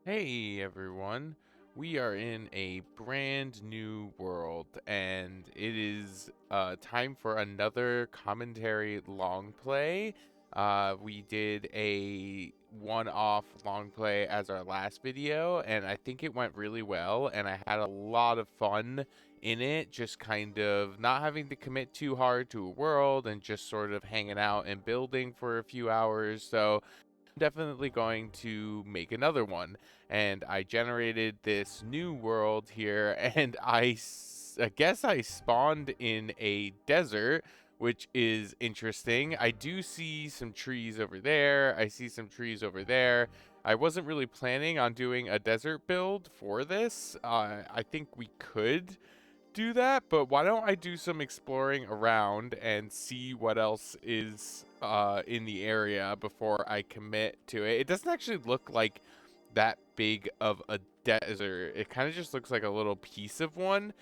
Hey everyone, we are in a brand new world, and it is time for another commentary long play. We did a one-off long play as our last video, and I think it went really well, and I had a lot of fun in it, just kind of not having to commit too hard to a world and just sort of hanging out and building for a few hours. So definitely going to make another one. And I generated this new world here, and I guess I spawned in a desert, which is interesting. I do see some trees over there. I see some trees over there. I wasn't really planning on doing a desert build for this. I think we could do that, but why don't I do some exploring around and see what else is in the area before I commit to it. It doesn't actually look like that big of a desert. It kind of just looks like a little piece of one.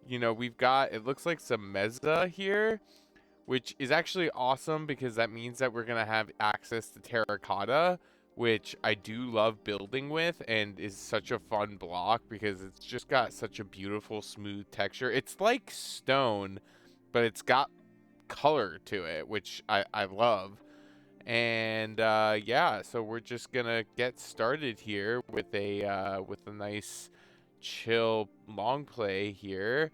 You know, we've got, it looks like some mesa here, which is actually awesome because that means that we're going to have access to terracotta, which I do love building with and is such a fun block because it's just got such a beautiful smooth texture. It's like stone, but it's got color to it, which I love. And yeah, so we're just gonna get started here with a nice chill long play here.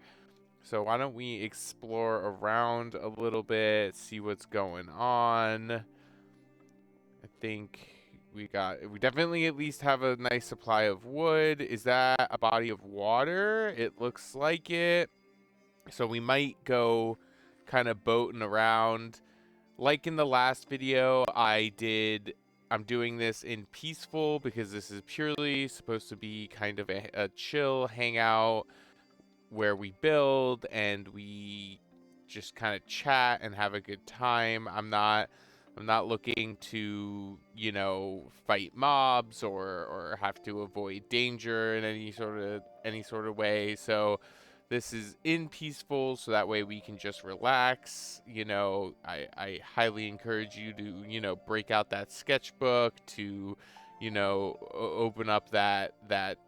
So why don't we explore around a little bit, see what's going on. I think we definitely at least have a nice supply of wood. Is that a body of water? It looks like it. So we might go kind of boating around. Like in the last video, I'm doing this in peaceful because this is purely supposed to be kind of a chill hangout where we build and we just kind of chat and have a good time. I'm not looking to, you know, fight mobs or have to avoid danger in any sort of way. So this is in peaceful so that way we can just relax. You know, I highly encourage you to, you know, break out that sketchbook to, you know, open up that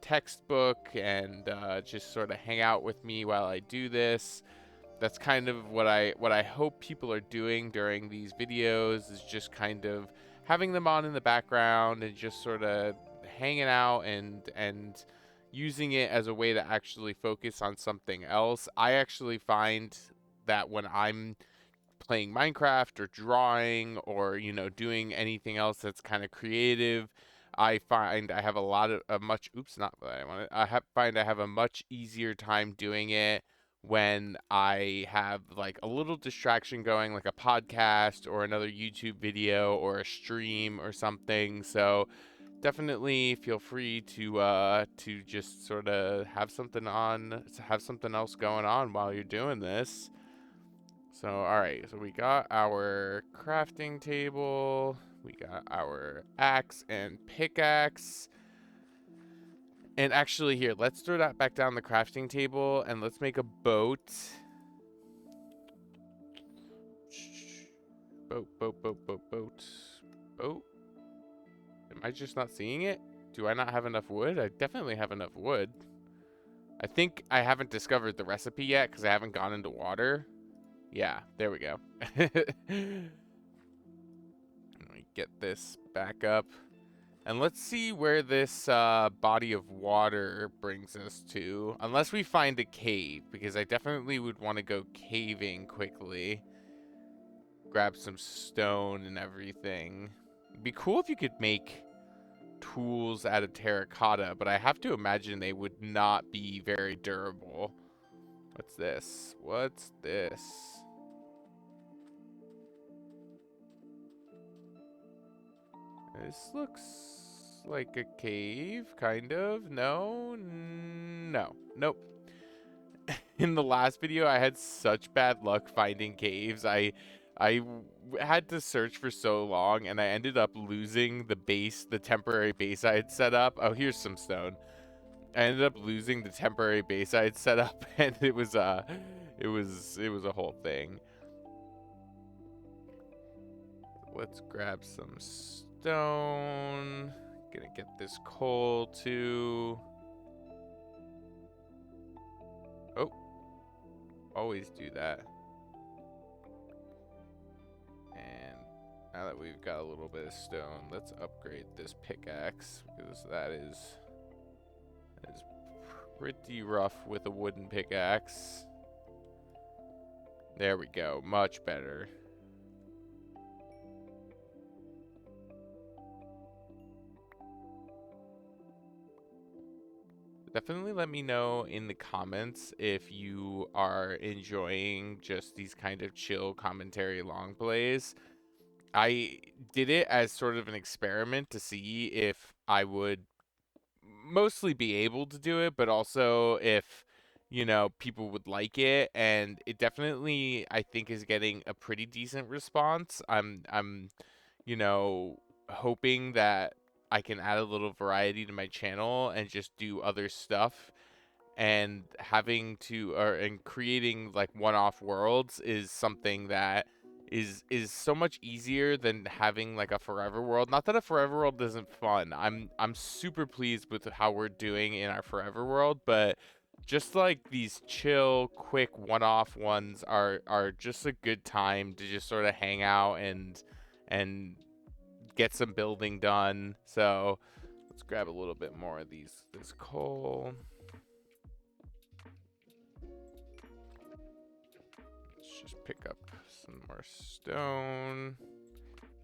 textbook and just sort of hang out with me while I do this. That's kind of what I hope people are doing during these videos, is just kind of having them on in the background and just sort of hanging out and using it as a way to actually focus on something else. I actually find that when I'm playing Minecraft or drawing or, you know, doing anything else that's kind of creative, I find I have a lot of a much oops, not what I wanted. Find I have a much easier time doing it when I have like a little distraction going, like a podcast or another YouTube video or a stream or something. So definitely feel free to just sort of have something else going on while you're doing this. So, alright, so we got our crafting table, we got our axe and pickaxe. And actually, here, let's throw that back down the crafting table and let's make a boat. Boat, boat, boat, boat, boat. Boat? Am I just not seeing it? Do I not have enough wood? I definitely have enough wood. I think I haven't discovered the recipe yet because I haven't gone into water. Yeah, there we go. Let me get this back up. And let's see where this body of water brings us to. Unless we find a cave, because I definitely would want to go caving quickly. Grab some stone and everything. It'd be cool if you could make tools out of terracotta, but I have to imagine they would not be very durable. What's this? What's this? This looks like a cave, kind of. No, no, nope. In the last video, I had such bad luck finding caves. Had to search for so long, and I ended up losing the temporary base I had set up. Oh, here's some stone. I ended up losing the temporary base I had set up, and it was a whole thing. Let's grab some stone. Gonna get this coal too. Oh, always do that. And now that we've got a little bit of stone, let's upgrade this pickaxe because that is pretty rough with a wooden pickaxe. There we go, much better. Definitely let me know in the comments if you are enjoying just these kind of chill commentary long plays. I did it as sort of an experiment to see if I would mostly be able to do it, but also if, you know, people would like it. And it definitely, I think, is getting a pretty decent response. I'm, you know, hoping that I can add a little variety to my channel and just do other stuff. And having to and creating like one-off worlds is something that is so much easier than having like a forever world. Not that a forever world isn't fun. I'm super pleased with how we're doing in our forever world, but just like these chill, quick one-off ones are just a good time to just sort of hang out and get some building done. So let's grab a little bit more of this coal. Let's just pick up some more stone.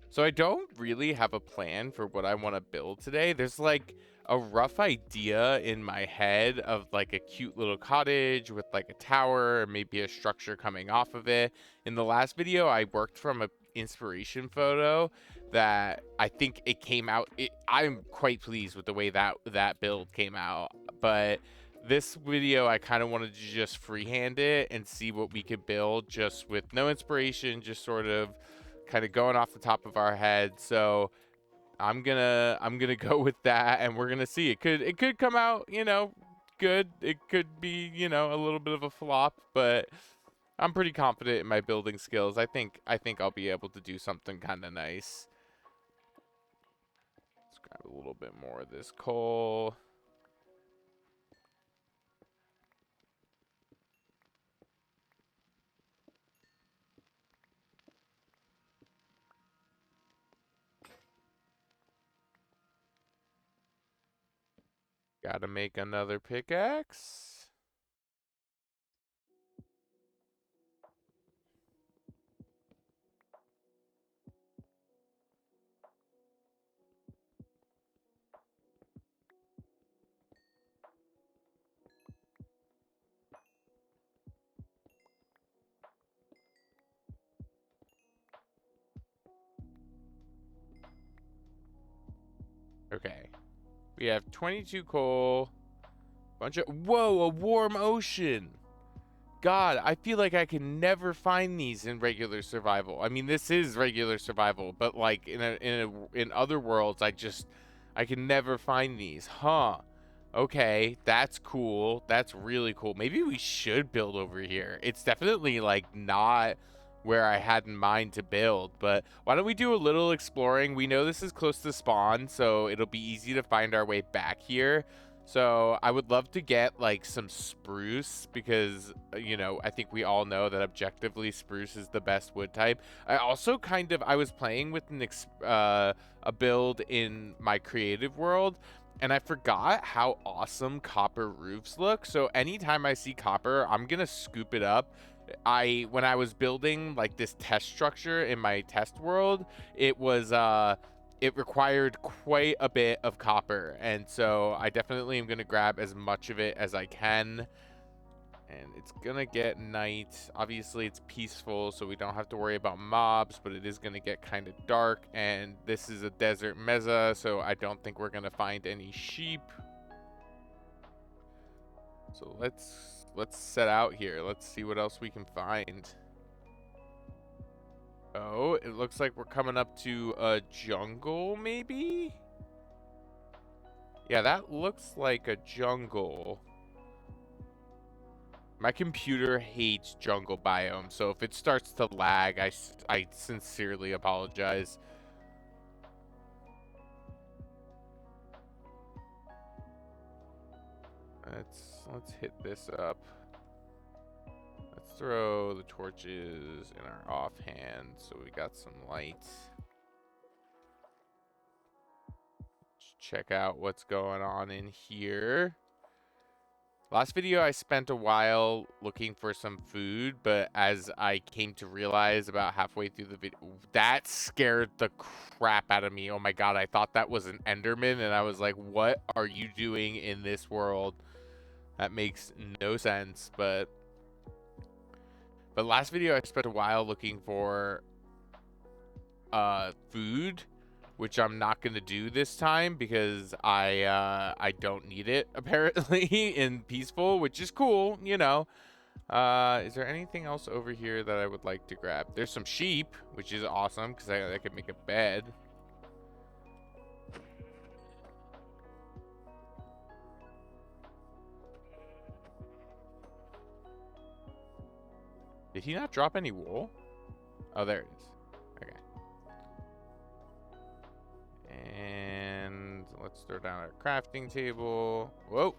So I don't really have a plan for what I want to build today. There's like a rough idea in my head of like a cute little cottage with like a tower or maybe a structure coming off of it. In the last video, I worked from a inspiration photo that I think it came out. I'm quite pleased with the way that build came out, but this video I kind of wanted to just freehand it and see what we could build just with no inspiration, just sort of kind of going off the top of our head. So I'm gonna go with that, and we're gonna see. It could come out, you know, good. It could be, you know, a little bit of a flop, but I'm pretty confident in my building skills. I think I'll be able to do something kind of nice. Let's grab a little bit more of this coal. Gotta make another pickaxe. Okay. We have 22 coal. Bunch of whoa, a warm ocean. God, I feel like I can never find these in regular survival. I mean, this is regular survival, but like in other worlds, I can never find these. Huh. Okay, that's cool. That's really cool. Maybe we should build over here. It's definitely like not where I had in mind to build, but why don't we do a little exploring? We know this is close to spawn, so it'll be easy to find our way back here. So I would love to get like some spruce because, you know, I think we all know that objectively spruce is the best wood type. I also I was playing with a build in my creative world, and I forgot how awesome copper roofs look. So anytime I see copper, I'm gonna scoop it up. When I was building like this test structure in my test world, it required quite a bit of copper, and so I definitely am gonna grab as much of it as I can. And it's gonna get night. Obviously it's peaceful, so we don't have to worry about mobs, but it is gonna get kind of dark, and this is a desert mesa, so I don't think we're gonna find any sheep. So let's set out here. Let's see what else we can find. Oh, it looks like we're coming up to a jungle, maybe? Yeah, that looks like a jungle. My computer hates jungle biome, so if it starts to lag, I sincerely apologize. Let's hit this up. Let's throw the torches in our offhand so we got some light. Check out what's going on in here. Last video I spent a while looking for some food, but as I came to realize about halfway through the video, that scared the crap out of me. Oh my god, I thought that was an Enderman, and I was like, what are you doing in this world? That makes no sense, but last video I spent a while looking for food, which I'm not gonna do this time because I don't need it apparently in peaceful, which is cool, you know. Is there anything else over here that I would like to grab? There's some sheep, which is awesome because I could make a bed. Did he not drop any wool? Oh, there it is. Okay. And let's throw down our crafting table. Whoa.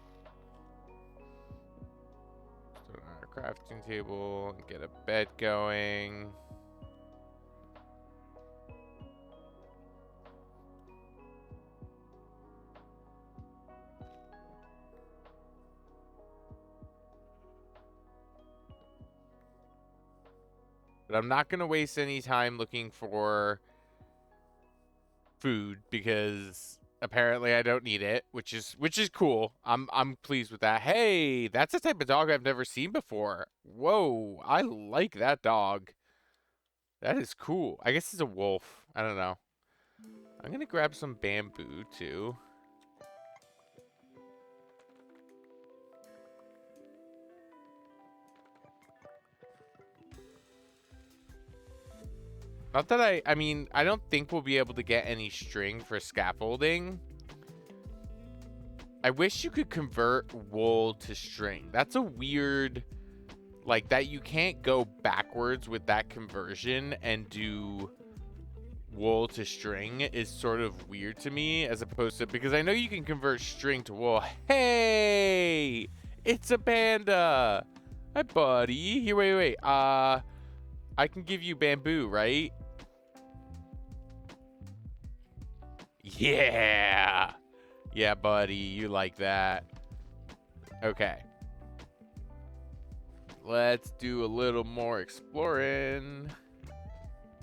Let's throw down our crafting table and get a bed going. But I'm not gonna waste any time looking for food because apparently I don't need it, which is cool. I'm pleased with that. Hey, that's a type of dog I've never seen before. Whoa, I like that dog. That is cool. I guess it's a wolf. I don't know. I'm gonna grab some bamboo too. Not that I mean, I don't think we'll be able to get any string for scaffolding. I wish you could convert wool to string. That's a weird, like, that you can't go backwards with that conversion and do wool to string is sort of weird to me, as opposed to, because I know you can convert string to wool. Hey, it's a panda. Hi, buddy. Here, wait. I can give you bamboo, right? Yeah. Yeah, buddy, you like that. Okay. Let's do a little more exploring.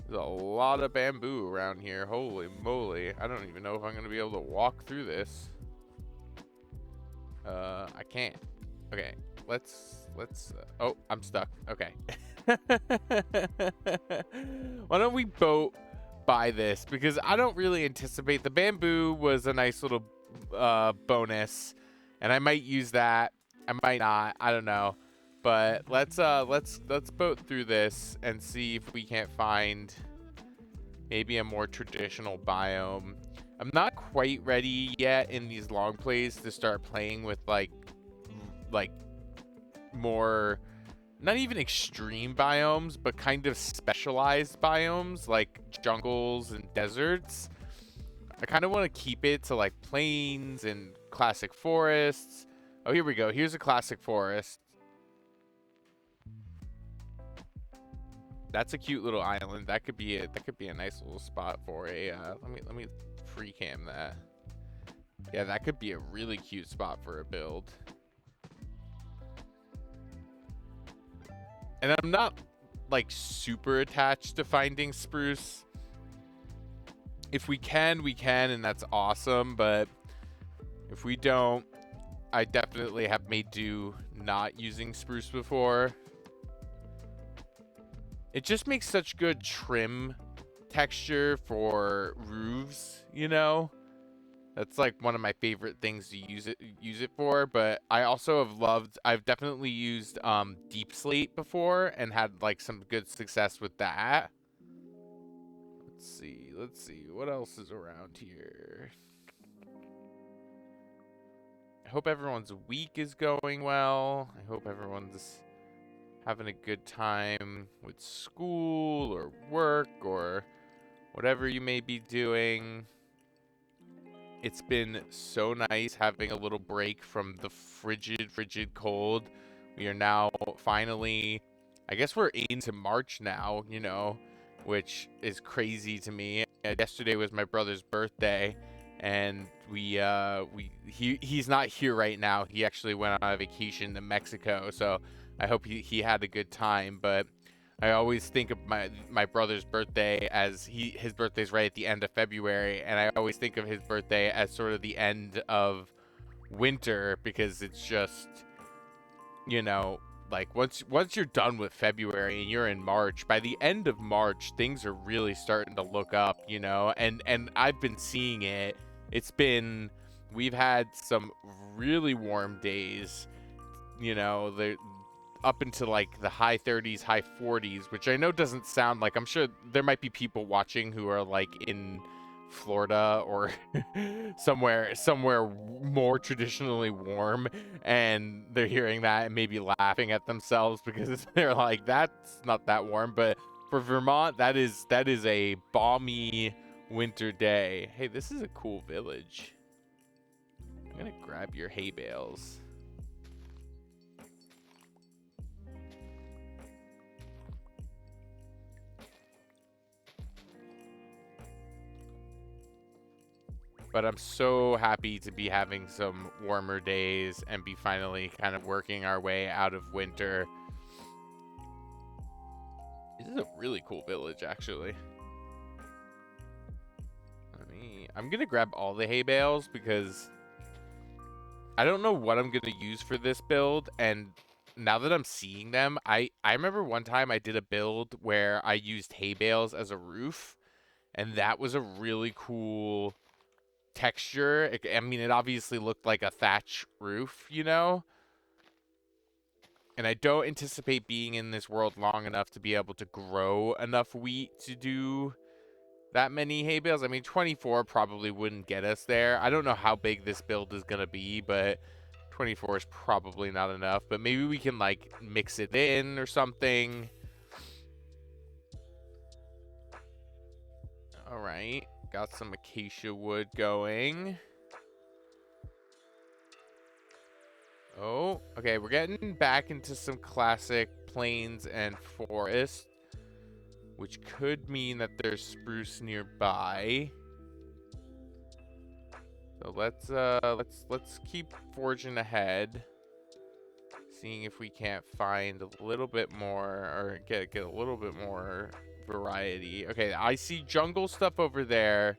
There's a lot of bamboo around here. Holy moly. I don't even know if I'm going to be able to walk through this. I can't. Okay. Let's oh, I'm stuck. Okay. Why don't we boat by this? Because I don't really anticipate. The bamboo was a nice little bonus, and I might use that. I might not. I don't know. But let's boat through this and see if we can't find maybe a more traditional biome. I'm not quite ready yet in these long plays to start playing with like more, not even extreme biomes, but kind of specialized biomes like jungles and deserts. I kind of want to keep it to like plains and classic forests. Oh, here we go. Here's a classic forest. That's a cute little island. That could be a nice little spot for a let me free cam that. Yeah, that could be a really cute spot for a build. And I'm not like super attached to finding spruce. If we can, we can, and that's awesome, but if we don't, I definitely have made do not using spruce before. It just makes such good trim texture for roofs, you know? That's like one of my favorite things to use it for, but I also I've definitely used deep slate before and had like some good success with that. Let's see what else is around here. I hope everyone's week is going well. I hope everyone's having a good time with school or work or whatever you may be doing. It's been so nice having a little break from the frigid cold. We are now finally, I guess we're into March now, which is crazy to me. Yesterday was my brother's birthday, and he's not here right now. He actually went on a vacation to Mexico, so I hope he had a good time. But I always think of my brother's birthday as his birthday's right at the end of February, and I always think of his birthday as sort of the end of winter, because it's just, you know, like once you're done with February and you're in March, by the end of March things are really starting to look up, and I've been seeing it. We've had some really warm days, the up into like the high 30s, high 40s, which I know doesn't sound like, I'm sure there might be people watching who are like in Florida or somewhere more traditionally warm, and they're hearing that and maybe laughing at themselves because they're like, that's not that warm. But for Vermont, that is a balmy winter day. Hey, this is a cool village. I'm gonna grab your hay bales. But I'm so happy to be having some warmer days and be finally kind of working our way out of winter. This is a really cool village, actually. I'm gonna grab all the hay bales because I don't know what I'm gonna use for this build, and now that I'm seeing them, I remember one time I did a build where I used hay bales as a roof, and that was a really cool texture. It obviously looked like a thatch roof, and I don't anticipate being in this world long enough to be able to grow enough wheat to do that many hay bales. 24 probably wouldn't get us there. I don't know how big this build is going to be, but 24 is probably not enough. But maybe we can like mix it in or something. All right, got some acacia wood going. Oh, okay, we're getting back into some classic plains and forest, which could mean that there's spruce nearby. So let's keep forging ahead, seeing if we can't find a little bit more or get a little bit more variety. Okay, I see jungle stuff over there.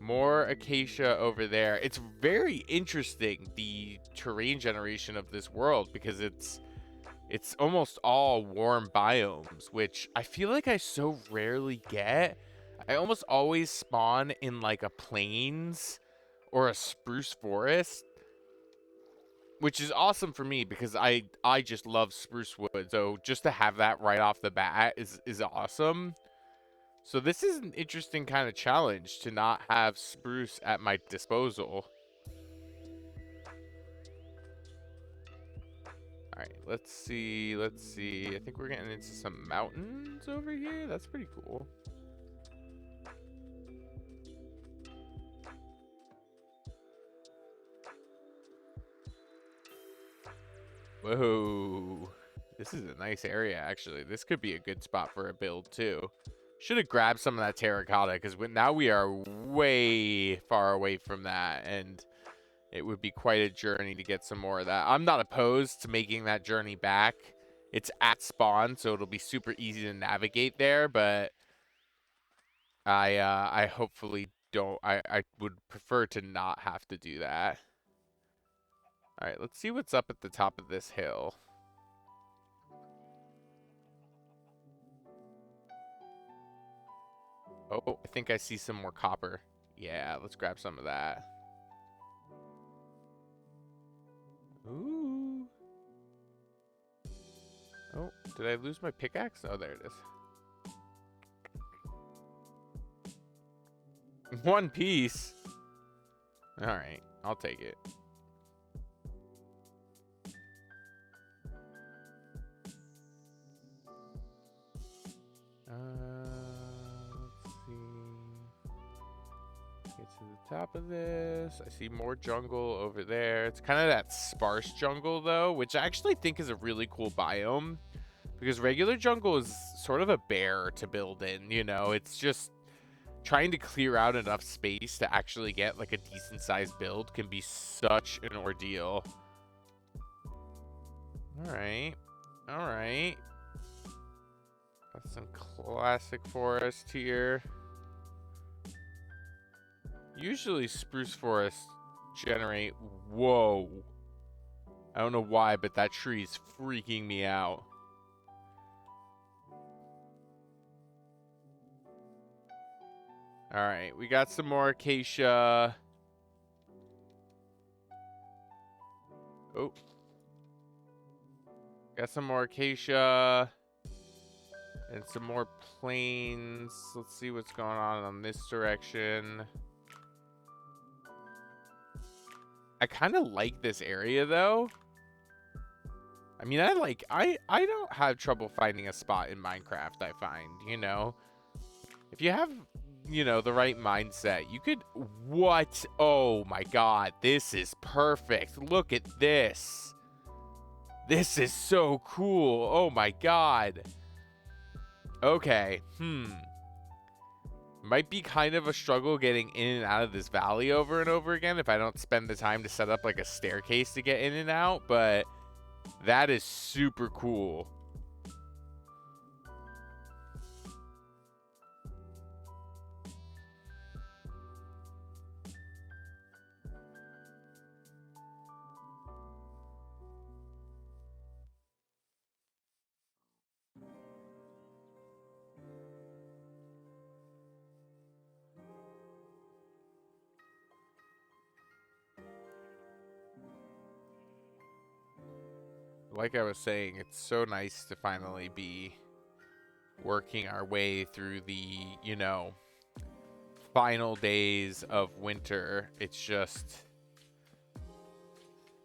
More acacia over there. It's very interesting, the terrain generation of this world, because it's almost all warm biomes, which I feel like I so rarely get. I almost always spawn in like a plains or a spruce forest, which is awesome for me because I just love spruce wood. So just to have that right off the bat is awesome. So this is an interesting kind of challenge to not have spruce at my disposal. All right, let's see. I think we're getting into some mountains over here. That's pretty cool. Whoa. This is a nice area, actually. This could be a good spot for a build, too. Should have grabbed some of that terracotta, because now we are way far away from that, and it would be quite a journey to get some more of that. I'm not opposed to making that journey back. It's at spawn, so it'll be super easy to navigate there, but I hopefully don't. I would prefer to not have to do that. All right, let's see what's up at the top of this hill. Oh, I think I see some more copper. Yeah, let's grab some of that. Ooh. Oh, did I lose my pickaxe? Oh, there it is. One piece. All right, I'll take it. Let's see. Get to the top of this. I see more jungle over there. It's kind of that sparse jungle though, which I actually think is a really cool biome because regular jungle is sort of a bear to build in, you know? It's just trying to clear out enough space to actually get like a decent sized build can be such an ordeal. All right. All right. Got some classic forest here. Usually spruce forests generate... Whoa. I don't know why, but that tree is freaking me out. Alright, we got some more acacia. Oh. Got some more acacia. And some more plains. Let's see what's going on this direction. I kind of like this area though. I mean, I don't have trouble finding a spot in Minecraft, I find, you know. If you have, you know, the right mindset, you could... What? Oh my god, this is perfect. Look at this. This is so cool. Oh my god. Okay, might be kind of a struggle getting in and out of this valley over and over again if I don't spend the time to set up like a staircase to get in and out, but that is super cool. Like I was saying, it's so nice to finally be working our way through the, you know, final days of winter. It's just...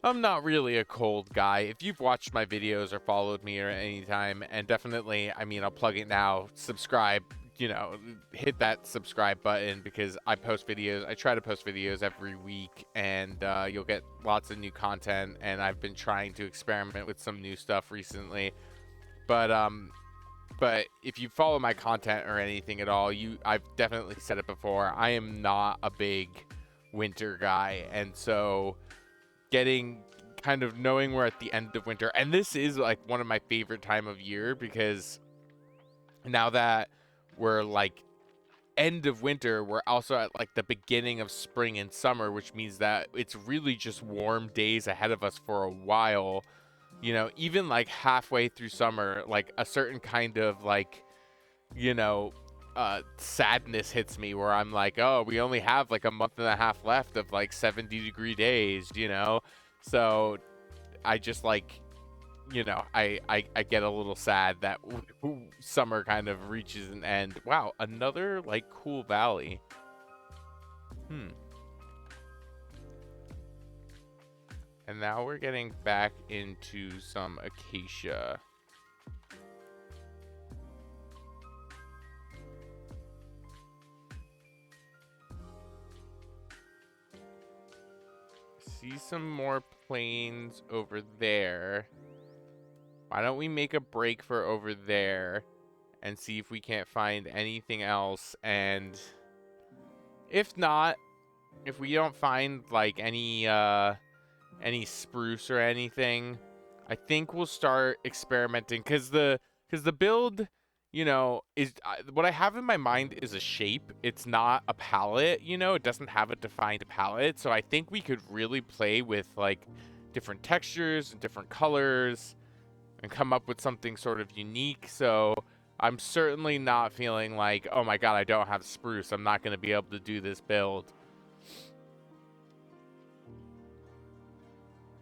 I'm not really a cold guy. If you've watched my videos or followed me at any time, and definitely, I mean, I'll plug it now, subscribe, you know, hit that subscribe button because I post videos. I try to post videos every week, and you'll get lots of new content, and I've been trying to experiment with some new stuff recently. But if you follow my content or anything at all, I've definitely said it before, I am not a big winter guy, and so getting kind of knowing we're at the end of winter, and this is like one of my favorite time of year because now that we're like end of winter, we're also at like the beginning of spring and summer, which means that it's really just warm days ahead of us for a while. You know, even like halfway through summer, like a certain kind of like, you know, sadness hits me where I'm like, oh, we only have like a month and a half left of like 70-degree days, you know? So I just like, you know, I get a little sad that summer kind of reaches an end. Wow, another like cool valley. And now we're getting back into some acacia. See some more plains over there. Why don't we make a break for over there and see if we can't find anything else, and if not, if we don't find like any spruce or anything, I think we'll start experimenting because the build, you know, is what I have in my mind is a shape. It's not a palette, you know, it doesn't have a defined palette. So I think we could really play with like different textures and different colors and come up with something sort of unique. So I'm certainly not feeling like, oh my god, I don't have spruce, I'm not going to be able to do this build.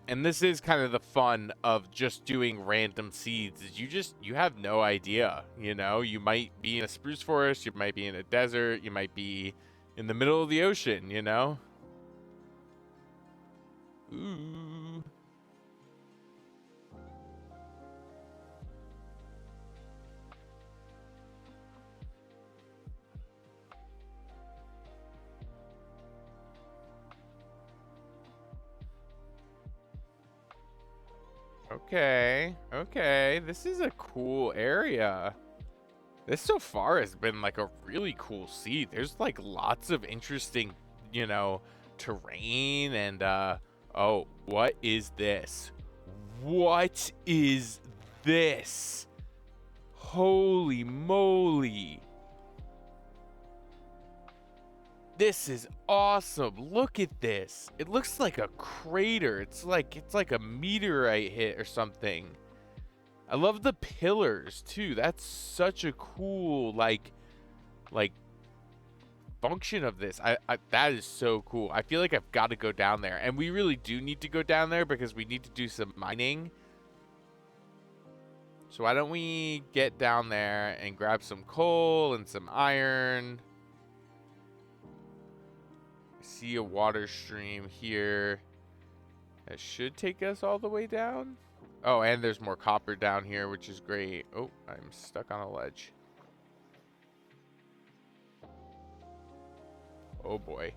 And this is kind of the fun of just doing random seeds, is you have no idea, you know? You might be in a spruce forest, you might be in a desert, you might be in the middle of the ocean, you know? Ooh. Okay. Okay. This is a cool area. This so far has been like a really cool seed. There's like lots of interesting, you know, terrain and oh, what is this? What is this? Holy moly. This is awesome. Look at this. It looks like a crater. It's like a meteorite hit or something. I love the pillars too. That's such a cool like function of this. I that is so cool. I feel like I've got to go down there, and we really do need to go down there because we need to do some mining. So why don't we get down there and grab some coal and some iron? I see a water stream here. That should take us all the way down. Oh, and there's more copper down here, which is great. Oh, I'm stuck on a ledge. Oh boy.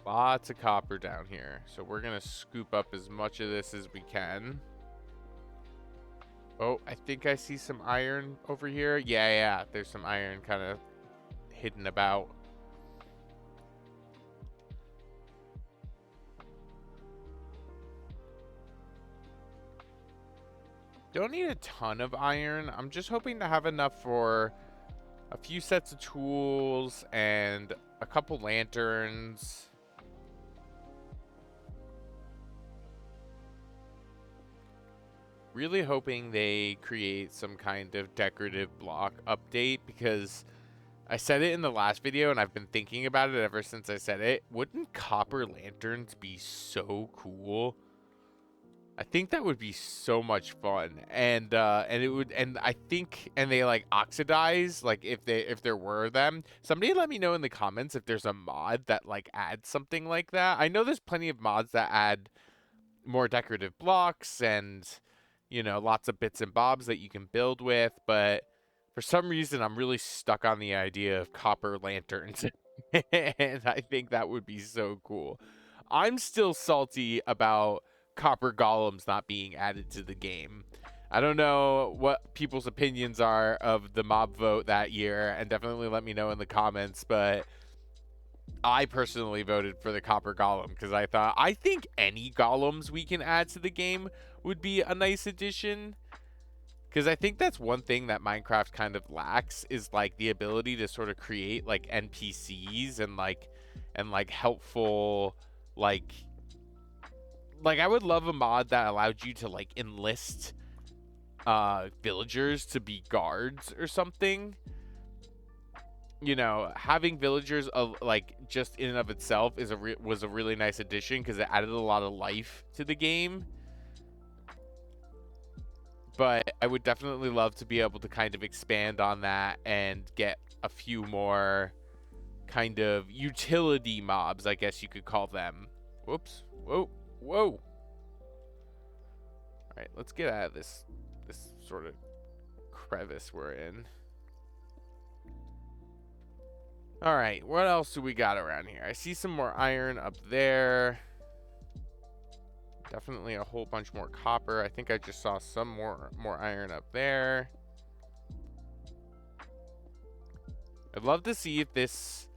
Lots of copper down here. So we're going to scoop up as much of this as we can. Oh, I think I see some iron over here. Yeah. There's some iron kind of hidden about. Don't need a ton of iron. I'm just hoping to have enough for a few sets of tools and a couple lanterns. Really hoping they create some kind of decorative block update, because I said it in the last video and I've been thinking about it ever since I said it. Wouldn't copper lanterns be so cool? I think that would be so much fun, and it would, and I think, and they like oxidize, like if there were them. Somebody let me know in the comments if there's a mod that like adds something like that. I know there's plenty of mods that add more decorative blocks and, you know, lots of bits and bobs that you can build with, but for some reason I'm really stuck on the idea of copper lanterns. And I think that would be so cool. I'm still salty about copper golems not being added to the game. I don't know what people's opinions are of the mob vote that year, and definitely let me know in the comments, but I personally voted for the copper golem because I think any golems we can add to the game would be a nice addition. Because I think that's one thing that Minecraft kind of lacks, is like the ability to sort of create like NPCs and like helpful like I would love a mod that allowed you to like enlist villagers to be guards or something. You know, having villagers of like just in and of itself was a really nice addition because it added a lot of life to the game. But I would definitely love to be able to kind of expand on that and get a few more kind of utility mobs, I guess you could call them. Whoops. Whoa. All right, let's get out of this sort of crevice we're in. All right, what else do we got around here? I see some more iron up there. Definitely a whole bunch more copper. I think I just saw some more iron up there. I'd love to see if this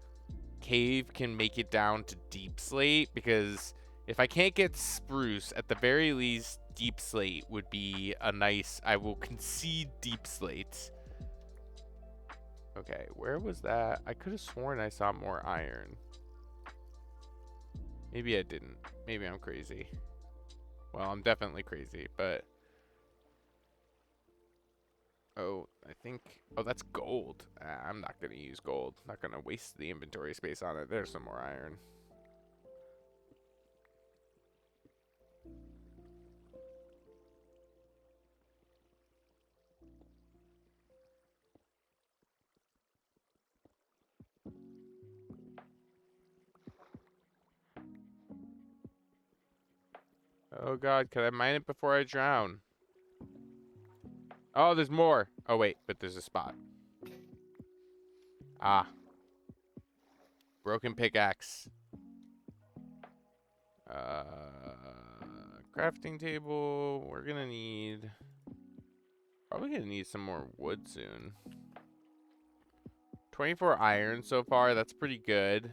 cave can make it down to deep slate, because if I can't get spruce, at the very least, deep slate would be a nice... I will concede deep slate. Okay, where was that? I could have sworn I saw more iron. Maybe I didn't. Maybe I'm crazy. Well, I'm definitely crazy, but... Oh, I think... Oh, that's gold. I'm not going to use gold. Not going to waste the inventory space on it. There's some more iron. Oh god, can I mine it before I drown? Oh, there's more. Oh wait, but there's a spot. Ah. broken pickaxe. Crafting table. We're gonna need... Probably gonna need some more wood soon. 24 iron so far. That's pretty good.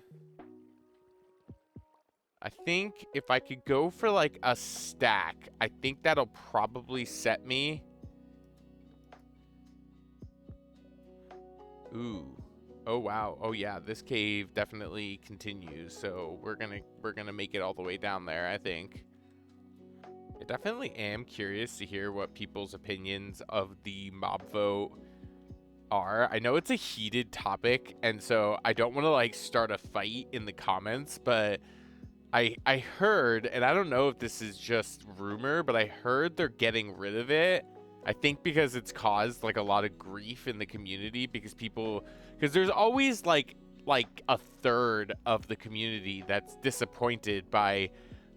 I think if I could go for like a stack, I think that'll probably set me. Ooh. Oh wow. Oh yeah, this cave definitely continues. So we're gonna make it all the way down there, I think. I definitely am curious to hear what people's opinions of the mob vote are. I know it's a heated topic, and so I don't want to like start a fight in the comments, but I heard, and I don't know if this is just rumor, but I heard they're getting rid of it. I think because it's caused like a lot of grief in the community because there's always like a third of the community that's disappointed by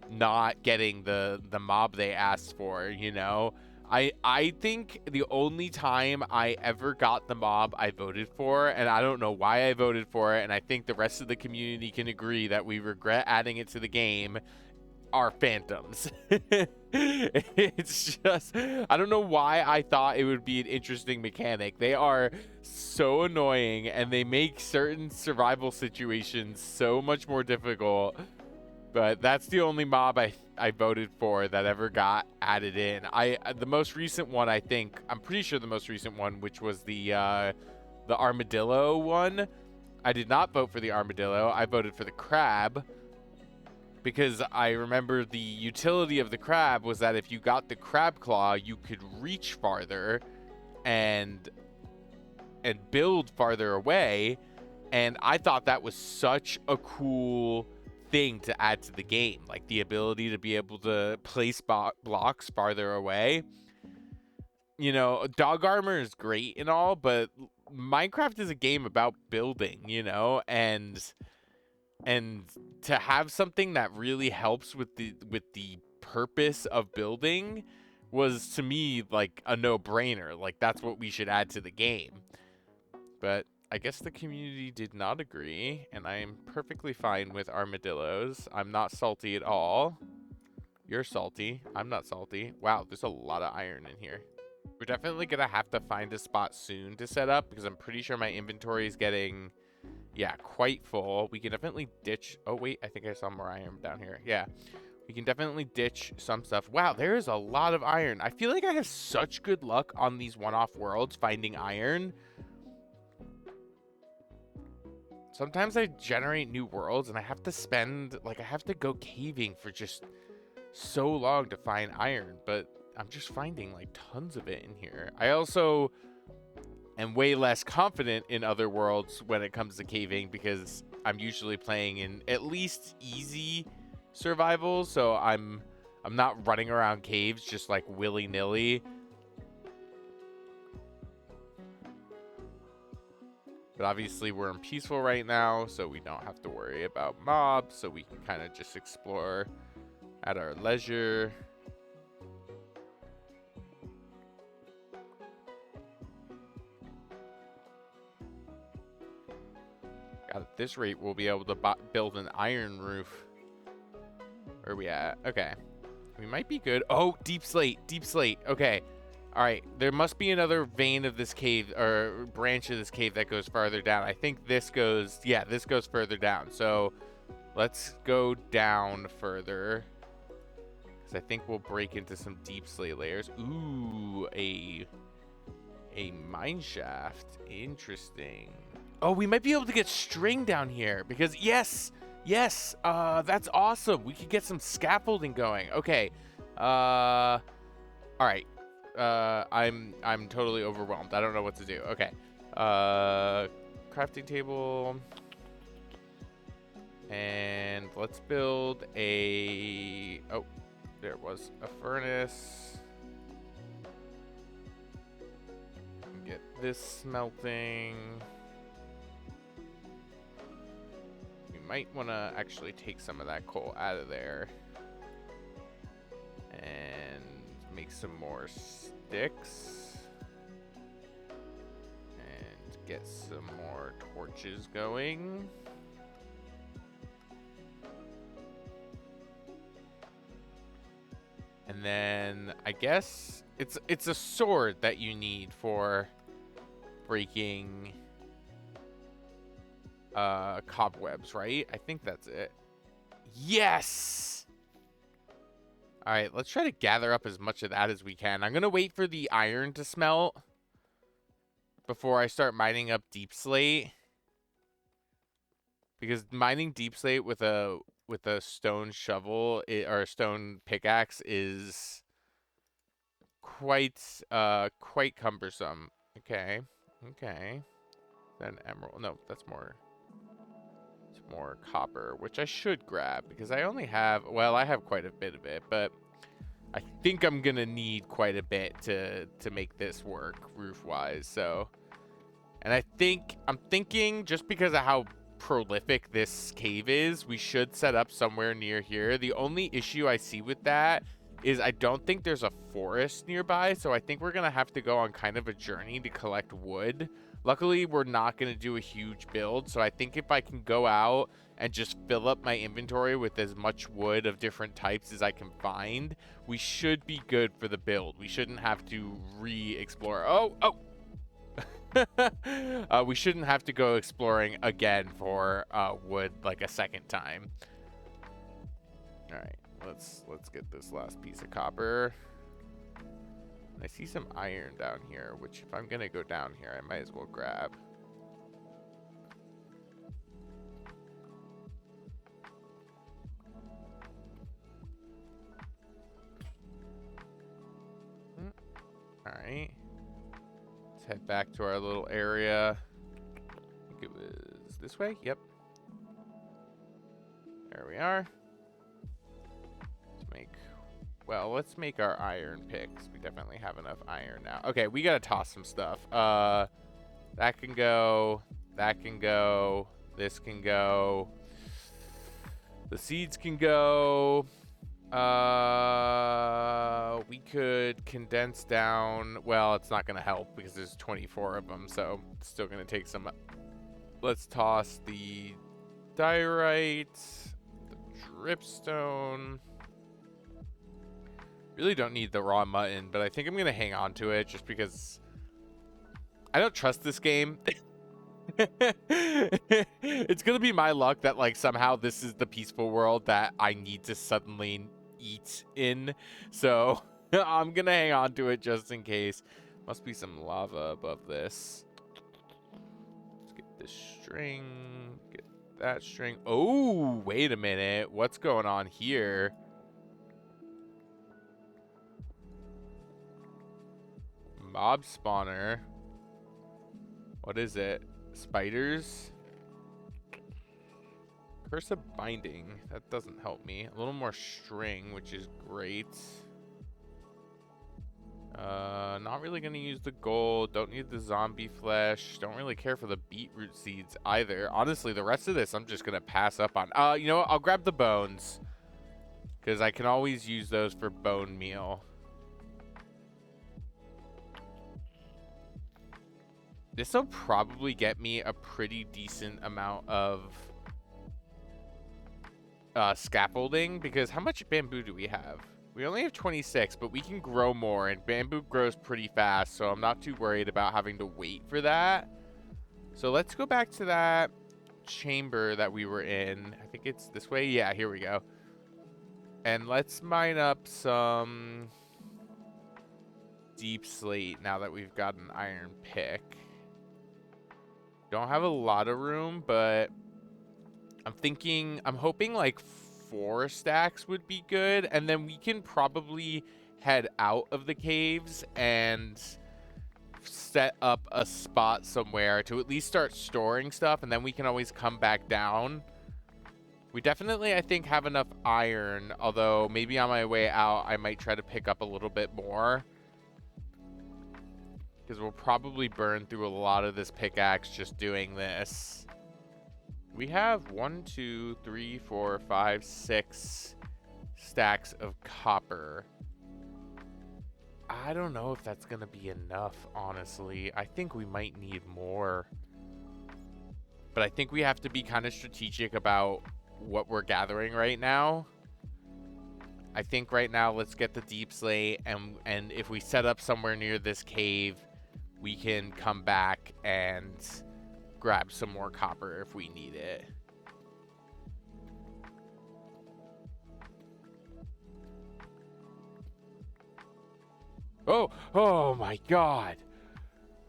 not getting the mob they asked for, you know? I think the only time I ever got the mob I voted for, and I don't know why I voted for it, and I think the rest of the community can agree that we regret adding it to the game, are phantoms. It's just, I don't know why I thought it would be an interesting mechanic. They are so annoying, and they make certain survival situations so much more difficult. But that's the only mob I voted for that ever got added in. The most recent one, I'm pretty sure the most recent one, which was the armadillo one. I did not vote for the armadillo. I voted for the crab because I remember the utility of the crab was that if you got the crab claw, you could reach farther and build farther away. And I thought that was such a cool thing to add to the game, like the ability to be able to place blocks farther away. You know, dog armor is great and all, but Minecraft is a game about building, you know, and to have something that really helps with the purpose of building was, to me, like a no-brainer. Like that's what we should add to the game. But I guess the community did not agree, and I am perfectly fine with armadillos. I'm not salty at all. You're salty. I'm not salty. Wow, there's a lot of iron in here. We're definitely going to have to find a spot soon to set up, because I'm pretty sure my inventory is getting, yeah, quite full. We can definitely ditch... Oh, wait, I think I saw more iron down here. Yeah, we can definitely ditch some stuff. Wow, there is a lot of iron. I feel like I have such good luck on these one-off worlds finding iron. Sometimes I generate new worlds and I have to spend, like, I have to go caving for just so long to find iron, but I'm just finding, like, tons of it in here. I also am way less confident in other worlds when it comes to caving because I'm usually playing in at least easy survival, so I'm not running around caves just, like, willy-nilly. But obviously we're in peaceful right now, so we don't have to worry about mobs, so we can kind of just explore at our leisure. God, at this rate, we'll be able to build an iron roof. Where are we at? Okay. We might be good. Oh, deep slate. Deep slate. Okay. All right, there must be another vein of this cave or branch of this cave that goes farther down. I think this goes, yeah, this goes further down. So let's go down further because I think we'll break into some deep slate layers. Ooh, a mine shaft. Interesting. Oh, we might be able to get string down here because yes, that's awesome. We could get some scaffolding going. Okay. All right. I'm totally overwhelmed. I don't know what to do. Okay. Crafting table. And let's build a... Oh, there was a furnace. Get this smelting. We might want to actually take some of that coal out of there. And make some more sticks and get some more torches going. then I guess it's a sword that you need for breaking cobwebs, right? I think that's it. Yes! All right, let's try to gather up as much of that as we can. I'm going to wait for the iron to smelt before I start mining up deep slate. Because mining deep slate with a stone shovel or a stone pickaxe is quite cumbersome. Okay. Okay. Then emerald. No, that's more. It's more copper, which I should grab because I only have, well, I have quite a bit of it, but I think I'm gonna need quite a bit to make this work roof-wise. So, and I'm thinking just because of how prolific this cave is, we should set up somewhere near here. The only issue I see with that is I don't think there's a forest nearby, so I think we're gonna have to go on kind of a journey to collect wood. Luckily, we're not gonna do a huge build, so I think if I can go out and just fill up my inventory with as much wood of different types as I can find, we should be good for the build. We shouldn't have to re-explore. We shouldn't have to go exploring again for wood like a second time. All right, let's get this last piece of copper. I see some iron down here, which if I'm gonna go down here, I might as well grab. All right. Let's head back to our little area. I think it was this way. Yep. There we are. Let's make our iron picks. We definitely have enough iron now. Okay, we gotta toss some stuff. That can go. That can go. This can go. The seeds can go. We could condense down. Well, it's not gonna help because there's 24 of them, so it's still gonna take some. Let's toss the diorite, the dripstone. Really don't need the raw mutton, but I think I'm gonna hang on to it just because I don't trust this game. It's gonna be my luck that like somehow this is the peaceful world that I need to suddenly eat in, so I'm gonna hang on to it just in case. Must be some lava above this. Let's get this string, get that string. Oh, wait a minute, what's going on here? Mob spawner. What is it? Spiders? Curse of binding. That doesn't help me. A little more string, which is great. Not really gonna use the gold. Don't need the zombie flesh. Don't really care for the beetroot seeds either. Honestly, the rest of this I'm just gonna pass up on. You know what? I'll grab the bones, because I can always use those for bone meal. This will probably get me a pretty decent amount of scaffolding, because how much bamboo do we have? We only have 26, but we can grow more, and bamboo grows pretty fast, so I'm not too worried about having to wait for that. So let's go back to that chamber that we were in. I think it's this way. Yeah, here we go. And let's mine up some deep slate now that we've got an iron pick. Don't have a lot of room, but I'm hoping like 4 stacks would be good, and then we can probably head out of the caves and set up a spot somewhere to at least start storing stuff, and then we can always come back down. We definitely, I think, have enough iron, although maybe on my way out I might try to pick up a little bit more, because we'll probably burn through a lot of this pickaxe just doing this. We have 1, 2, 3, 4, 5, 6 stacks of copper. I don't know if that's going to be enough, honestly. I think we might need more. But I think we have to be kind of strategic about what we're gathering right now. I think right now let's get the deep slate, and if we set up somewhere near this cave, we can come back and grab some more copper if we need it. Oh my god.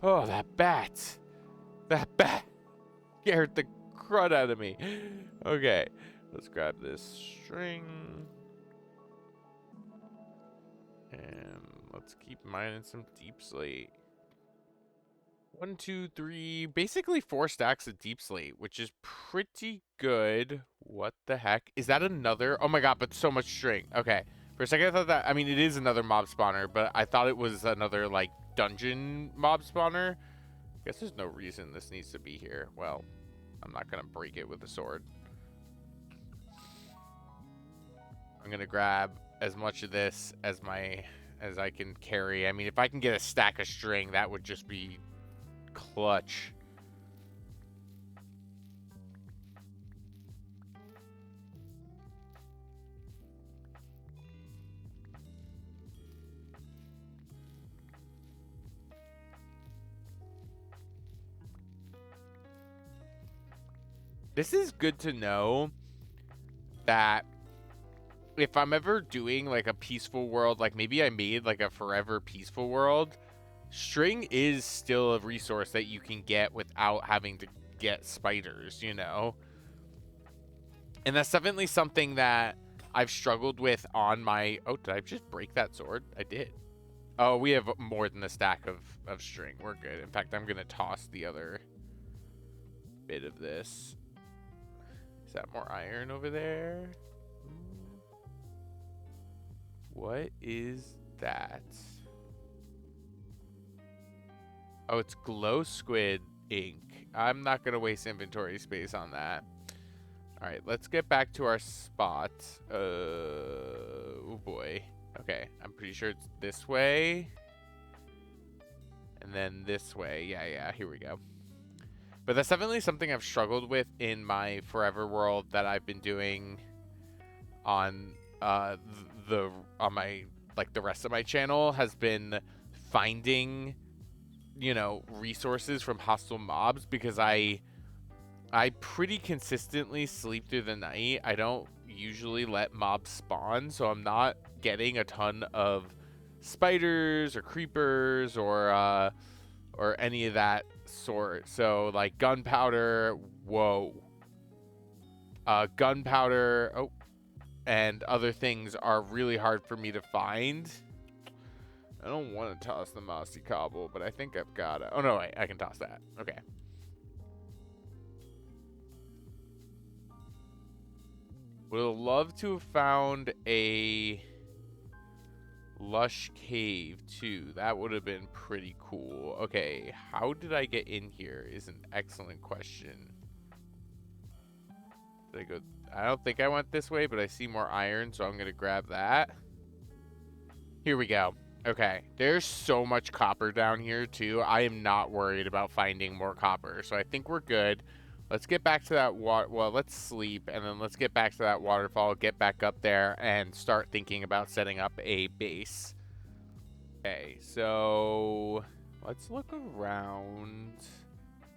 Oh, that bat. That bat scared the crud out of me. Okay, let's grab this string. And let's keep mining some deep slate. 1, 2, 3, basically 4 stacks of deep slate, which is pretty good. What the heck? Is that another? Oh my god, but so much string. Okay. For a second, I thought that, I mean, it is another mob spawner, but I thought it was another, like, dungeon mob spawner. I guess there's no reason this needs to be here. Well, I'm not going to break it with a sword. I'm going to grab as much of this as I can carry. I mean, if I can get a stack of string, that would just be clutch. This is good to know that if I'm ever doing like a peaceful world, like maybe I made like a forever peaceful world, string is still a resource that you can get without having to get spiders, you know? And that's definitely something that I've struggled with on my... Oh, did I just break that sword? I did. Oh, we have more than a stack of string. We're good. In fact, I'm going to toss the other bit of this. Is that more iron over there? What is that? Oh, it's glow squid ink. I'm not going to waste inventory space on that. All right, let's get back to our spot. Oh boy. Okay, I'm pretty sure it's this way. And then this way. Yeah, here we go. But that's definitely something I've struggled with in my forever world that I've been doing on the rest of my channel, has been finding, you know, resources from hostile mobs, because I pretty consistently sleep through the night. I don't usually let mobs spawn, so I'm not getting a ton of spiders or creepers or any of that sort. So like gunpowder, whoa. Gunpowder, oh, and other things are really hard for me to find. I don't want to toss the mossy cobble, but I think I've got it. Oh no, wait, I can toss that. Okay. Would have loved to have found a lush cave too. That would have been pretty cool. Okay, how did I get in here is an excellent question. Did I go? I don't think I went this way, but I see more iron, so I'm gonna grab that. Here we go. Okay, there's so much copper down here too. I am not worried about finding more copper, so I think we're good. Let's get back to that well, let's sleep, and then let's get back to that waterfall, get back up there, and start thinking about setting up a base. Okay, so let's look around.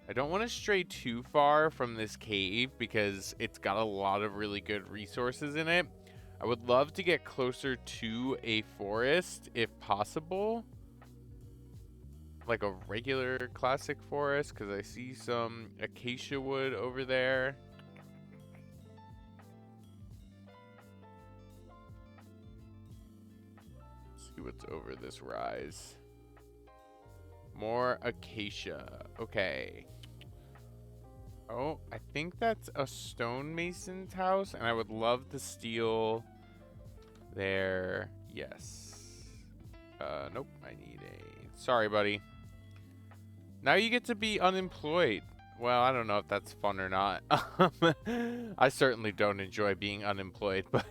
I don't want to stray too far from this cave because it's got a lot of really good resources in it. I would love to get closer to a forest if possible. Like a regular classic forest, because I see some acacia wood over there. Let's see what's over this rise. More acacia. Okay. Oh, I think that's a stonemason's house, and I would love to steal their... Yes. Nope, I need a... Sorry, buddy. Now you get to be unemployed. Well, I don't know if that's fun or not. I certainly don't enjoy being unemployed, but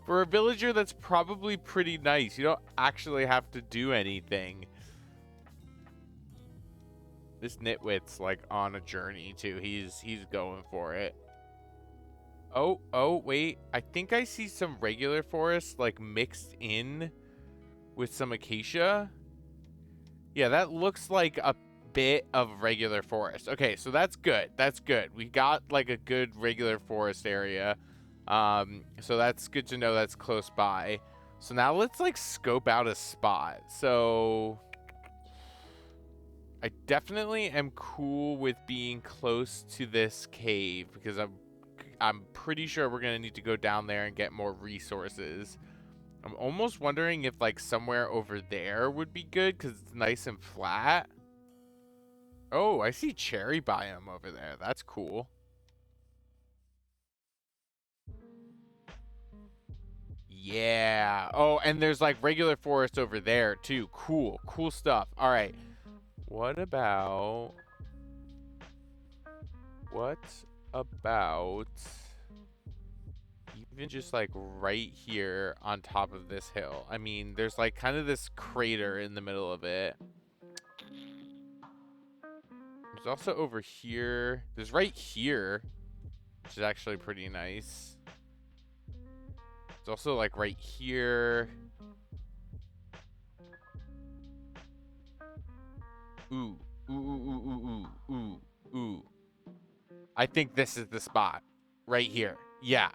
for a villager, that's probably pretty nice. You don't actually have to do anything. This nitwit's like on a journey too. He's going for it. Oh, wait. I think I see some regular forest, like, mixed in with some acacia. Yeah, that looks like a bit of regular forest. Okay, so that's good. That's good. We got, like, a good regular forest area. So that's good to know that's close by. So now let's, like, scope out a spot. So I definitely am cool with being close to this cave because I'm pretty sure we're gonna need to go down there and get more resources. I'm almost wondering if like somewhere over there would be good because it's nice and flat. Oh, I see cherry biome over there. That's cool. Yeah. Oh, and there's like regular forest over there too. Cool. Cool stuff. All right. What about what about even just like right here on top of this hill? I mean, there's like kind of this crater in the middle of it. There's also over here. There's right here, which is actually pretty nice. It's also like right here. Ooh, ooh, ooh, ooh, ooh, ooh, ooh. I think this is the spot, right here. Yeah,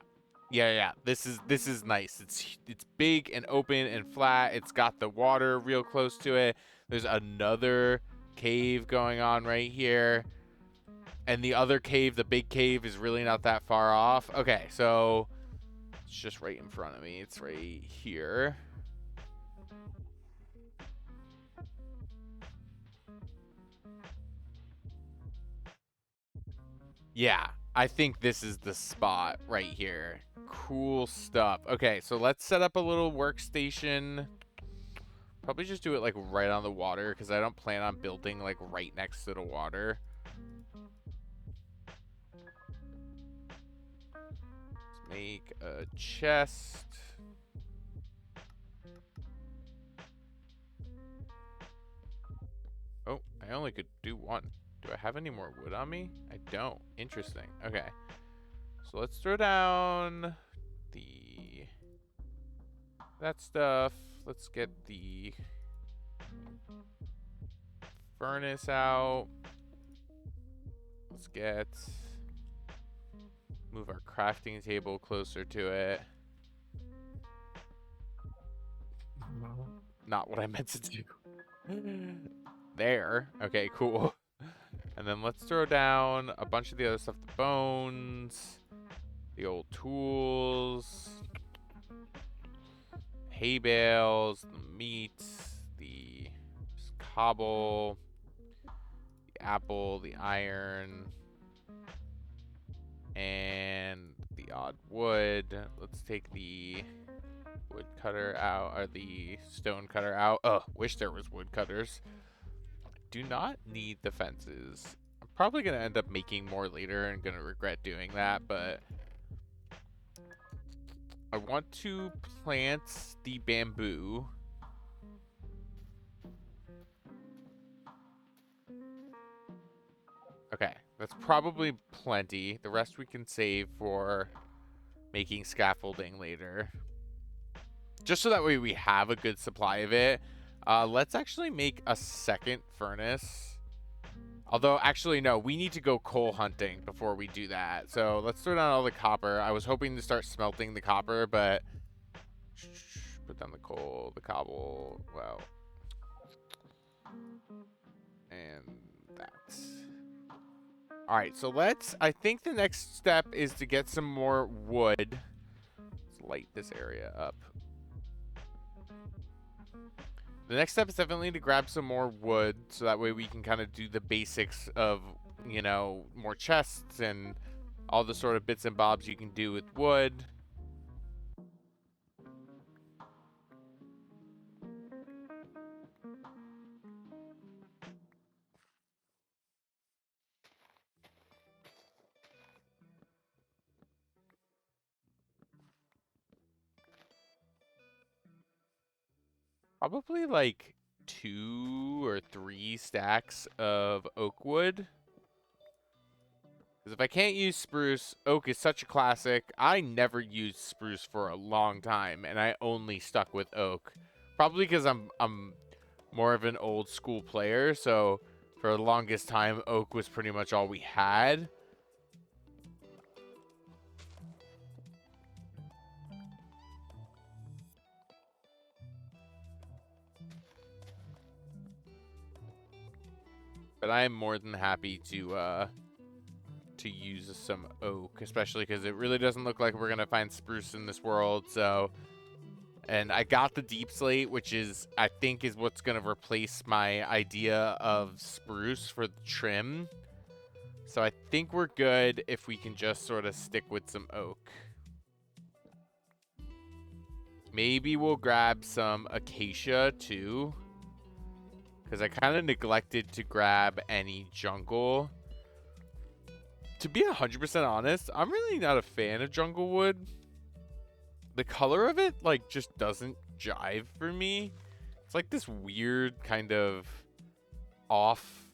yeah. This is nice. It's big and open and flat. It's got the water real close to it. There's another cave going on right here, and the other cave, the big cave, is really not that far off. Okay, so it's just right in front of me. It's right here. Yeah, I think this is the spot right here. Cool stuff. Okay, so let's set up a little workstation. Probably just do it like right on the water because I don't plan on building like right next to the water. Let's make a chest. Oh, I only could do one. Do I have any more wood on me? I don't. Interesting. Okay. So let's throw down that stuff. Let's get the furnace out. Let's move our crafting table closer to it. Not what I meant to do. There. Okay, cool. And then let's throw down a bunch of the other stuff. The bones, the old tools, hay bales, the meat, the cobble, the apple, the iron, and the odd wood. Let's take the wood cutter out, or the stone cutter out. Oh, wish there was wood cutters. Do not need the fences. I'm probably going to end up making more later and going to regret doing that, but I want to plant the bamboo. Okay, that's probably plenty. The rest we can save for making scaffolding later. Just so that way we have a good supply of it. Let's actually make a second furnace. Although, actually, no, we need to go coal hunting before we do that. So let's throw down all the copper. I was hoping to start smelting the copper, but put down the coal, the cobble, well, and that's... All right, so I think the next step is to get some more wood. Let's light this area up. The next step is definitely to grab some more wood, so that way we can kind of do the basics of, you know, more chests and all the sort of bits and bobs you can do with wood. Probably like 2 or 3 stacks of oak wood. Because if I can't use spruce, oak is such a classic. I never used spruce for a long time, and I only stuck with oak. Probably because I'm more of an old school player, so for the longest time, oak was pretty much all we had. But I am more than happy to use some oak, especially because it really doesn't look like we're gonna find spruce in this world. So, and I got the deep slate, which is I think is what's gonna replace my idea of spruce for the trim. So I think we're good if we can just sort of stick with some oak. Maybe we'll grab some acacia too, because I kind of neglected to grab any jungle. To be 100% honest, I'm really not a fan of jungle wood. The color of it, like, just doesn't jive for me. It's like this weird kind of off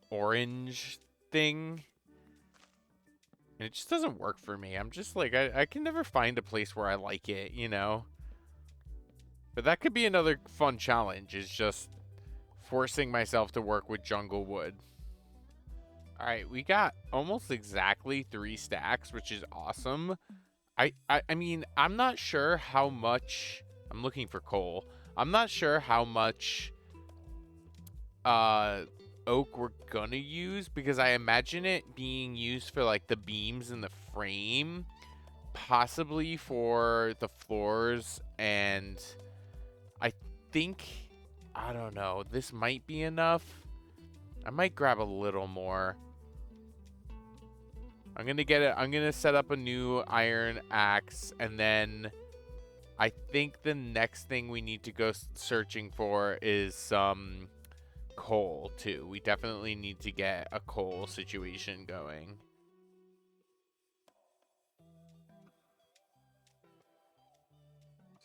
orange thing. And it just doesn't work for me. I'm just like, I can never find a place where I like it, you know? But that could be another fun challenge, is just forcing myself to work with jungle wood. All right, we got almost exactly 3 stacks, which is awesome. I mean, I'm not sure how much... I'm looking for coal. I'm not sure how much oak we're gonna use, because I imagine it being used for, like, the beams in the frame, possibly for the floors, and I think... I don't know. This might be enough. I might grab a little more. I'm gonna set up a new iron axe, and then I think the next thing we need to go searching for is some coal too. We definitely need to get a coal situation going.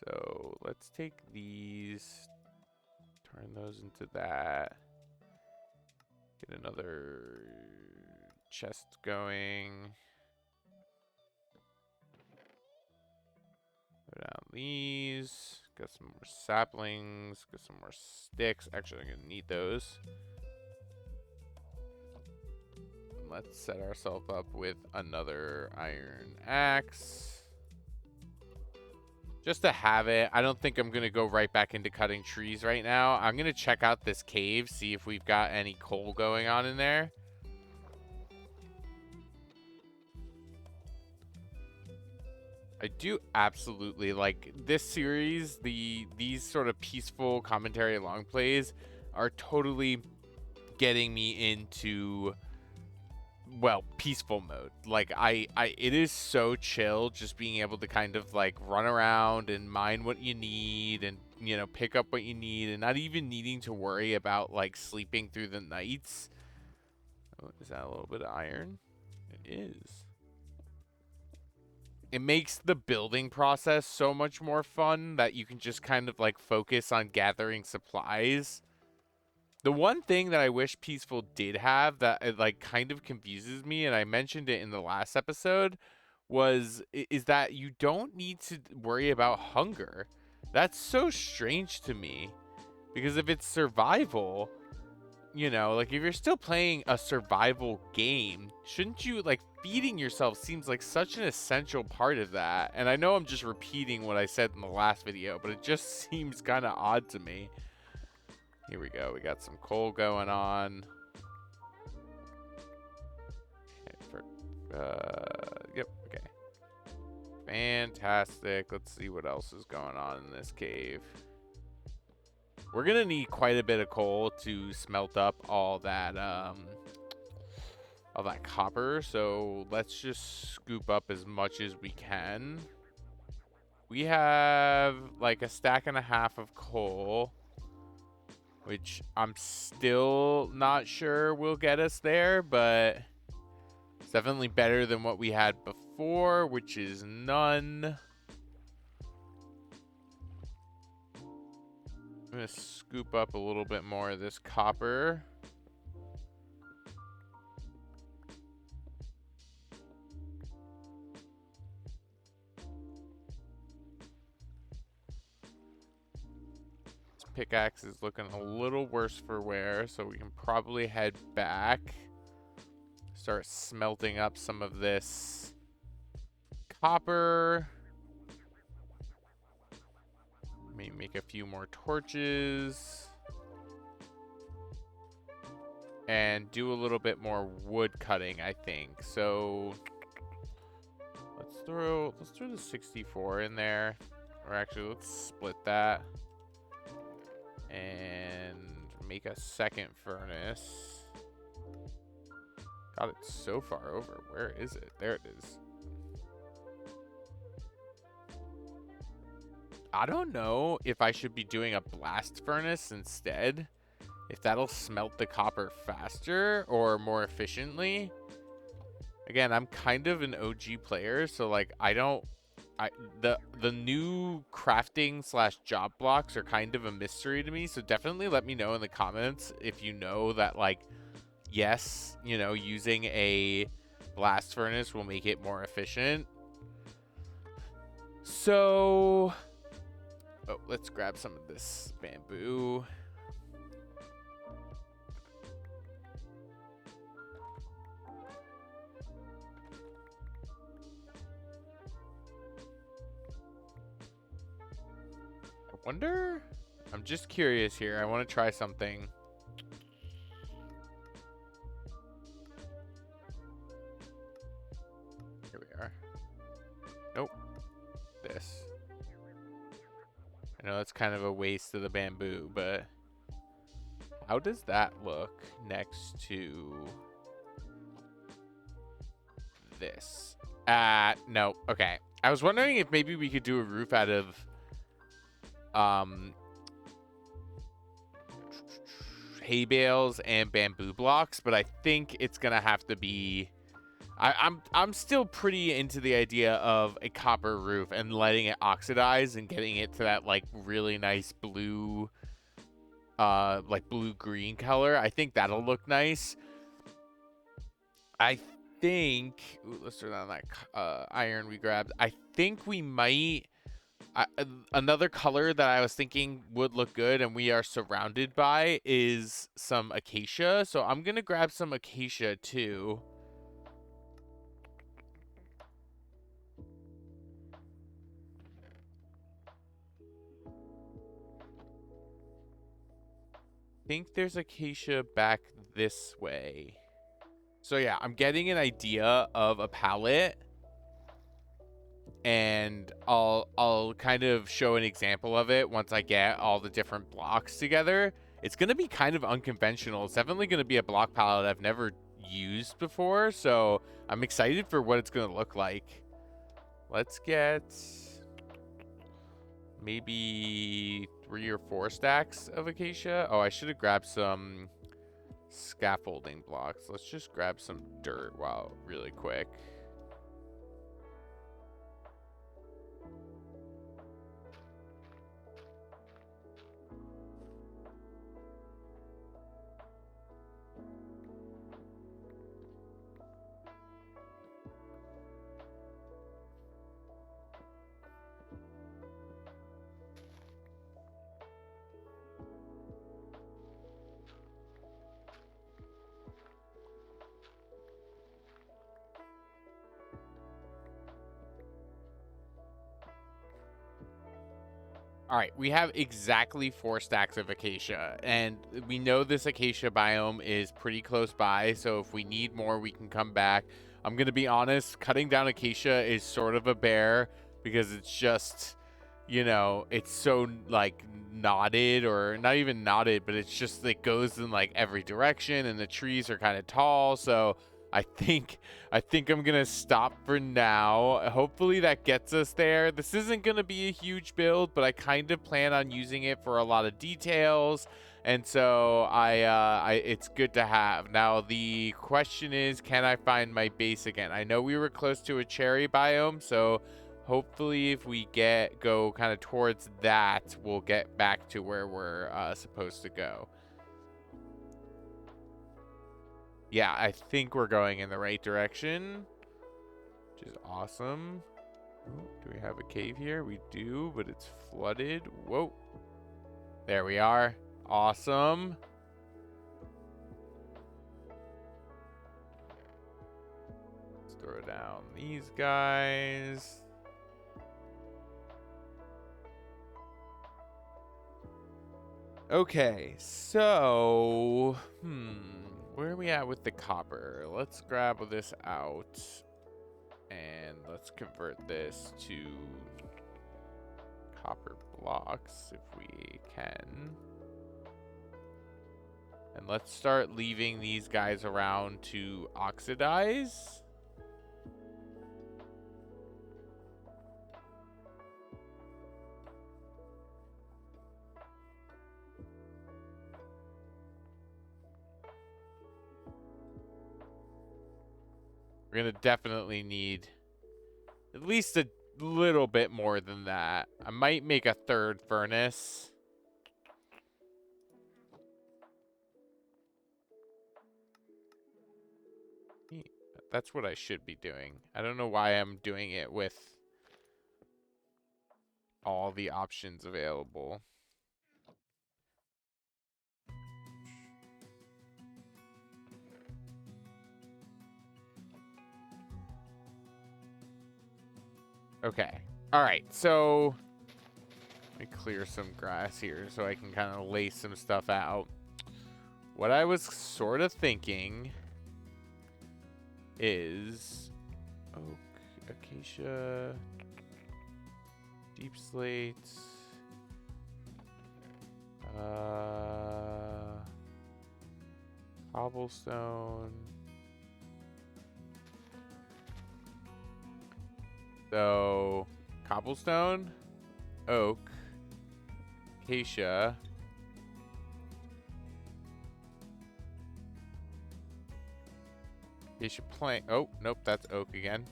So let's take these, turn those into that. Get another chest going. Go down these. Got some more saplings. Got some more sticks. Actually, I'm going to need those. Let's set ourselves up with another iron axe. Just to have it. I don't think I'm going to go right back into cutting trees right now. I'm going to check out this cave, see if we've got any coal going on in there. I do absolutely like this series. These sort of peaceful commentary long plays are totally getting me into, well, peaceful mode. Like it is so chill just being able to kind of like run around and mine what you need, and you know, pick up what you need, and not even needing to worry about like sleeping through the nights. Oh, is that a little bit of iron? It is. It makes the building process so much more fun that you can just kind of like focus on gathering supplies. The one thing that I wish Peaceful did have that it like kind of confuses me, and I mentioned it in the last episode, is that you don't need to worry about hunger. That's so strange to me, because if it's survival, you know, like if you're still playing a survival game, shouldn't you, like, feeding yourself seems like such an essential part of that. And I know I'm just repeating what I said in the last video, but it just seems kind of odd to me. Here we go. We got some coal going on. Yep, okay. Fantastic. Let's see what else is going on in this cave. We're gonna need quite a bit of coal to smelt up all that copper, so let's just scoop up as much as we can. We have like a stack and a half of coal, which I'm still not sure will get us there, but it's definitely better than what we had before, which is none. I'm going to scoop up a little bit more of this copper. pickaxe is looking a little worse for wear, so we can probably head back. Start smelting up some of this copper. Maybe make a few more torches. And do a little bit more wood cutting, I think. So let's throw the 64 in there. Or actually, let's split that. And make a second furnace. God, it's so far over. Where is it? There it is. I don't know if I should be doing a blast furnace instead. If that'll smelt the copper faster or more efficiently. Again, I'm kind of an OG player, so like the new crafting / job blocks are kind of a mystery to me. So definitely let me know in the comments if you know that, like, yes, you know, using a blast furnace will make it more efficient. So, oh, let's grab some of this bamboo. Wonder, I'm just curious here. I want to try something. Here we are. Nope. This. I know that's kind of a waste of the bamboo, but how does that look next to this? No. Okay. I was wondering if maybe we could do a roof out of hay bales and bamboo blocks, but I think it's gonna have to be I'm still pretty into the idea of a copper roof and letting it oxidize and getting it to that like really nice blue like blue green color. I think that'll look nice. I think let's turn on that iron we grabbed. I think we might another color that I was thinking would look good and we are surrounded by is some acacia. So I'm going to grab some acacia too. I think there's acacia back this way. So yeah, I'm getting an idea of a palette. And I'll kind of show an example of it once I get all the different blocks together. It's going to be kind of unconventional. It's definitely going to be a block palette I've never used before, so I'm excited for what it's going to look like. Let's get maybe 3 or 4 stacks of acacia. Oh, I should have grabbed some scaffolding blocks. Let's just grab some dirt really quick. All right, we have exactly 4 stacks of acacia, and we know this acacia biome is pretty close by, so if we need more, we can come back. I'm going to be honest, cutting down acacia is sort of a bear because it's just, you know, it's so, like, knotted, or not even knotted, but it's just, it goes in, like, every direction, and the trees are kind of tall, so I think I'm gonna stop for now. Hopefully that gets us there. This isn't gonna be a huge build, but I kind of plan on using it for a lot of details, and so it's good to have. Now the question is, can I find my base again? I know we were close to a cherry biome, so hopefully if we go kind of towards that, we'll get back to where we're supposed to go. Yeah, I think we're going in the right direction, which is awesome. Ooh, do we have a cave here? We do, but it's flooded. Whoa. There we are. Awesome. Let's throw down these guys. Okay, so, where are we at with the copper? Let's grab this out and let's convert this to copper blocks if we can. And let's start leaving these guys around to oxidize. We're going to definitely need at least a little bit more than that. I might make a third furnace. That's what I should be doing. I don't know why I'm doing it with all the options available. Okay. All right. So let me clear some grass here so I can kind of lay some stuff out. What I was sort of thinking is oak, acacia, deep slate, cobblestone. So, cobblestone, oak, acacia, acacia plank. Oh, nope, that's oak again.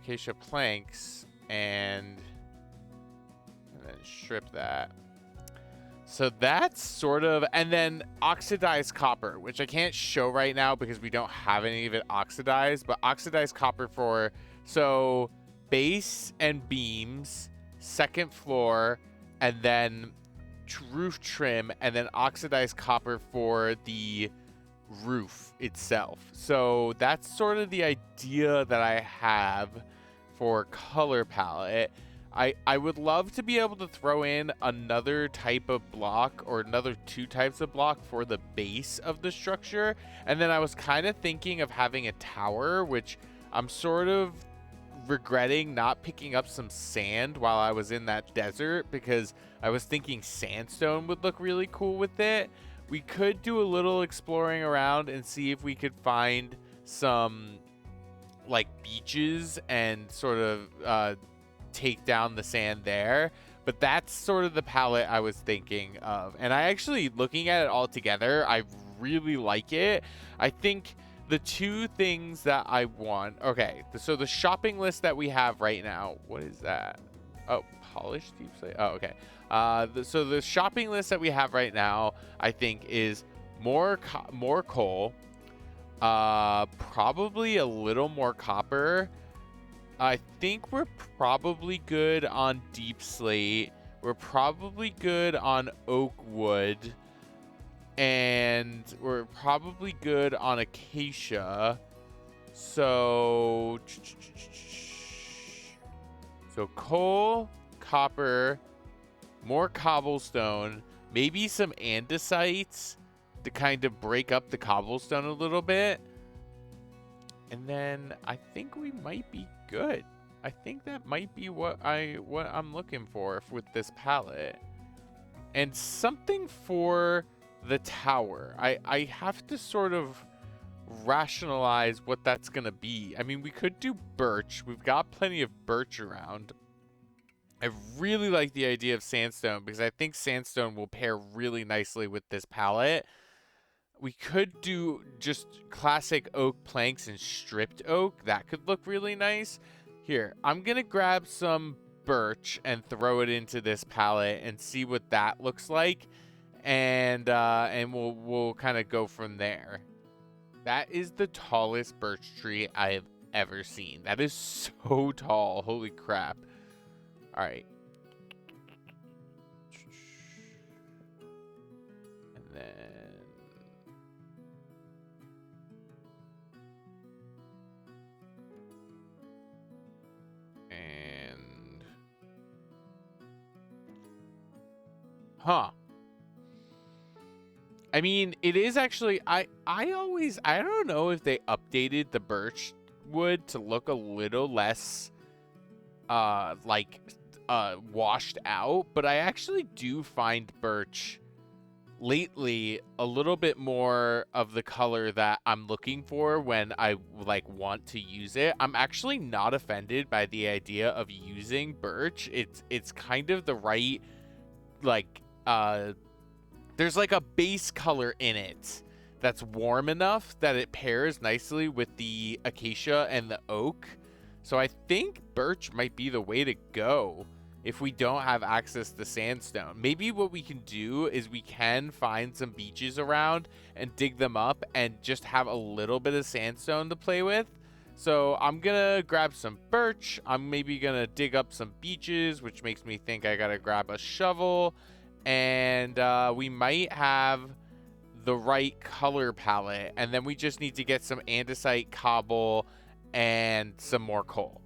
Acacia planks and then strip that. So that's sort of, and then oxidized copper, which I can't show right now because we don't have any of it oxidized, but oxidized copper for, so base and beams, second floor, and then roof trim, and then oxidized copper for the roof itself. So that's sort of the idea that I have for color palette. I would love to be able to throw in another type of block or another two types of block for the base of the structure. And then I was kind of thinking of having a tower, which I'm sort of regretting not picking up some sand while I was in that desert because I was thinking sandstone would look really cool with it. We could do a little exploring around and see if we could find some like beaches and sort of take down the sand there, but that's sort of the palette I was thinking of. And I actually, looking at it all together, I really like it. I think the two things that I want, okay, so the shopping list that we have right now, what is that? Oh, polished deep slate. Oh, okay. So the shopping list that we have right now, I think, is more coal, probably a little more copper. I think we're probably good on deep slate. We're probably good on oak wood. And we're probably good on acacia. So coal, copper, more cobblestone, maybe some andesites to kind of break up the cobblestone a little bit. And then I think we might be good. I think that might be what I'm looking for with this palette. And something for the tower. I have to sort of rationalize what that's going to be. I mean, we could do birch. We've got plenty of birch around. I really like the idea of sandstone because I think sandstone will pair really nicely with this palette. We could do just classic oak planks and stripped oak. That could look really nice. Here, I'm going to grab some birch and throw it into this palette and see what that looks like. And we'll kind of go from there. That is the tallest birch tree I've ever seen. That is so tall. Holy crap. All right. And huh. I mean, it is actually I don't know if they updated the birch wood to look a little less like washed out, but I actually do find birch lately a little bit more of the color that I'm looking for when I like want to use it. I'm actually not offended by the idea of using birch. It's kind of the right like there's like a base color in it that's warm enough that it pairs nicely with the acacia and the oak. So I think birch might be the way to go if we don't have access to sandstone. Maybe what we can do is we can find some beaches around and dig them up and just have a little bit of sandstone to play with. So I'm gonna grab some birch. I'm maybe gonna dig up some beaches, which makes me think I gotta grab a shovel. And we might have the right color palette, and then we just need to get some andesite, cobble, and some more coal,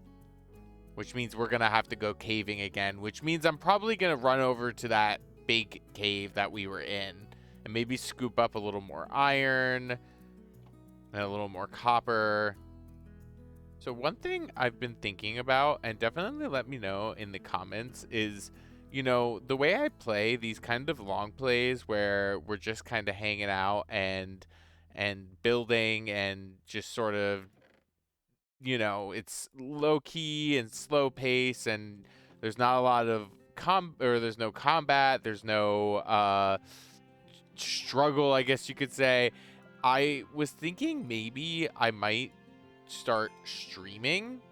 which means we're gonna have to go caving again, which means I'm probably gonna run over to that big cave that we were in and maybe scoop up a little more iron and a little more copper. So one thing I've been thinking about, and definitely let me know in the comments, is the way I play these kind of long plays where we're just kind of hanging out and building and just sort of it's low key and slow pace, and there's not a lot of there's no combat, there's no struggle, I guess you could say. I was thinking maybe I might start streaming,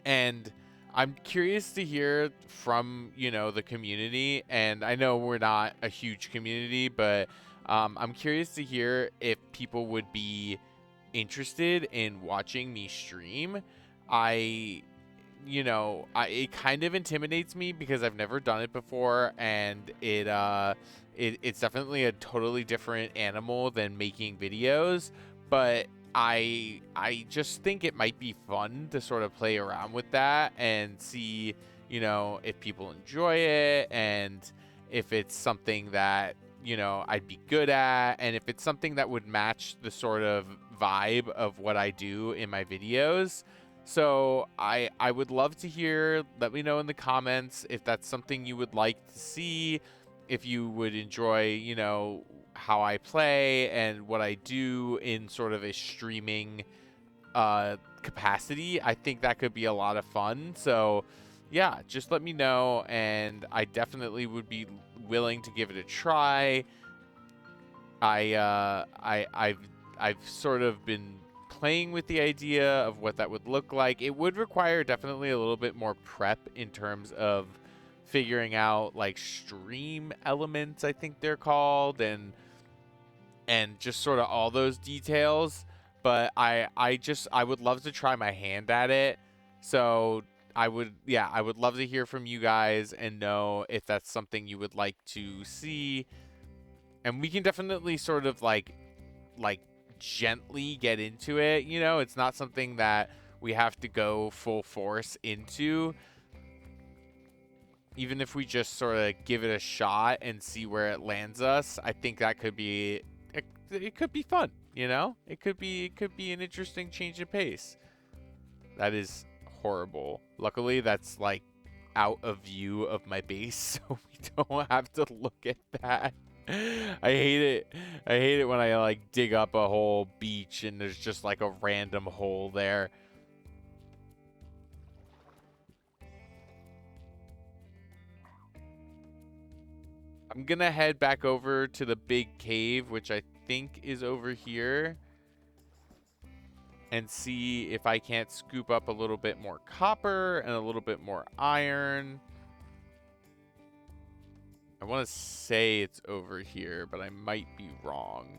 and I'm curious to hear from the community. And I know we're not a huge community, but I'm curious to hear if people would be interested in watching me stream. I it kind of intimidates me because I've never done it before, and it's definitely a totally different animal than making videos, but I just think it might be fun to sort of play around with that and see, if people enjoy it, and if it's something that, I'd be good at, and if it's something that would match the sort of vibe of what I do in my videos. So I would love to hear. Let me know in the comments if that's something you would like to see, if you would enjoy, how I play and what I do in sort of a streaming capacity. I think that could be a lot of fun. So yeah, just let me know, and I definitely would be willing to give it a try. I've sort of been playing with the idea of what that would look like. It would require definitely a little bit more prep in terms of figuring out like stream elements, I think they're called, and just sort of all those details. But I would love to try my hand at it. So I would love to hear from you guys and know if that's something you would like to see. And we can definitely sort of like gently get into it. It's not something that we have to go full force into. Even if we just sort of give it a shot and see where it lands us, I think that could be it could be fun. It could be an interesting change of pace. That is horrible. Luckily, that's like out of view of my base, so we don't have to look at that. I hate it. I hate it when I like dig up a whole beach and there's just like a random hole there. I'm gonna head back over to the big cave, which I think is over here, and see if I can't scoop up a little bit more copper and a little bit more iron. I want to say it's over here, but I might be wrong.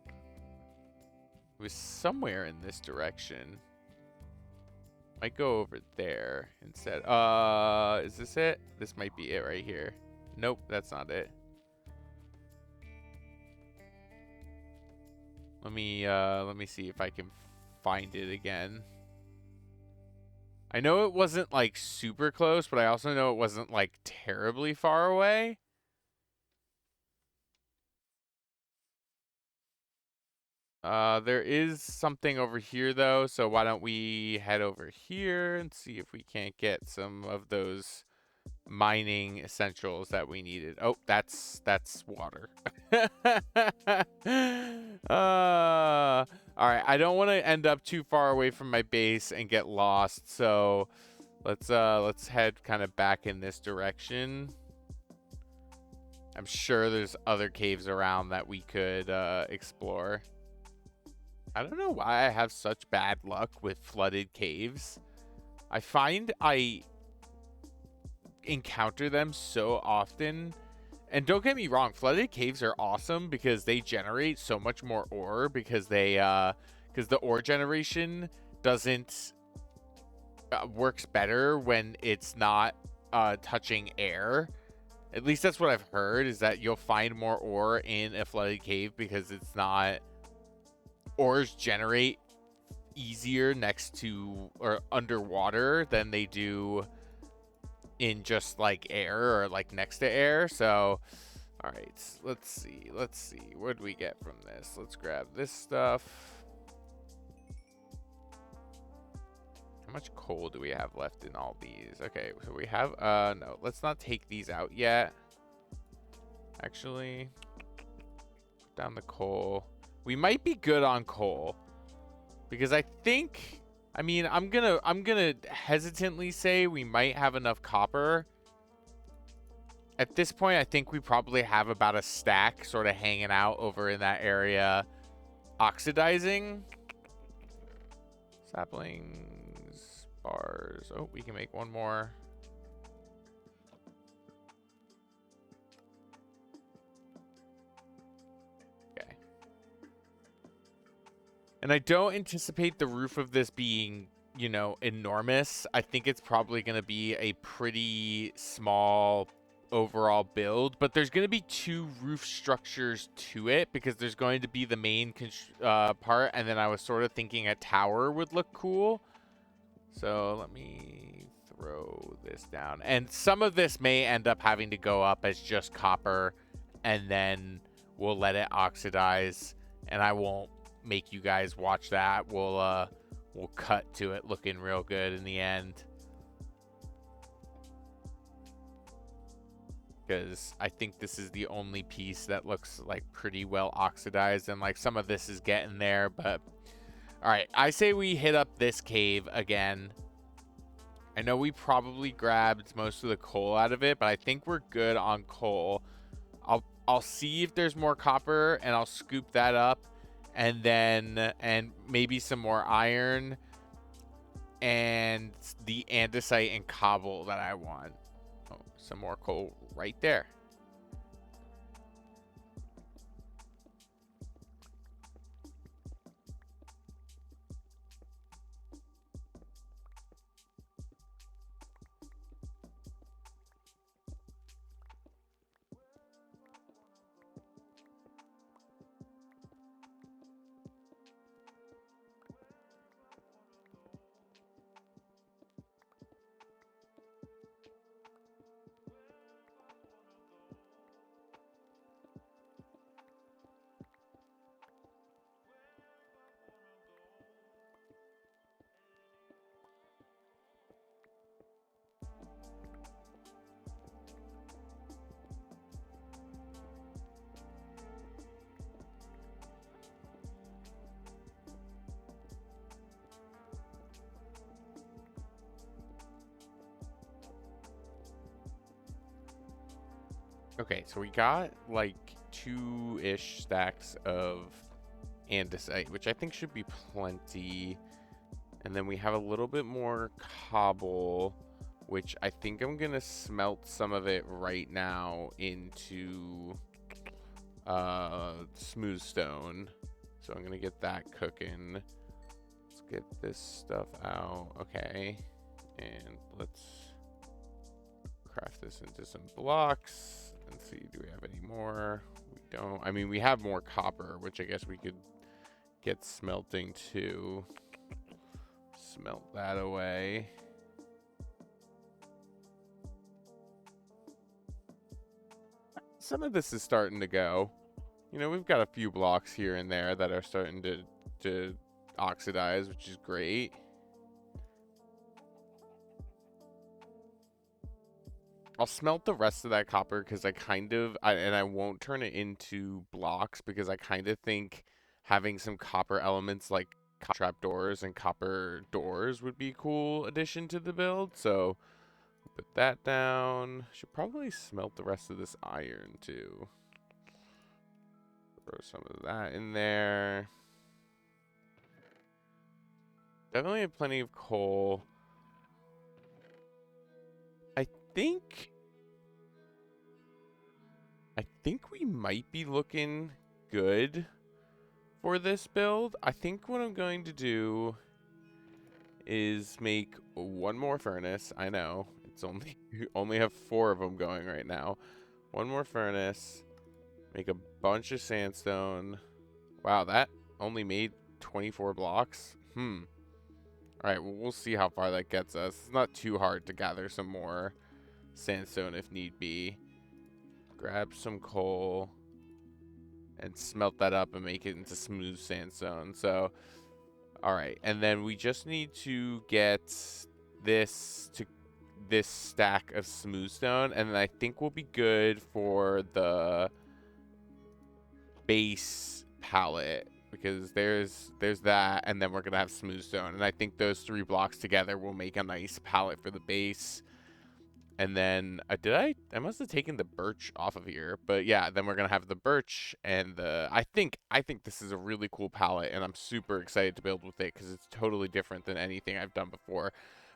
It was somewhere in this direction. Might go over there instead. Is this it? This might be it right here. Nope, that's not it. Let me see if I can find it again. I know it wasn't like super close, but I also know it wasn't like terribly far away. There is something over here though, so why don't we head over here and see if we can't get some of those mining essentials that we needed. Oh, that's water. All right, I don't want to end up too far away from my base and get lost, so let's head kind of back in this direction. I'm sure there's other caves around that we could explore. I don't know why I have such bad luck with flooded caves. I find I encounter them so often. And don't get me wrong, flooded caves are awesome because they generate so much more ore because because the ore generation doesn't works better when it's not touching air. At least that's what I've heard, is that you'll find more ore in a flooded cave because it's not, ores generate easier next to or underwater than they do in just like air or like next to air. So all right, let's see what do we get from this. Let's grab this stuff. How much coal do we have left in all these? Okay, so we have no, let's not take these out yet. Actually, put down the coal. We might be good on coal because I think, I mean, I'm gonna hesitantly say we might have enough copper. At this point, I think we probably have about a stack sort of hanging out over in that area, oxidizing. Saplings, bars. Oh, we can make one more. Okay. And I don't anticipate the roof of this being, you know, enormous. I think it's probably going to be a pretty small overall build, but there's going to be two roof structures to it because there's going to be the main part, and then I was sort of thinking a tower would look cool. So let me throw this down, and some of this may end up having to go up as just copper, and then we'll let it oxidize, and I won't make you guys watch that. We'll cut to it looking real good in the end, because I think this is the only piece that looks like pretty well oxidized, and like some of this is getting there. But all right, I say we hit up this cave again. I know we probably grabbed most of the coal out of it, but I think we're good on coal. I'll see if there's more copper, and I'll scoop that up, and then maybe some more iron and the andesite and cobble that I want. Oh, some more coal right there. Okay, so we got like 2-ish stacks of andesite, which I think should be plenty. And then we have a little bit more cobble, which I think I'm gonna smelt some of it right now into smooth stone. So I'm gonna get that cooking. Let's get this stuff out. Okay, and let's craft this into some blocks and see, do we have any more? We don't. I mean, we have more copper, which I guess we could get smelting too. Smelt that away. Some of this is starting to go. You know, we've got a few blocks here and there that are starting to oxidize, which is great. I'll smelt the rest of that copper because I won't turn it into blocks because I kind of think having some copper elements like trap doors and copper doors would be a cool addition to the build. So put that down. Should probably smelt the rest of this iron too. Throw some of that in there. Definitely have plenty of coal. I think we might be looking good for this build. I think what I'm going to do is make one more furnace. I know it's only have 4 of them going right now. One more furnace. Make a bunch of sandstone. Wow, that only made 24 blocks. All right, well, we'll see how far that gets us. It's not too hard to gather some more sandstone if need be. Grab some coal and smelt that up and make it into smooth sandstone. So, all right, and then we just need to get this stack of smooth stone, and then I think we'll be good for the base palette because there's that, and then we're gonna have smooth stone, and I think those 3 blocks together will make a nice palette for the base. And then I must have taken the birch off of here, but yeah, then we're gonna have the birch and the I think this is a really cool palette, and I'm super excited to build with it because it's totally different than anything I've done before.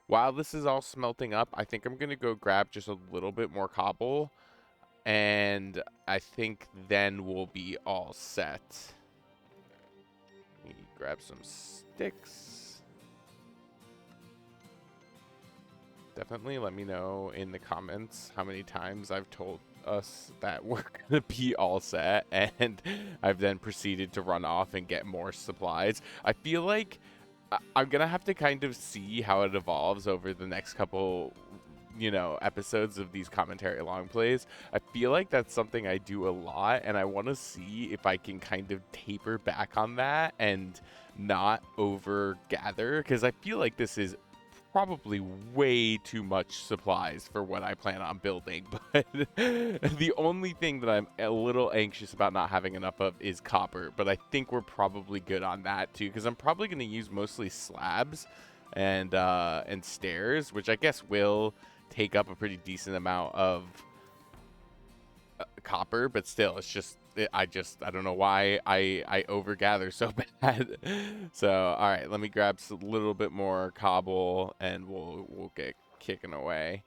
While this is all smelting up, I think I'm gonna go grab just a little bit more cobble, and I think then we'll be all set. Let me grab some sticks. Definitely let me know in the comments how many times I've told us that we're gonna be all set and I've then proceeded to run off and get more supplies. I feel like I'm gonna have to kind of see how it evolves over the next couple, you know, episodes of these commentary long plays. I feel like that's something I do a lot, and I want to see if I can kind of taper back on that and not over gather, because I feel like this is probably way too much supplies for what I plan on building. But the only thing that I'm a little anxious about not having enough of is copper, but I think we're probably good on that too, because I'm probably going to use mostly slabs and stairs, which I guess will take up a pretty decent amount of copper, but still, it's just I don't know why I overgather so bad. So all right, let me grab a little bit more cobble and we'll get kicking away.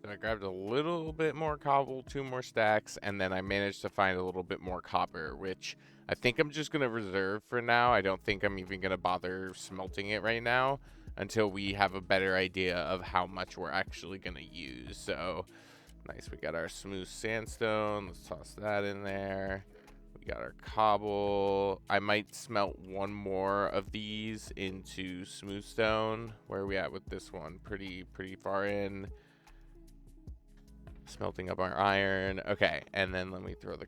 So I grabbed a little bit more cobble, 2 more stacks, and then I managed to find a little bit more copper, which I think I'm just going to reserve for now. I don't think I'm even going to bother smelting it right now until we have a better idea of how much we're actually going to use. So nice, we got our smooth sandstone. Let's toss that in there. We got our cobble. I might smelt 1 more of these into smooth stone. Where are we at with this one? Pretty far in. Smelting up our iron. Okay, and then let me throw the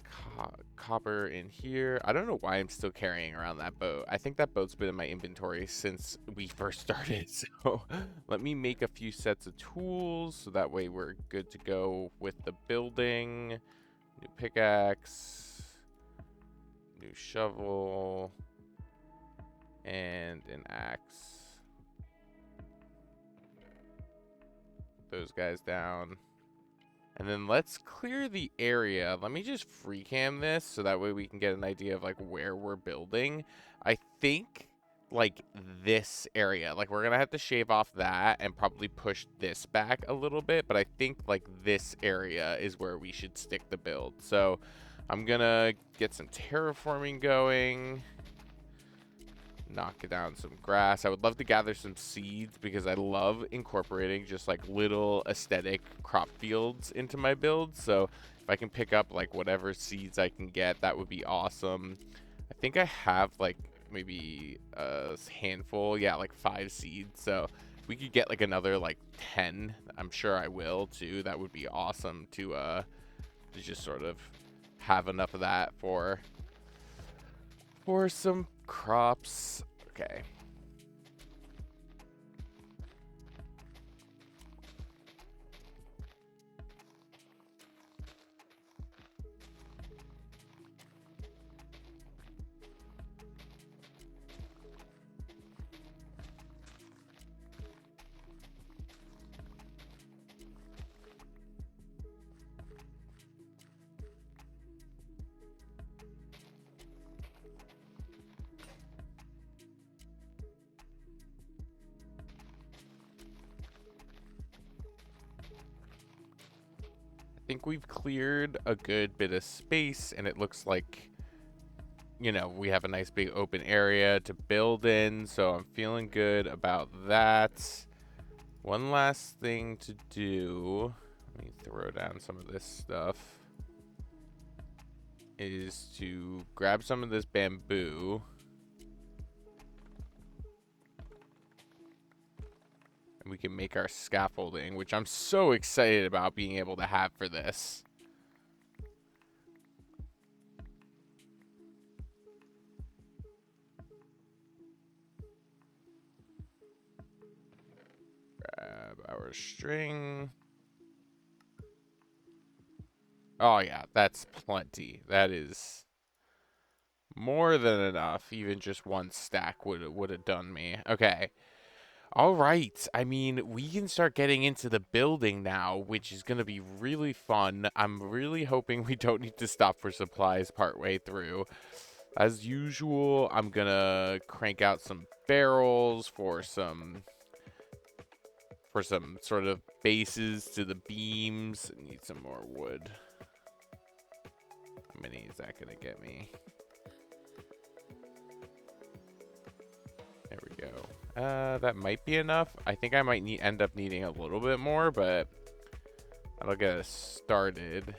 copper in here. I don't know why I'm still carrying around that boat. I think that boat's been in my inventory since we first started. So let me make a few sets of tools so that way we're good to go with the building. New pickaxe, new shovel, and an axe. Those guys down. And then let's clear the area. Let me just free cam this so that way we can get an idea of like where we're building. I think like this area, like we're gonna have to shave off that and probably push this back a little bit, but I think like this area is where we should stick the build. So I'm gonna get some terraforming going. Knock down some grass. I would love to gather some seeds because I love incorporating just like little aesthetic crop fields into my build. So if I can pick up like whatever seeds I can get, that would be awesome. I think I have like maybe a handful, yeah, like 5 seeds. So if we could get like another like 10, I'm sure I will too. That would be awesome to just sort of have enough of that for some crops. Okay. I think we've cleared a good bit of space, and it looks like, you know, we have a nice big open area to build in, so I'm feeling good about that. One last thing to do, let me throw down some of this stuff, is to grab some of this bamboo. And we can make our scaffolding, which I'm so excited about being able to have for this. Grab our string. Oh yeah, that's plenty. That is more than enough. Even just one stack would have done me. Okay. All right. I mean, we can start getting into the building now, which is going to be really fun. I'm really hoping we don't need to stop for supplies partway through. As usual, I'm going to crank out some barrels for some sort of bases to the beams. Need some more wood. How many is that going to get me? There we go. That might be enough. I think I might end up needing a little bit more, but that'll get us started.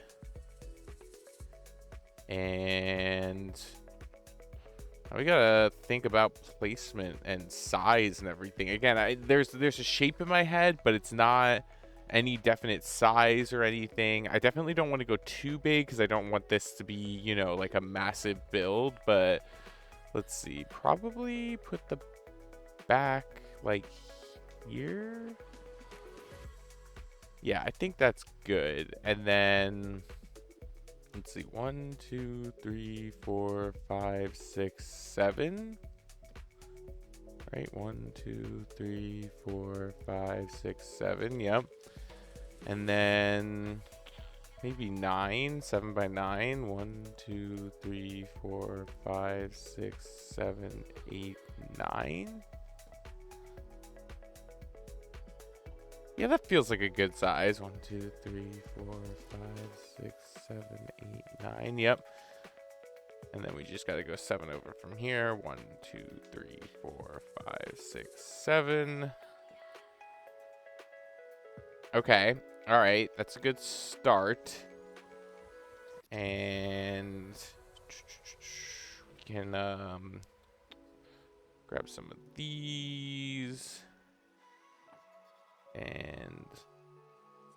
And we gotta think about placement and size and everything. Again, there's a shape in my head, but it's not any definite size or anything. I definitely don't want to go too big because I don't want this to be, you know, like a massive build. But let's see. Probably put the back like here. Yeah, I think that's good. And then let's see, 1 2 3 4 5 6 7, right? 1 2 3 4 5 6 7. Yep. And then maybe 9, 7 by 9. 1 2 3 4 5 6 7 8 9. Yeah, that feels like a good size. 1 2 3 4 5 6 7 8 9. Yep. And then we just got to go 7 over from here. 1 2 3 4 5 6 7. Okay. All right. That's a good start. And we can grab some of these. And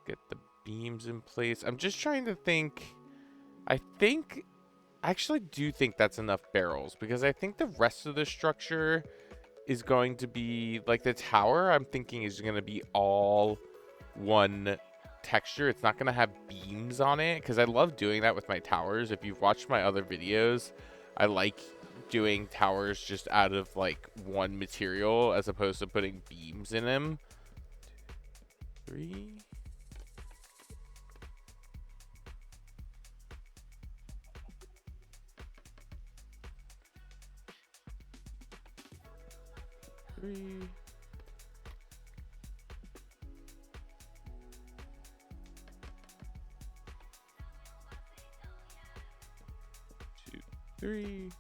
get the beams in place. I'm just trying to think. I actually do think that's enough barrels, because I think the rest of the structure is going to be like the tower. I'm thinking is going to be all one texture. It's not going to have beams on it, because I love doing that with my towers. If you've watched my other videos, I like doing towers just out of like one material as opposed to putting beams in them. 3. 3. 2, 3.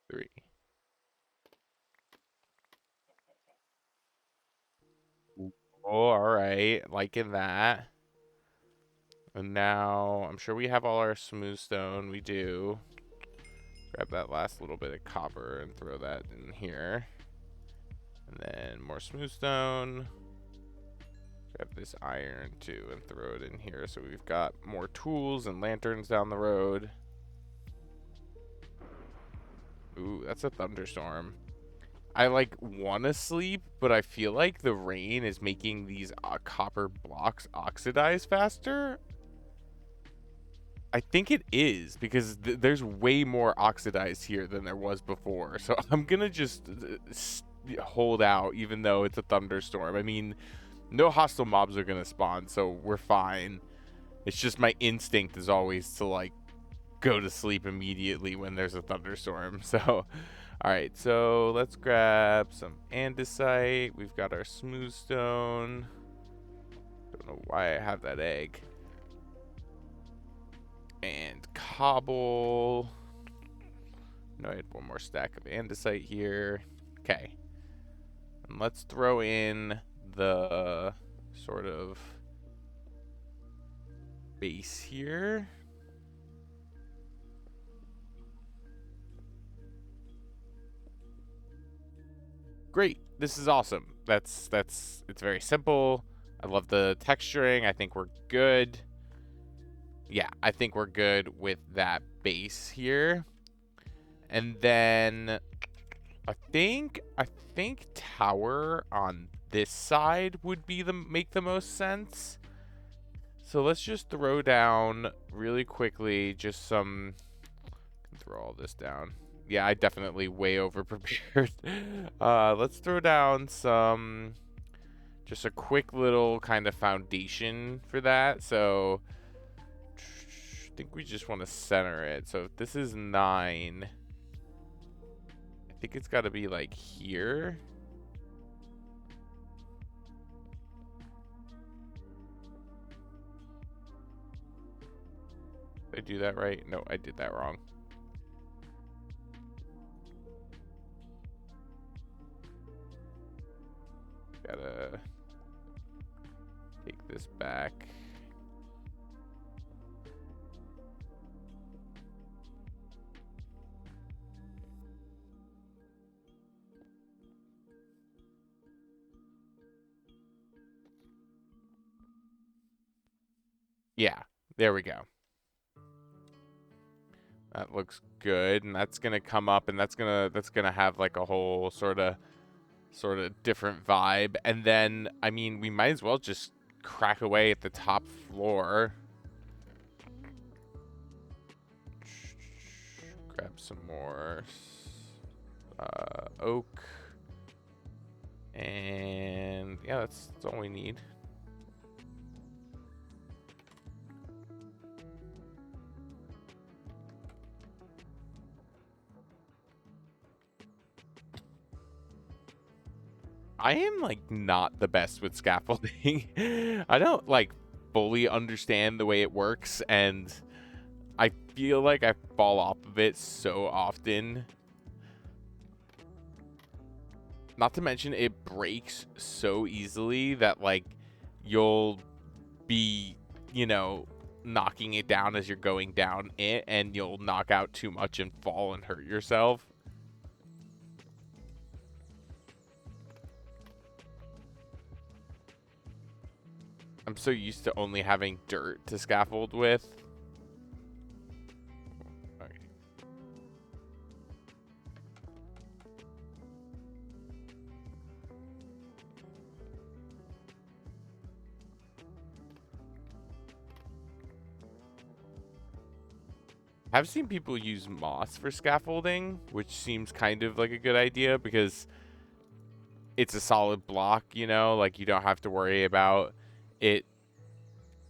3. Oh, all right, liking that. And now I'm sure we have all our smooth stone. We do. Grab that last little bit of copper and throw that in here. And then more smooth stone. Grab this iron too and throw it in here. So we've got more tools and lanterns down the road. Ooh, that's a thunderstorm. I like want to sleep, but I feel like the rain is making these copper blocks oxidize faster. I think it is because there's way more oxidized here than there was before. So I'm gonna just hold out, even though it's a thunderstorm. I mean, no hostile mobs are gonna spawn, so we're fine. It's just my instinct is always to like go to sleep immediately when there's a thunderstorm. So, all right, so let's grab some andesite. We've got our smooth stone. Don't know why I have that egg. And cobble. No, I had one more stack of andesite here. Okay. And let's throw in the sort of base here. Great. This is awesome. It's very simple. I love the texturing. I think we're good. Yeah, I think we're good with that base here. And then I think tower on this side would be make the most sense. So let's just throw down really quickly just some, throw all this down. Yeah, I definitely way over prepared. Let's throw down some, just a quick little kind of foundation for that. So I think we just want to center it. So if this is 9, I think it's got to be like here. Did I do that right? No, I did that wrong. Gotta take this back. Yeah, there we go. That looks good, and that's gonna come up, and that's gonna have like a whole sort of different vibe. And then, I mean, we might as well just crack away at the top floor. Grab some more oak, and yeah, that's all we need. I am like not the best with scaffolding. I don't like fully understand the way it works, and I feel like I fall off of it so often. Not to mention it breaks so easily that like you'll be, you know, knocking it down as you're going down it, and you'll knock out too much and fall and hurt yourself. I'm so used to only having dirt to scaffold with. Okay. I've seen people use moss for scaffolding, which seems kind of like a good idea because it's a solid block, you know, like you don't have to worry about it.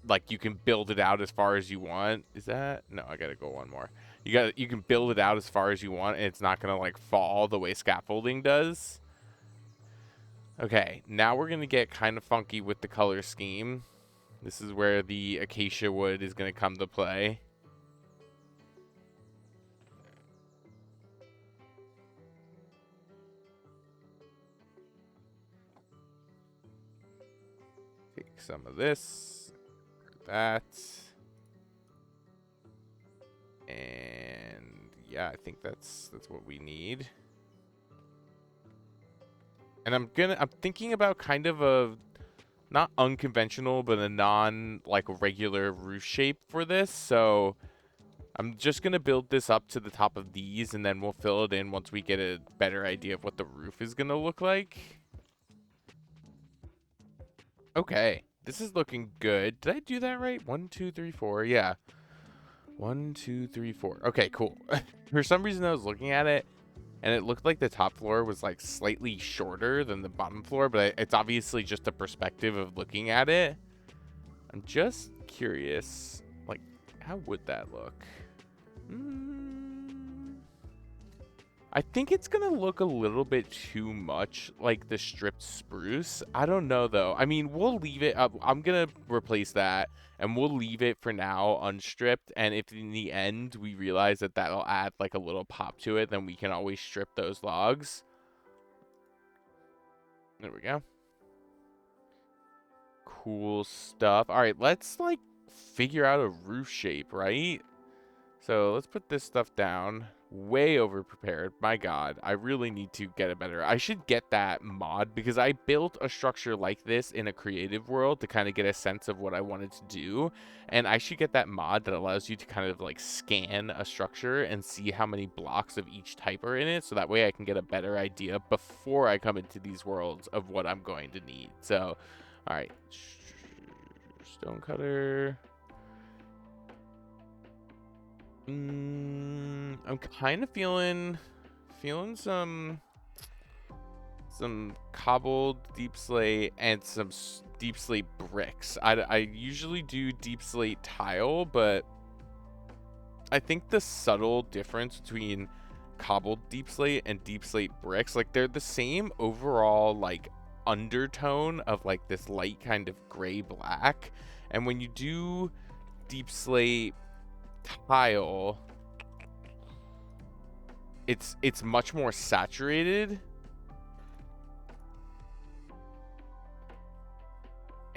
Like you can build it out as far as you want. Is that? No, I gotta go one more. You can build it out as far as you want, and it's not gonna like fall the way scaffolding does. Okay, now we're gonna get kind of funky with the color scheme. This is where the acacia wood is gonna come to play. Take some of this, that, and yeah, I think that's what we need. And I'm thinking about kind of a not unconventional, but a non like regular roof shape for this. So I'm just gonna build this up to the top of these, and then we'll fill it in once we get a better idea of what the roof is gonna look like. Okay, this is looking good. Did I do that right? 1, 2, 3, 4. Yeah. 1, 2, 3, 4. Okay, cool. For some reason, I was looking at it, and it looked like the top floor was like slightly shorter than the bottom floor, but it's obviously just a perspective of looking at it. I'm just curious, like, how would that look? I think it's gonna look a little bit too much like the stripped spruce. I don't know though. I mean, we'll leave it up. I'm gonna replace that, and we'll leave it for now unstripped. And if in the end we realize that that'll add like a little pop to it, then we can always strip those logs. There we go. Cool stuff. All right, let's like figure out a roof shape, right? So let's put this stuff down. Way over prepared. My God, I really need to get a better. I should get that mod because I built a structure like this in a creative world to kind of get a sense of what I wanted to do. And I should get that mod that allows you to kind of like scan a structure and see how many blocks of each type are in it. So that way I can get a better idea before I come into these worlds of what I'm going to need. So, all right. Stone cutter. I'm kind of feeling some cobbled deep slate and some deep slate bricks. I usually do deep slate tile, but I think the subtle difference between cobbled deep slate and deep slate bricks, like they're the same overall like undertone of like this light kind of gray black, and when you do deep slate tile, it's much more saturated,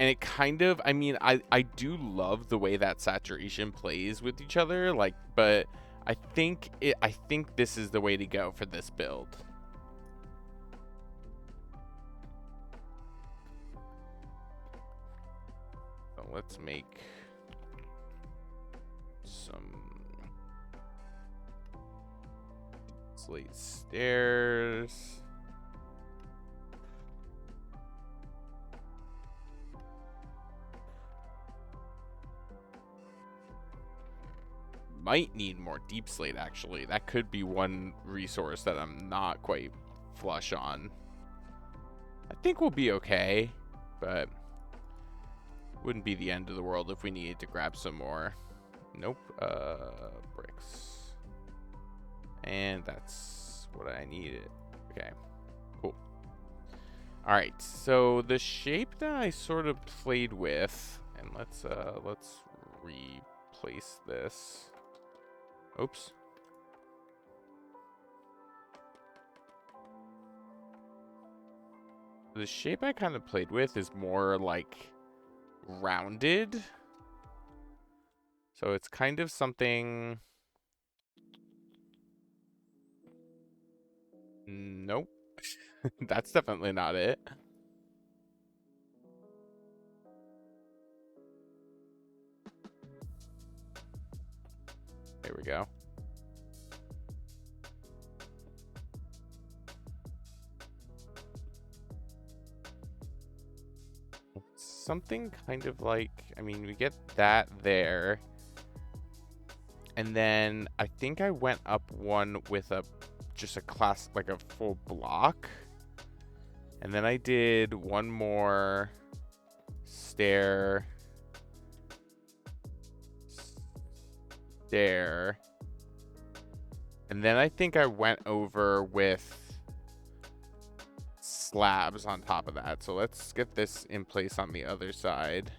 and it kind of, I mean, I do love the way that saturation plays with each other, like, but I think this is the way to go for this build. So let's make some slate stairs. Might need more deep slate, actually. That could be one resource that I'm not quite flush on. I think we'll be okay, but wouldn't be the end of the world if we needed to grab some more. Nope. Bricks. And that's what I needed. Okay, cool. All right, so the shape that I sort of played with, and let's replace this. Oops. The shape I kind of played with is more like rounded. So it's kind of something. Nope. That's definitely not it. There we go. Something kind of like, I mean, we get that there. And then I think I went up one with just a class, like a full block. And then I did one more stair. And then I think I went over with slabs on top of that. So let's get this in place on the other side.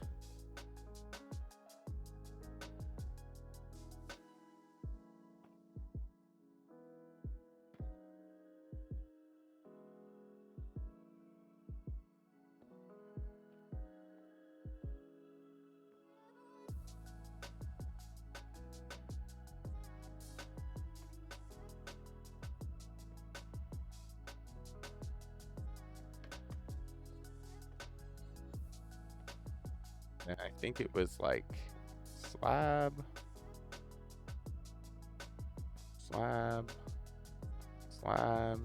And I think it was like slab, slab, slab,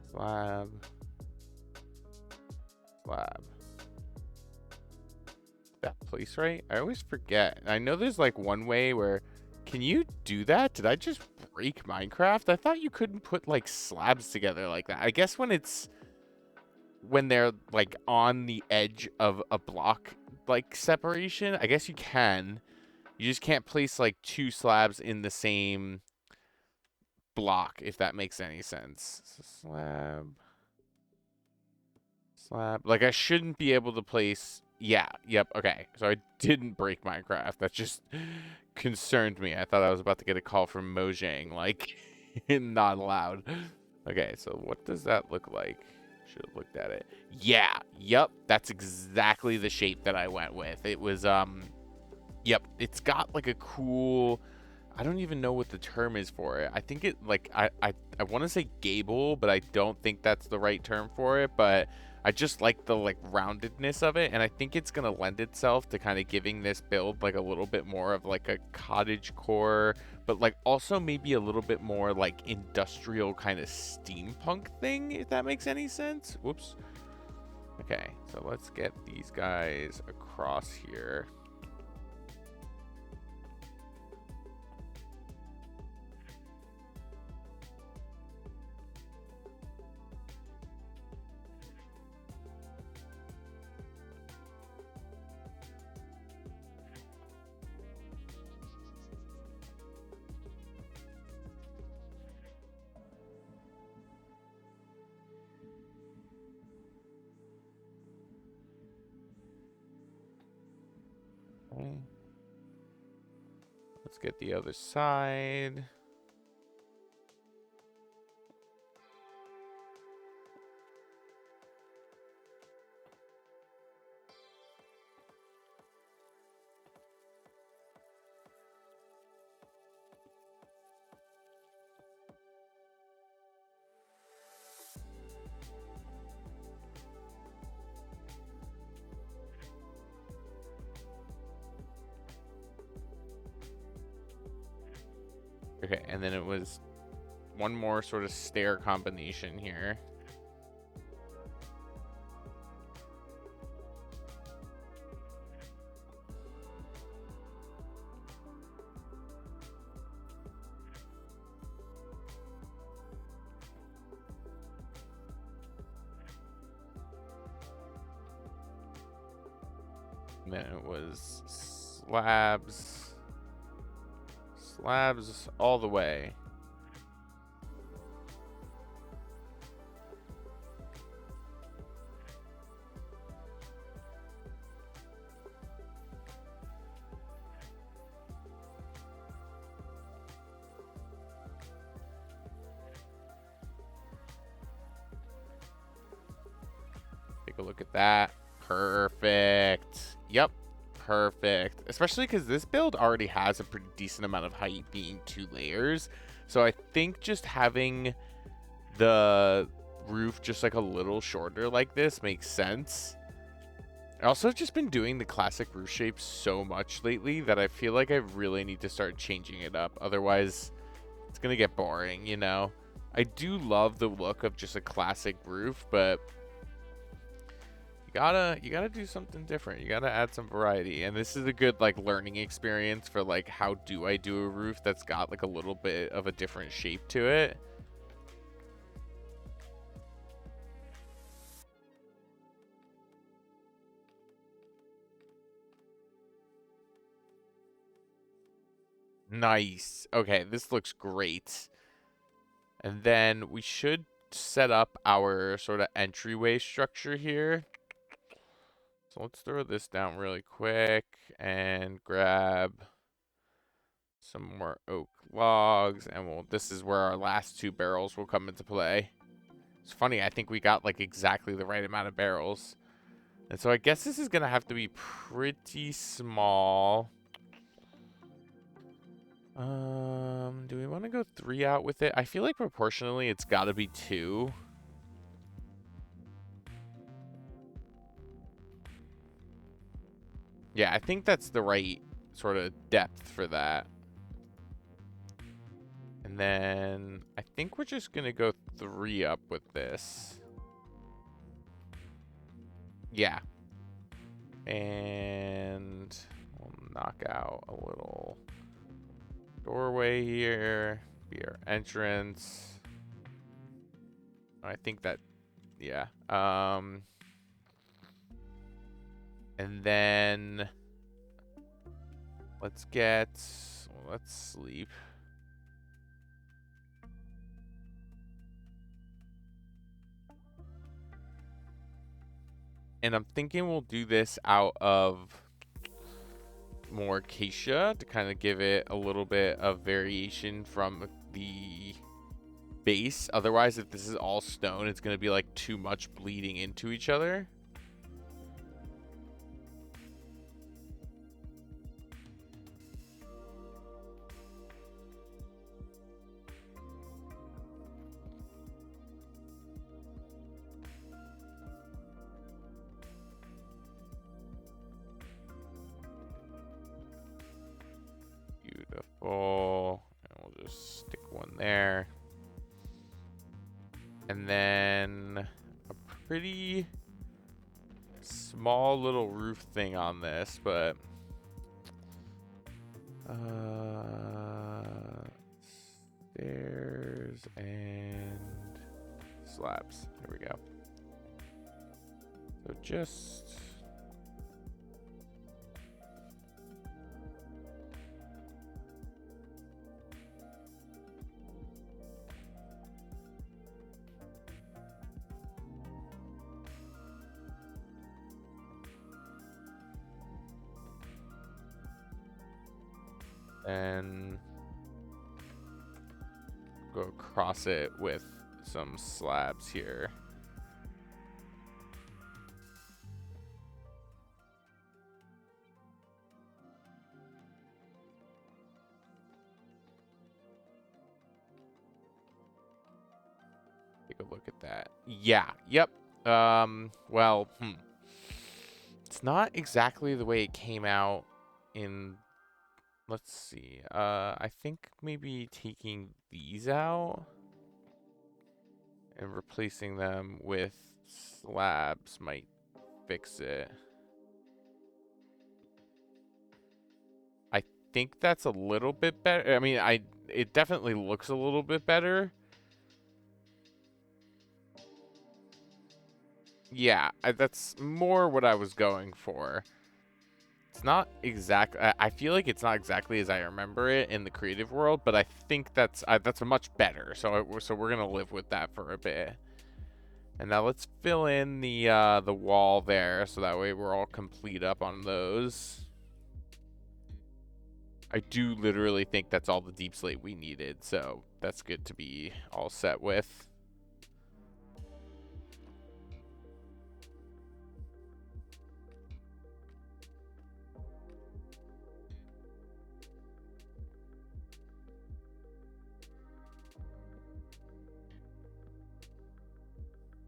slab, slab. That place right? I always forget. I know there's like one way where, can you do that? Did I just break Minecraft? I thought you couldn't put like slabs together like that. I guess when they're like on the edge of a block like separation, I guess you can. You just can't place like two slabs in the same block, if that makes any sense. So slab. Like I shouldn't be able to place. Yeah. Yep. Okay. So I didn't break Minecraft. That just concerned me. I thought I was about to get a call from Mojang. Like, not allowed. Okay. So what does that look like? Should have looked at it. Yeah. Yep. That's exactly the shape that I went with. It was Yep. It's got like a cool. I don't even know what the term is for it. I think it like I want to say gable, but I don't think that's the right term for it. But I just like the like roundedness of it, and I think it's gonna lend itself to kind of giving this build like a little bit more of like a cottage core, but like also maybe a little bit more like industrial kind of steampunk thing, if that makes any sense. Whoops. Okay, so let's get these guys across here. Okay. Let's get the other side. Okay, and then it was one more sort of stair combination here. And then it was slabs all the way. Take a look at that. Perfect. Yep. Perfect. Especially because this build already has a pretty decent amount of height, being 2 layers. So I think just having the roof just like a little shorter like this makes sense. I also have just been doing the classic roof shapes so much lately that I feel like I really need to start changing it up. Otherwise, it's going to get boring, you know? I do love the look of just a classic roof, but You gotta do something different. You gotta add some variety. And this is a good like learning experience for like how do I do a roof that's got like a little bit of a different shape to it. Nice. Okay, this looks great. And then we should set up our sort of entryway structure here. So let's throw this down really quick and grab some more oak logs, and this is where our last 2 barrels will come into play. It's funny, I think we got like exactly the right amount of barrels. And so I guess this is gonna have to be pretty small. Do we want to go 3 out with it? I feel like proportionally it's gotta be 2. Yeah, I think that's the right sort of depth for that. And then I think we're just going to go 3 up with this. Yeah. And we'll knock out a little doorway here. Be our entrance. I think that, yeah. And then let's sleep. And I'm thinking we'll do this out of more acacia to kind of give it a little bit of variation from the base. Otherwise, if this is all stone, it's going to be like too much bleeding into each other. Beautiful. And we'll just stick one there. And then a pretty small little roof thing on this, but stairs and slabs. There we go. So just and go across it with some slabs here. Take a look at that. Yeah, yep. Well, it's not exactly the way it came out in, let's see. I think maybe taking these out and replacing them with slabs might fix it. I think that's a little bit better. I mean, it definitely looks a little bit better. Yeah, that's more what I was going for. It's not exact. I feel like it's not exactly as I remember it in the creative world, but I think that's much better. So we're gonna live with that for a bit. And now let's fill in the wall there, so that way we're all complete up on those. I do literally think that's all the deep slate we needed, so that's good to be all set with.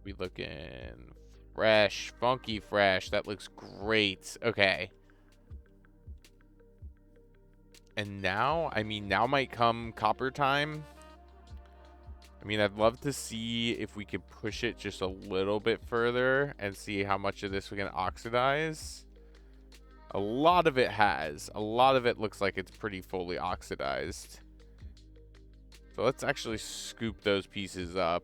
We looking fresh, funky fresh. That looks great. Okay. And now, I mean, now might come copper time. I mean, I'd love to see if we could push it just a little bit further and see how much of this we can oxidize. A lot of it has. A lot of it looks like it's pretty fully oxidized. So let's actually scoop those pieces up.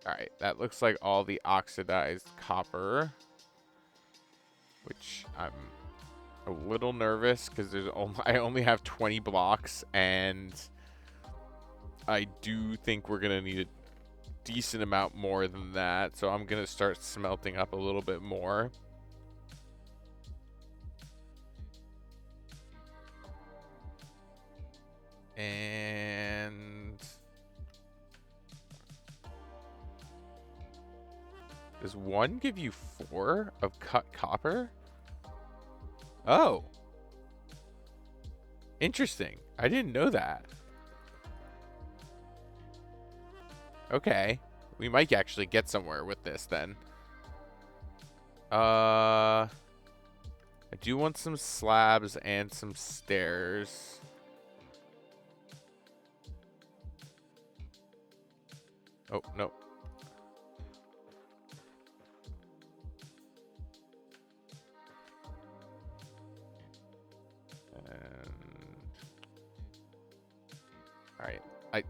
All right, that looks like all the oxidized copper, which I'm a little nervous because I only have 20 blocks, and I do think we're gonna need a decent amount more than that. So I'm gonna start smelting up a little bit more. And does one give you 4 of cut copper? Oh. Interesting. I didn't know that. Okay. We might actually get somewhere with this then. I do want some slabs and some stairs. Oh, no. Alright.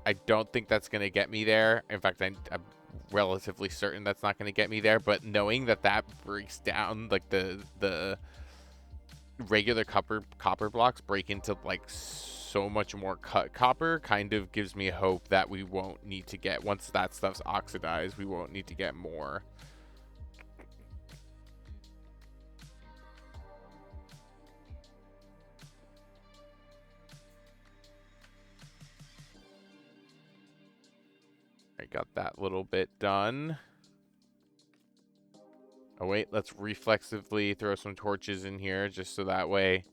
I don't think that's going to get me there. In fact, I'm relatively certain that's not going to get me there. But knowing that that breaks down, like the regular copper blocks break into like so much more cut copper, kind of gives me hope that we won't need to get, once that stuff's oxidized, we won't need to get more. I got that little bit done. Oh wait, let's reflexively throw some torches in here just so that way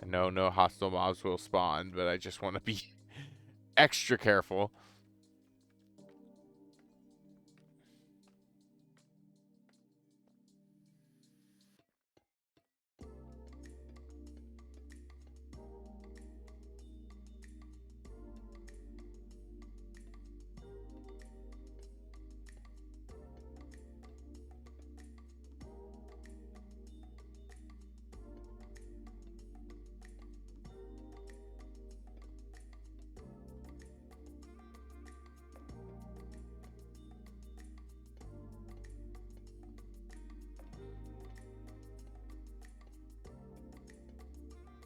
I know no hostile mobs will spawn, but I just want to be extra careful.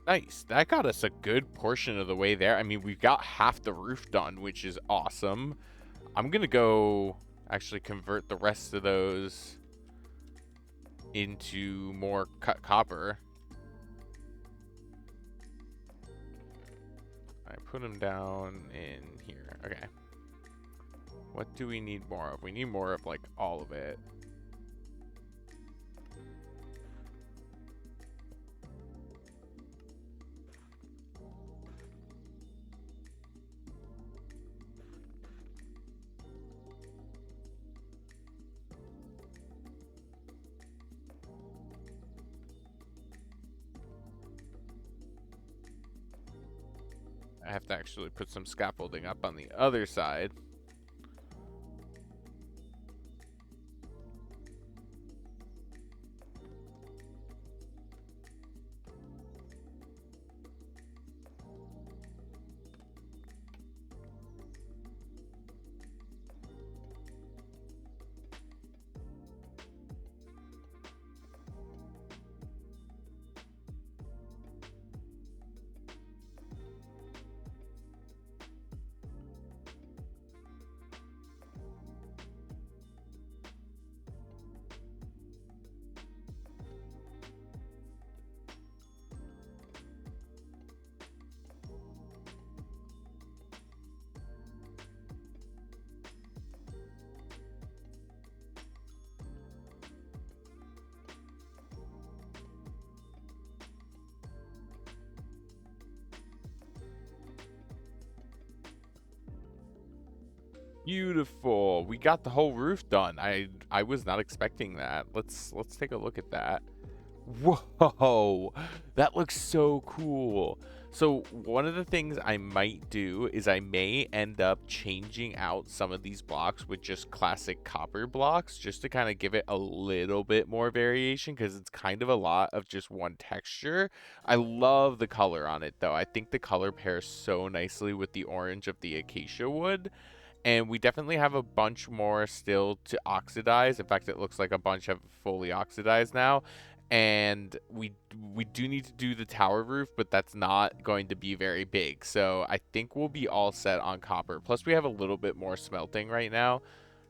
Nice. That got us a good portion of the way there. I mean, we've got half the roof done, which is awesome. I'm going to go actually convert the rest of those into more cut copper. I put them down in here. Okay. What do we need more of? We need more of, like, all of it. I have to actually put some scaffolding up on the other side. Beautiful. We got the whole roof done. I was not expecting that. Let's take a look at that. Whoa, that looks so cool. So one of the things I might do is I may end up changing out some of these blocks with just classic copper blocks just to kind of give it a little bit more variation because it's kind of a lot of just one texture. I love the color on it though. I think the color pairs so nicely with the orange of the acacia wood. And we definitely have a bunch more still to oxidize. In fact, it looks like a bunch have fully oxidized now. And we do need to do the tower roof, but that's not going to be very big. So I think we'll be all set on copper. Plus, we have a little bit more smelting right now.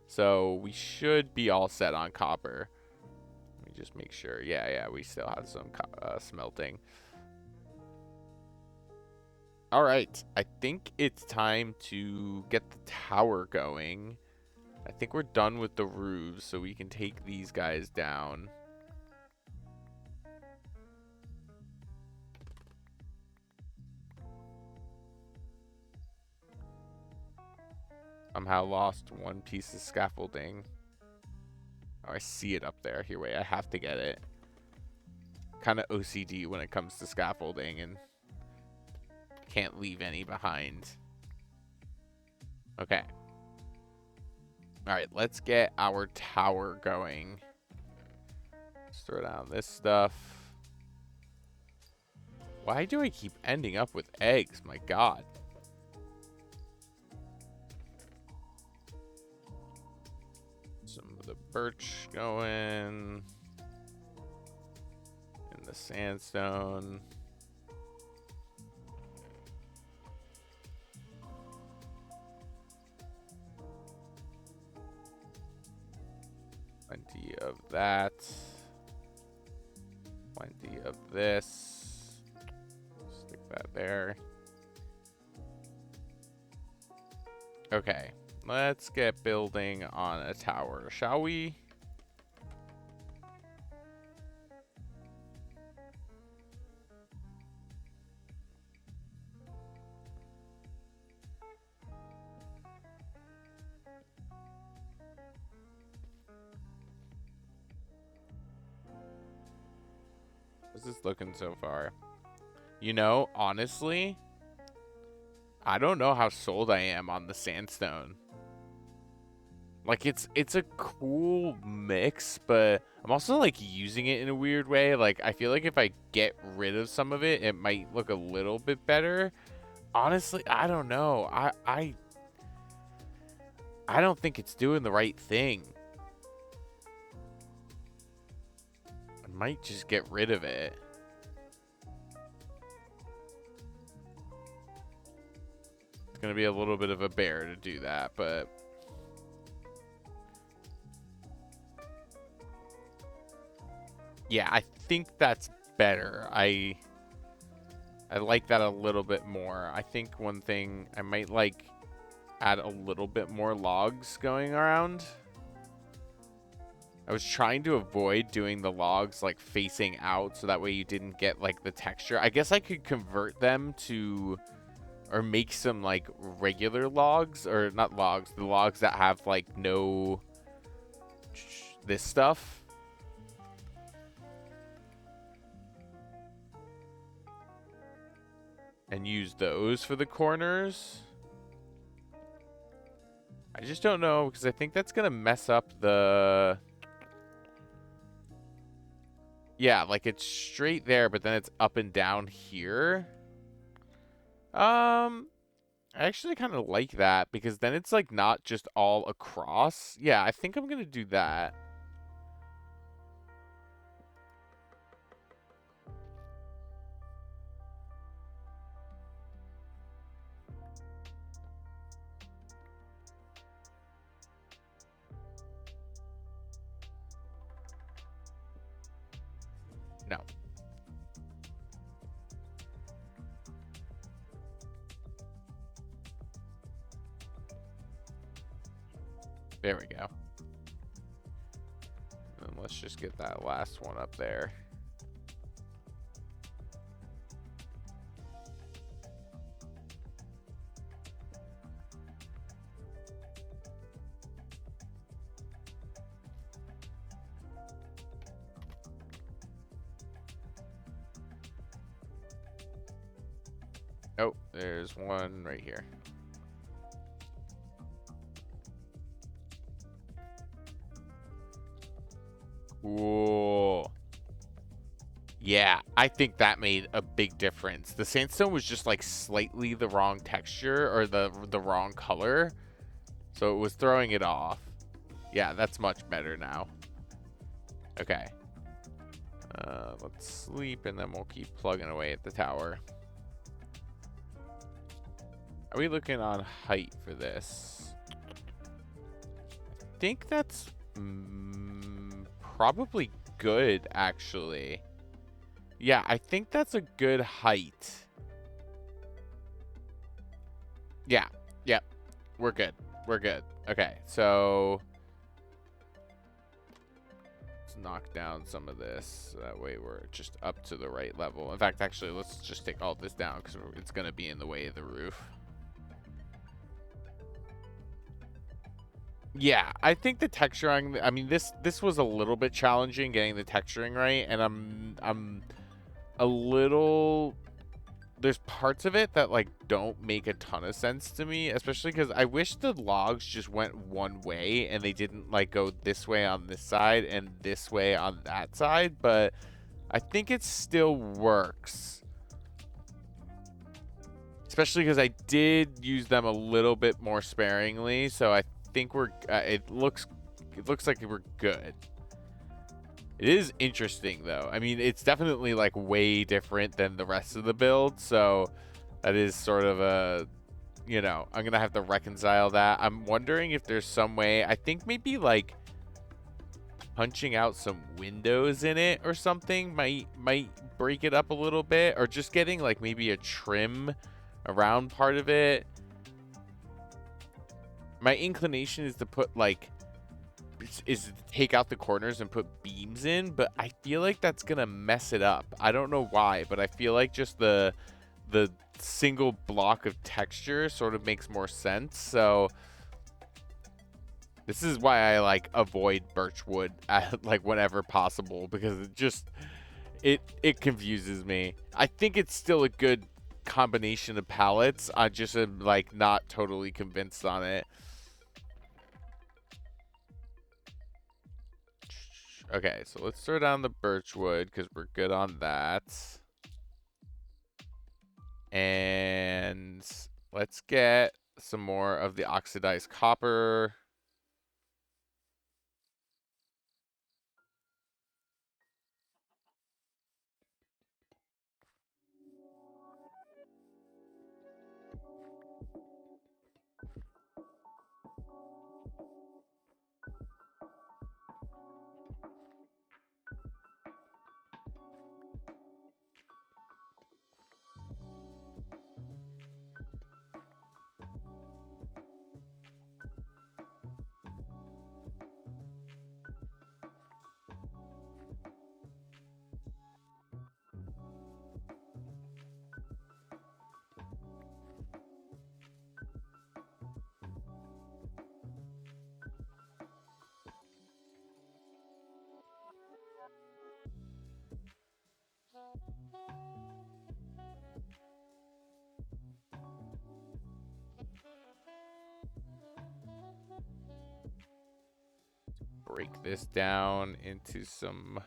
So we should be all set on copper. Let me just make sure. Yeah, we still have some smelting. All right, I think it's time to get the tower going. I think we're done with the roofs, so we can take these guys down. Somehow lost one piece of scaffolding. Oh, I see it up there. Here, wait, I have to get it. Kind of OCD when it comes to scaffolding and can't leave any behind. Okay. All right, let's get our tower going. Let's throw down this stuff. Why do I keep ending up with eggs? My God. Some of the birch going. And the sandstone. Plenty of that. Plenty of this. Stick that there. Okay, let's get building on a tower, shall we? How's this looking so far? You know, honestly, I don't know how sold I am on the sandstone. Like, it's a cool mix, but I'm also, like, using it in a weird way. Like, I feel like if I get rid of some of it, it might look a little bit better. Honestly, I don't know. I don't think it's doing the right thing. I might just get rid of it. It's going to be a little bit of a bear to do that, but... yeah, I think that's better. I like that a little bit more. I think one thing I might like add a little bit more logs going around. I was trying to avoid doing the logs like facing out so that way you didn't get like the texture. I guess I could convert them to or make some like regular logs or not logs, the logs that have like no this stuff. And use those for the corners. I just don't know because I think that's going to mess up the... yeah, like it's straight there, but then it's up and down here. I actually kind of like that because then it's like not just all across. Yeah, I think I'm going to do that. No. There we go. And let's just get that last one up there. Oh, there's one right here. Cool. Yeah, I think that made a big difference. The sandstone was just like slightly the wrong texture or the wrong color, so it was throwing it off. Yeah, that's much better now. Okay. Let's sleep and then we'll keep plugging away at the tower. Are we looking on height for this? I think that's probably good, actually. Yeah, I think that's a good height. Yeah, yep. We're good. We're good. Okay, so let's knock down some of this. That way we're just up to the right level. In fact, actually, let's just take all this down because it's going to be in the way of the roof. Yeah, I think the texturing, I mean, this was a little bit challenging getting the texturing right, and I'm a little, there's parts of it that like don't make a ton of sense to me, especially because I wish the logs just went one way and they didn't like go this way on this side and this way on that side, but I think it still works. Especially because I did use them a little bit more sparingly, so I think we're it looks like we're good. It is interesting though. I mean, it's definitely like way different than the rest of the build, so that is sort of a, you know, I'm gonna have to reconcile that. I'm wondering if there's some way, I think maybe like punching out some windows in it or something might break it up a little bit, or just getting like maybe a trim around part of it. My inclination is to put like is to take out the corners and put beams in, but I feel like that's gonna mess it up. I don't know why, but I feel like just the single block of texture sort of makes more sense. So this is why I like avoid birch wood at, like whenever possible, because it just it confuses me. I think it's still a good combination of palettes. I just am like not totally convinced on it. Okay, so let's throw down the birch wood because we're good on that. And let's get some more of the oxidized copper. Break this down into some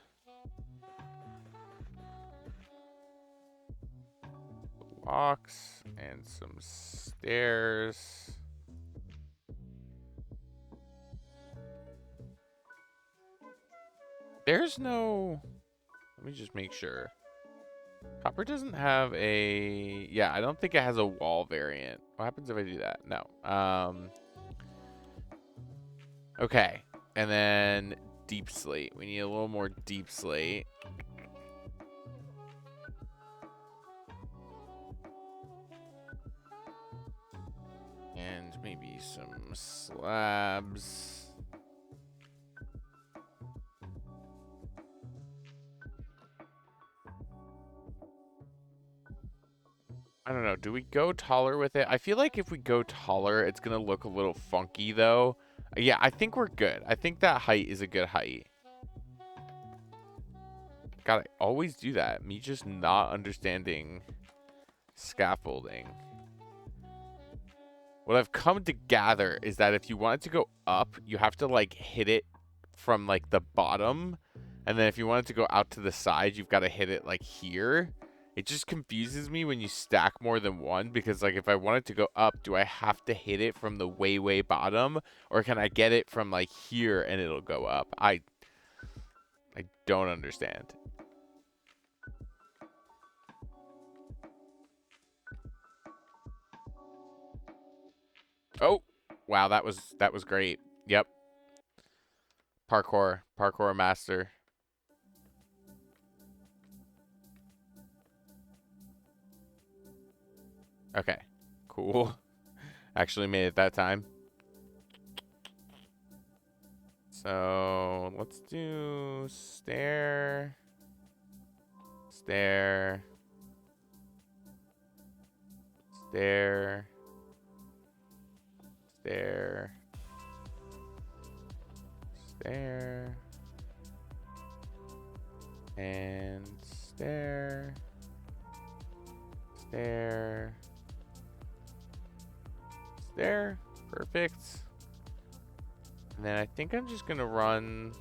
blocks and some stairs. There's no, let me just make sure. Copper doesn't have a, yeah, I don't think it has a wall variant. What happens if I do that? No. Okay. And then deep slate. We need a little more deep slate. And maybe some slabs. I don't know. Do we go taller with it? I feel like if we go taller, it's going to look a little funky, though. Yeah, I think we're good. I think that height is a good height. God, I always do that. Me just not understanding scaffolding. What I've come to gather is that if you want it to go up, you have to like hit it from like the bottom. And then if you want it to go out to the side, you've got to hit it like here. It just confuses me when you stack more than one because like if I want it to go up, do I have to hit it from the way bottom or can I get it from like here and it'll go up? I don't understand. Oh, wow, that was great. Yep. Parkour master. Okay. Cool. Actually made it that time. So, let's do stair, stair, stair, stair, stair, and stair, stair, stair. Perfect. And then I think I'm just gonna run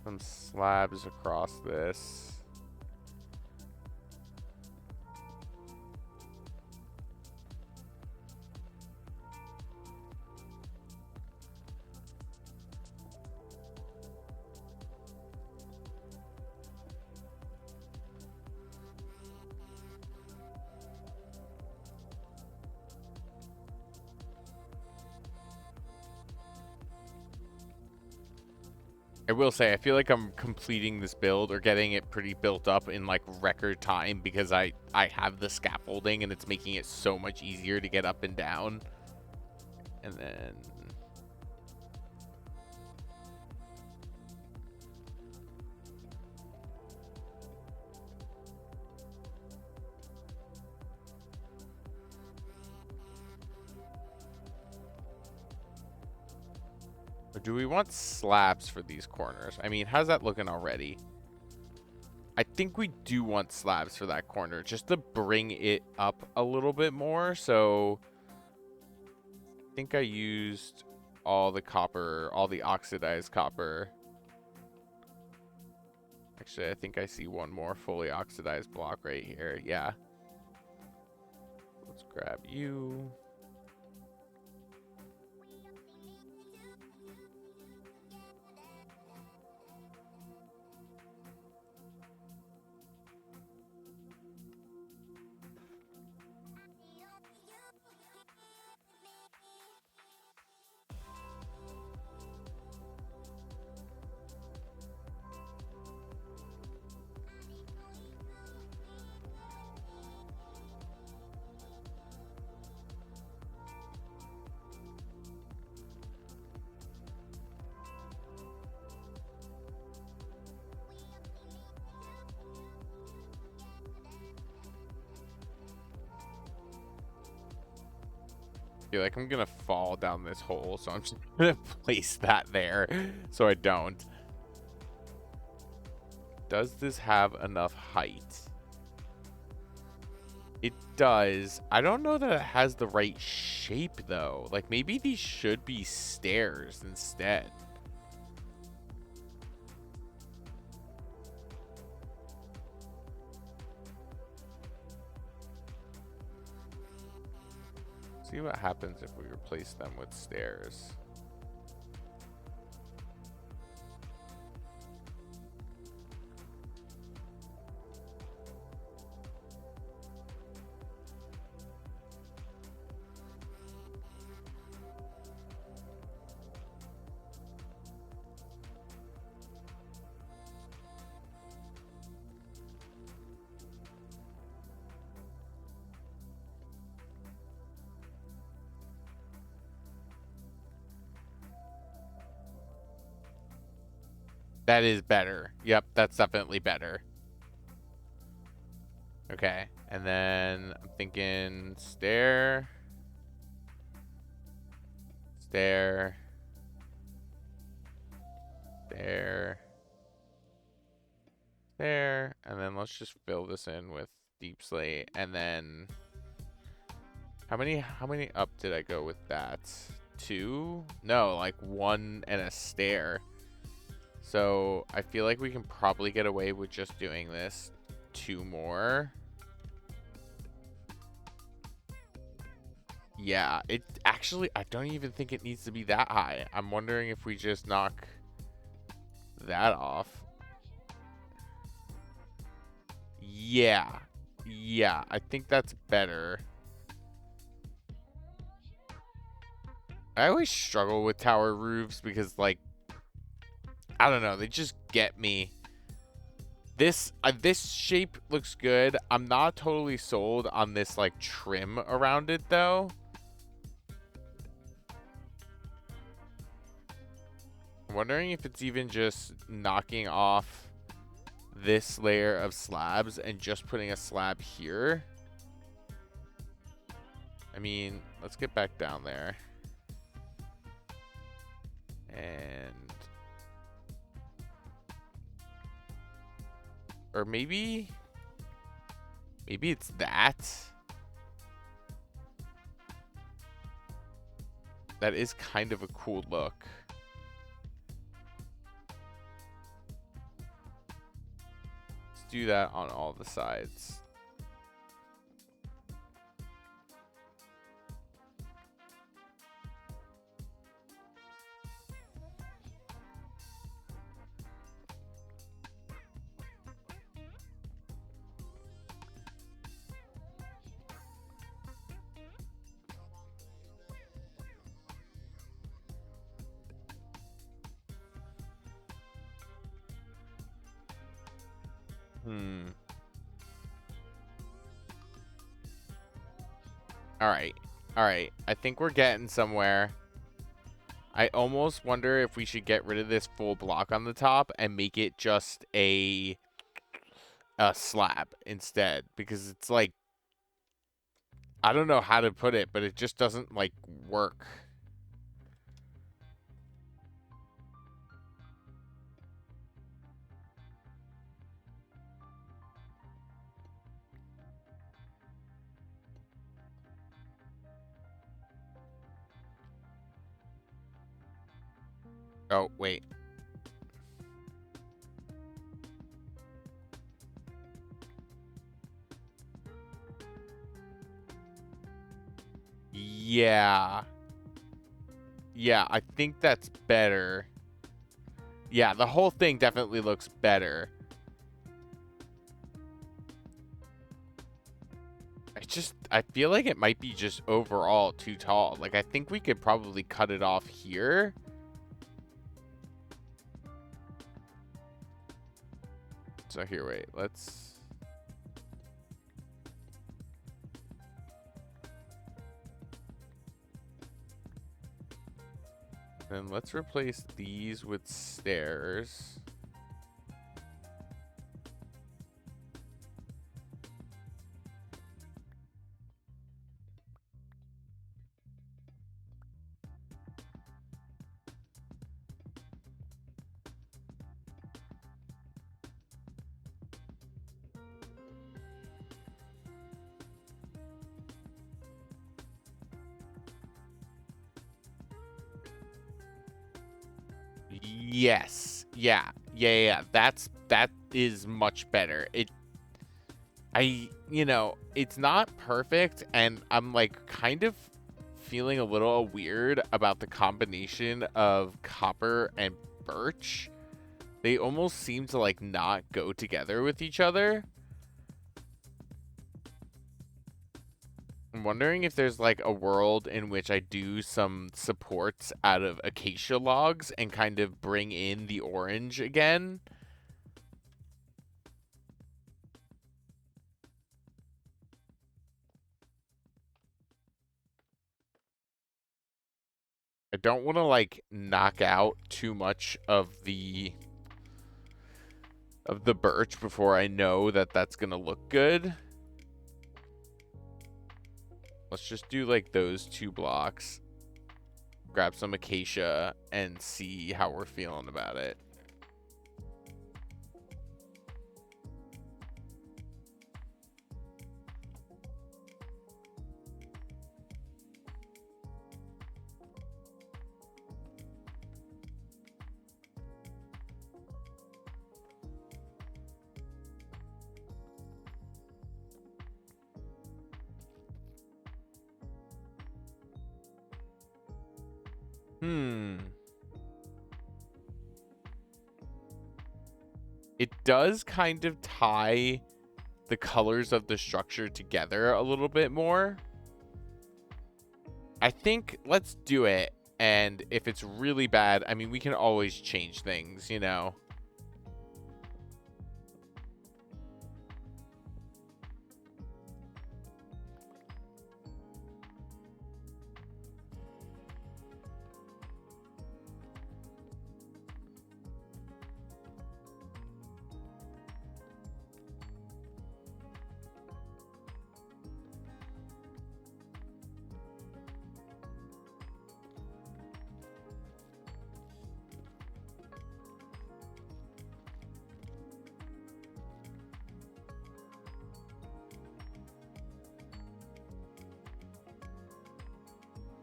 some slabs across this. I will say, I feel like I'm completing this build or getting it pretty built up in like record time because I have the scaffolding and it's making it so much easier to get up and down. And then or do we want slabs for these corners? I mean, how's that looking already? I think we do want slabs for that corner just to bring it up a little bit more. So I think I used all the copper, all the oxidized copper. Actually, I think I see one more fully oxidized block right here. Yeah. Let's grab you. Feel like I'm gonna fall down this hole, so I'm just gonna place that there so I don't. Does this have enough height? It does. I don't know that it has the right shape though. Like maybe these should be stairs instead. See what happens if we replace them with stairs. That is better. Yep, that's definitely better. Okay, and then I'm thinking stair, stair, stair, stair, and then let's just fill this in with deep slate, and then how many up did I go with that? 2? No, like 1 and a stair. So I feel like we can probably get away with just doing this 2 more. Yeah, it actually, I don't even think it needs to be that high. I'm wondering if we just knock that off. Yeah. Yeah, I think that's better. I always struggle with tower roofs because, like, I don't know, they just get me. This shape looks good. I'm not totally sold on this, like, trim around it, though. I'm wondering if it's even just knocking off this layer of slabs and just putting a slab here. I mean, let's get back down there. And... or maybe it's that. That is kind of a cool look. Let's do that on all the sides. All right. I think we're getting somewhere. I almost wonder if we should get rid of this full block on the top and make it just a slab instead, because it's like, I don't know how to put it, but it just doesn't like work. Oh, wait. Yeah. Yeah, I think that's better. Yeah, the whole thing definitely looks better. I feel like it might be just overall too tall. Like, I think we could probably cut it off here. So here, wait, let's... then let's replace these with stairs. Yes. Yeah. That is much better. It's not perfect, and I'm like kind of feeling a little weird about the combination of copper and birch. They almost seem to like not go together with each other. I'm wondering if there's like a world in which I do some supports out of acacia logs and kind of bring in the orange again. I don't want to like knock out too much of the birch before I know that that's going to look good. Let's just do like those 2 blocks. Grab some acacia and see how we're feeling about it. Hmm. It does kind of tie the colors of the structure together a little bit more. I think let's do it. And if it's really bad, I mean, we can always change things, you know?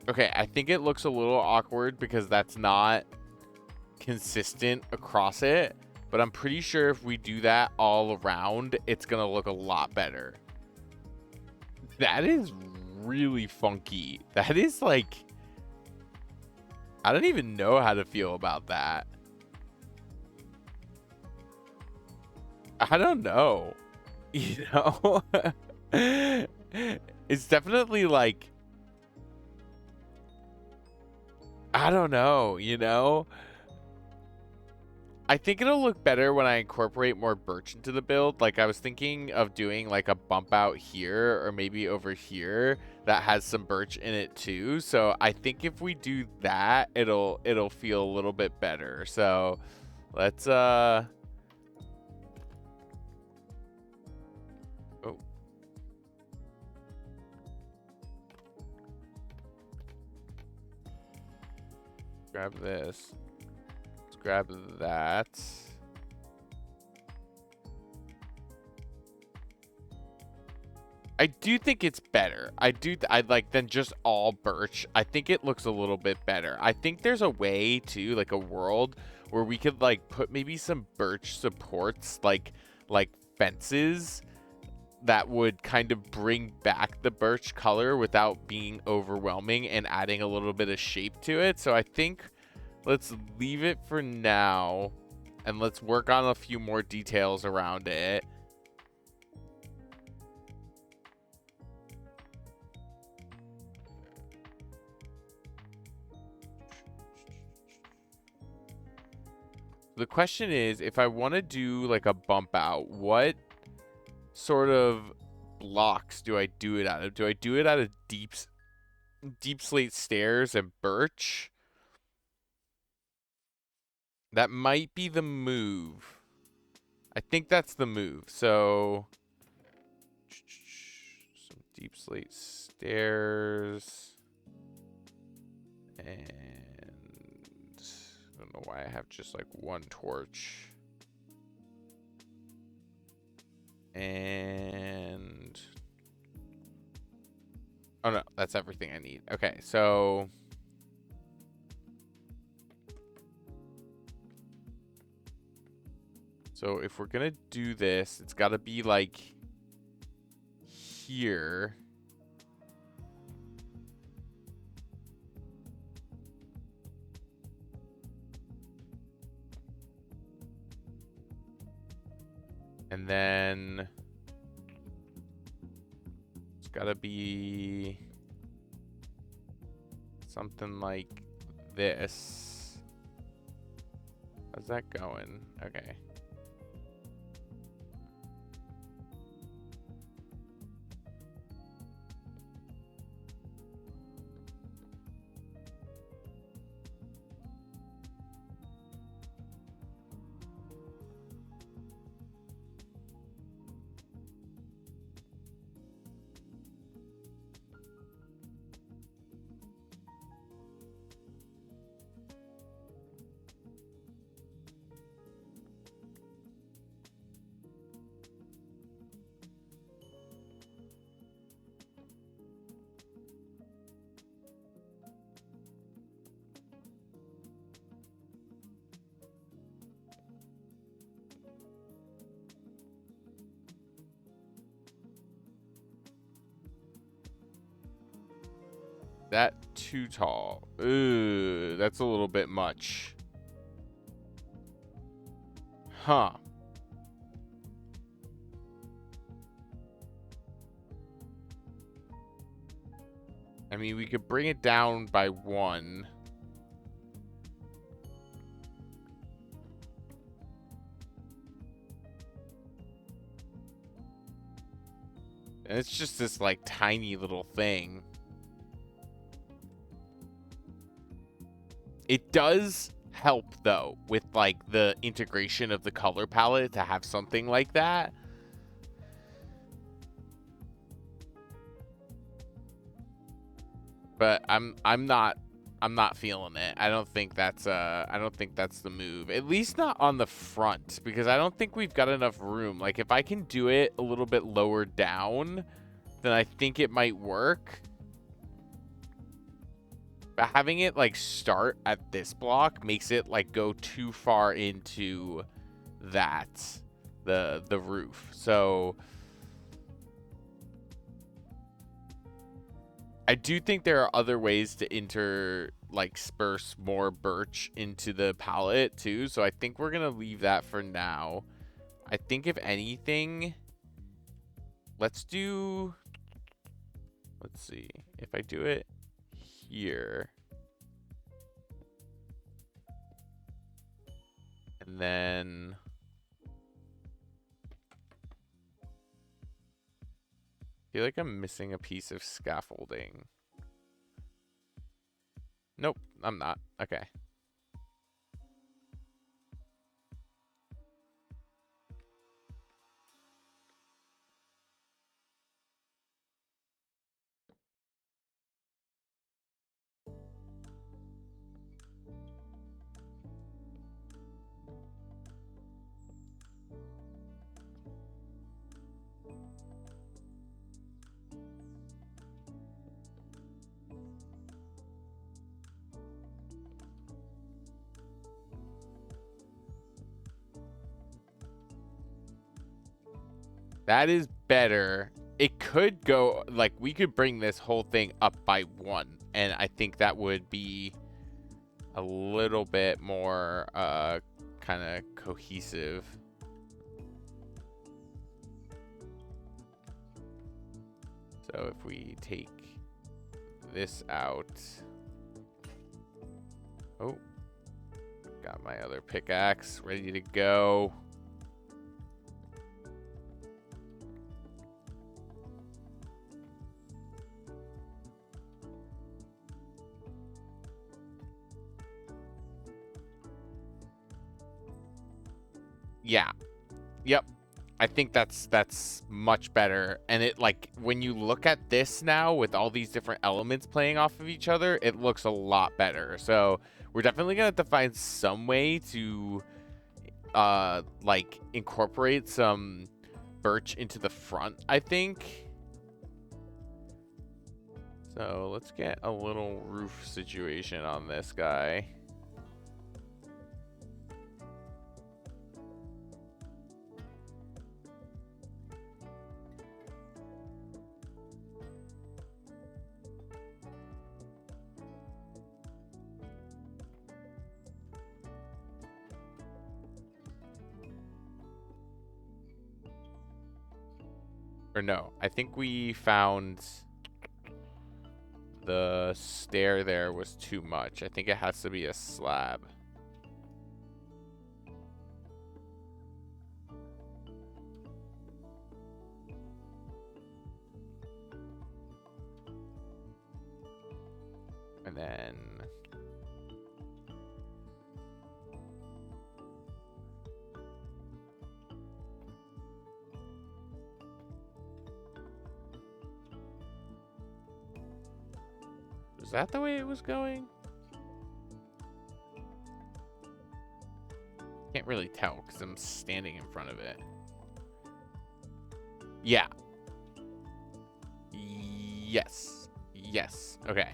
Okay, I think it looks a little awkward because that's not consistent across it, but I'm pretty sure if we do that all around, it's gonna look a lot better. That is really funky. That is like, I don't even know how to feel about that. I don't know. You know? It's definitely like, I don't know, you know? I think it'll look better when I incorporate more birch into the build. Like I was thinking of doing like a bump out here or maybe over here that has some birch in it too. So I think if we do that, it'll feel a little bit better. So let's oh. Grab this. Let's grab that. I do think it's better. I like than just all birch. I think it looks a little bit better. I think there's a way to like a world where we could like put maybe some birch supports like fences that would kind of bring back the birch color without being overwhelming and adding a little bit of shape to it. So I think let's leave it for now and let's work on a few more details around it. The question is, if I want to do like a bump out, what sort of blocks do I do it out of? Do I do it out of deep slate stairs and birch? That might be the move. I think that's the move. So some deep slate stairs. And I don't know why I have just like one torch. And oh no, that's everything I need. Okay, so if we're gonna do this, it's gotta be like here. And then it's gotta be something like this. How's that going? Okay. that too tall? Ooh, that's a little bit much. Huh. I mean, we could bring it down by 1. And it's just this, like, tiny little thing. It does help, though, with, like, the integration of the color palette to have something like that. But I'm not feeling it. I don't think that's the move. At least not on the front, because I don't think we've got enough room. Like, if I can do it a little bit lower down, then I think it might work. But having it like start at this block makes it like go too far into the roof. So I do think there are other ways to disperse more birch into the palette too. So I think we're gonna leave that for now. I think if anything, let's see. If I do it here, and then I feel like I'm missing a piece of scaffolding. Nope, I'm not. Okay. That is better. It could go, like, we could bring this whole thing up by 1, and I think that would be a little bit more kind of cohesive. So if we take this out. Oh, got my other pickaxe ready to go. Yeah. Yep. I think that's much better. And it, like, when you look at this now with all these different elements playing off of each other, it looks a lot better. So we're definitely gonna have to find some way to like incorporate some birch into the front, I think. So let's get a little roof situation on this guy. Or no, I think we found the stair there was too much. I think it has to be a slab. And then was that the way it was going? Can't really tell because I'm standing in front of it. Yeah. Yes. Yes. Okay.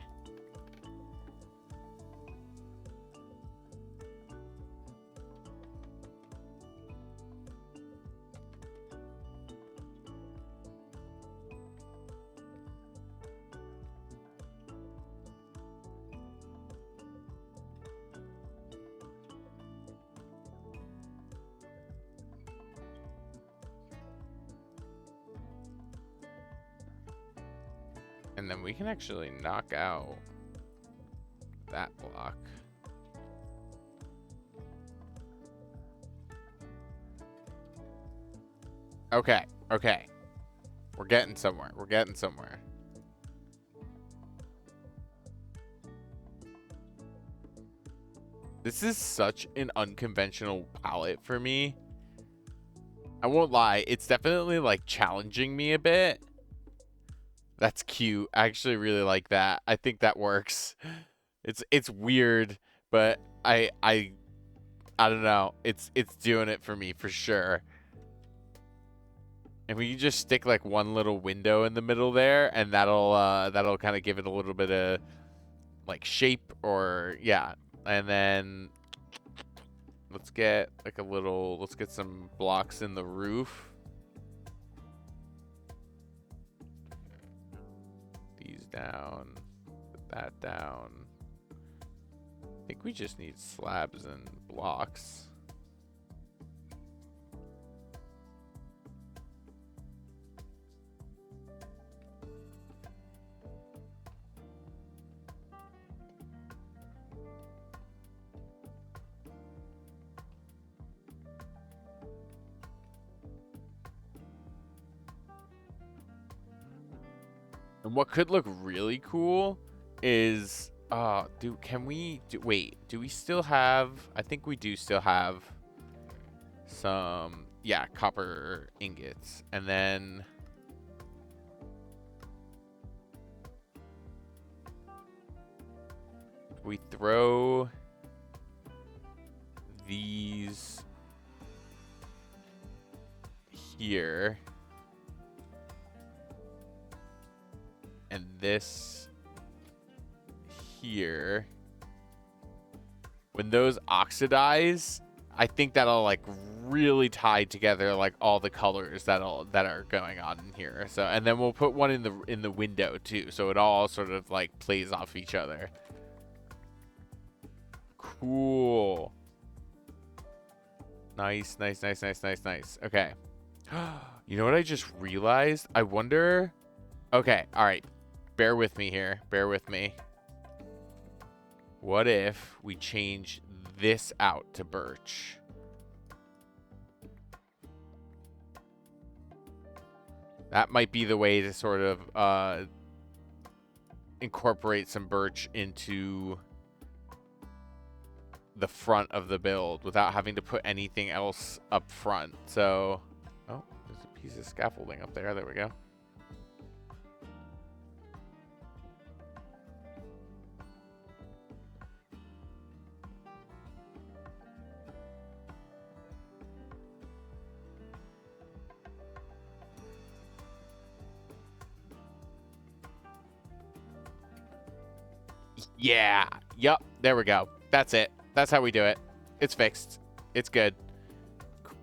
And then we can actually knock out that block. Okay, okay. We're getting somewhere. We're getting somewhere. This is such an unconventional palette for me. I won't lie. It's definitely like challenging me a bit. That's cute. I actually really like that. I think that works. It's weird, but I don't know. It's doing it for me for sure. And we can just stick like one little window in the middle there, and that'll kind of give it a little bit of like shape, or yeah. And then let's get like let's get some blocks in the roof. These down, put that down. I think we just need slabs and blocks. And what could look really cool is, wait, do we still have, I think we do still have some, yeah, copper ingots. And then we throw these here. And this here. When those oxidize, I think that'll like really tie together like all the colors that are going on in here. So, and then we'll put one in the window too, so it all sort of like plays off each other. Cool. Nice, nice, nice, nice, nice, nice. Okay. You know what I just realized? I wonder. Okay, all right. Bear with me here. Bear with me. What if we change this out to birch? That might be the way to sort of incorporate some birch into the front of the build without having to put anything else up front. So, oh, there's a piece of scaffolding up there. There we go. Yeah. Yup. There we go. That's it. That's how we do it. It's fixed. It's good.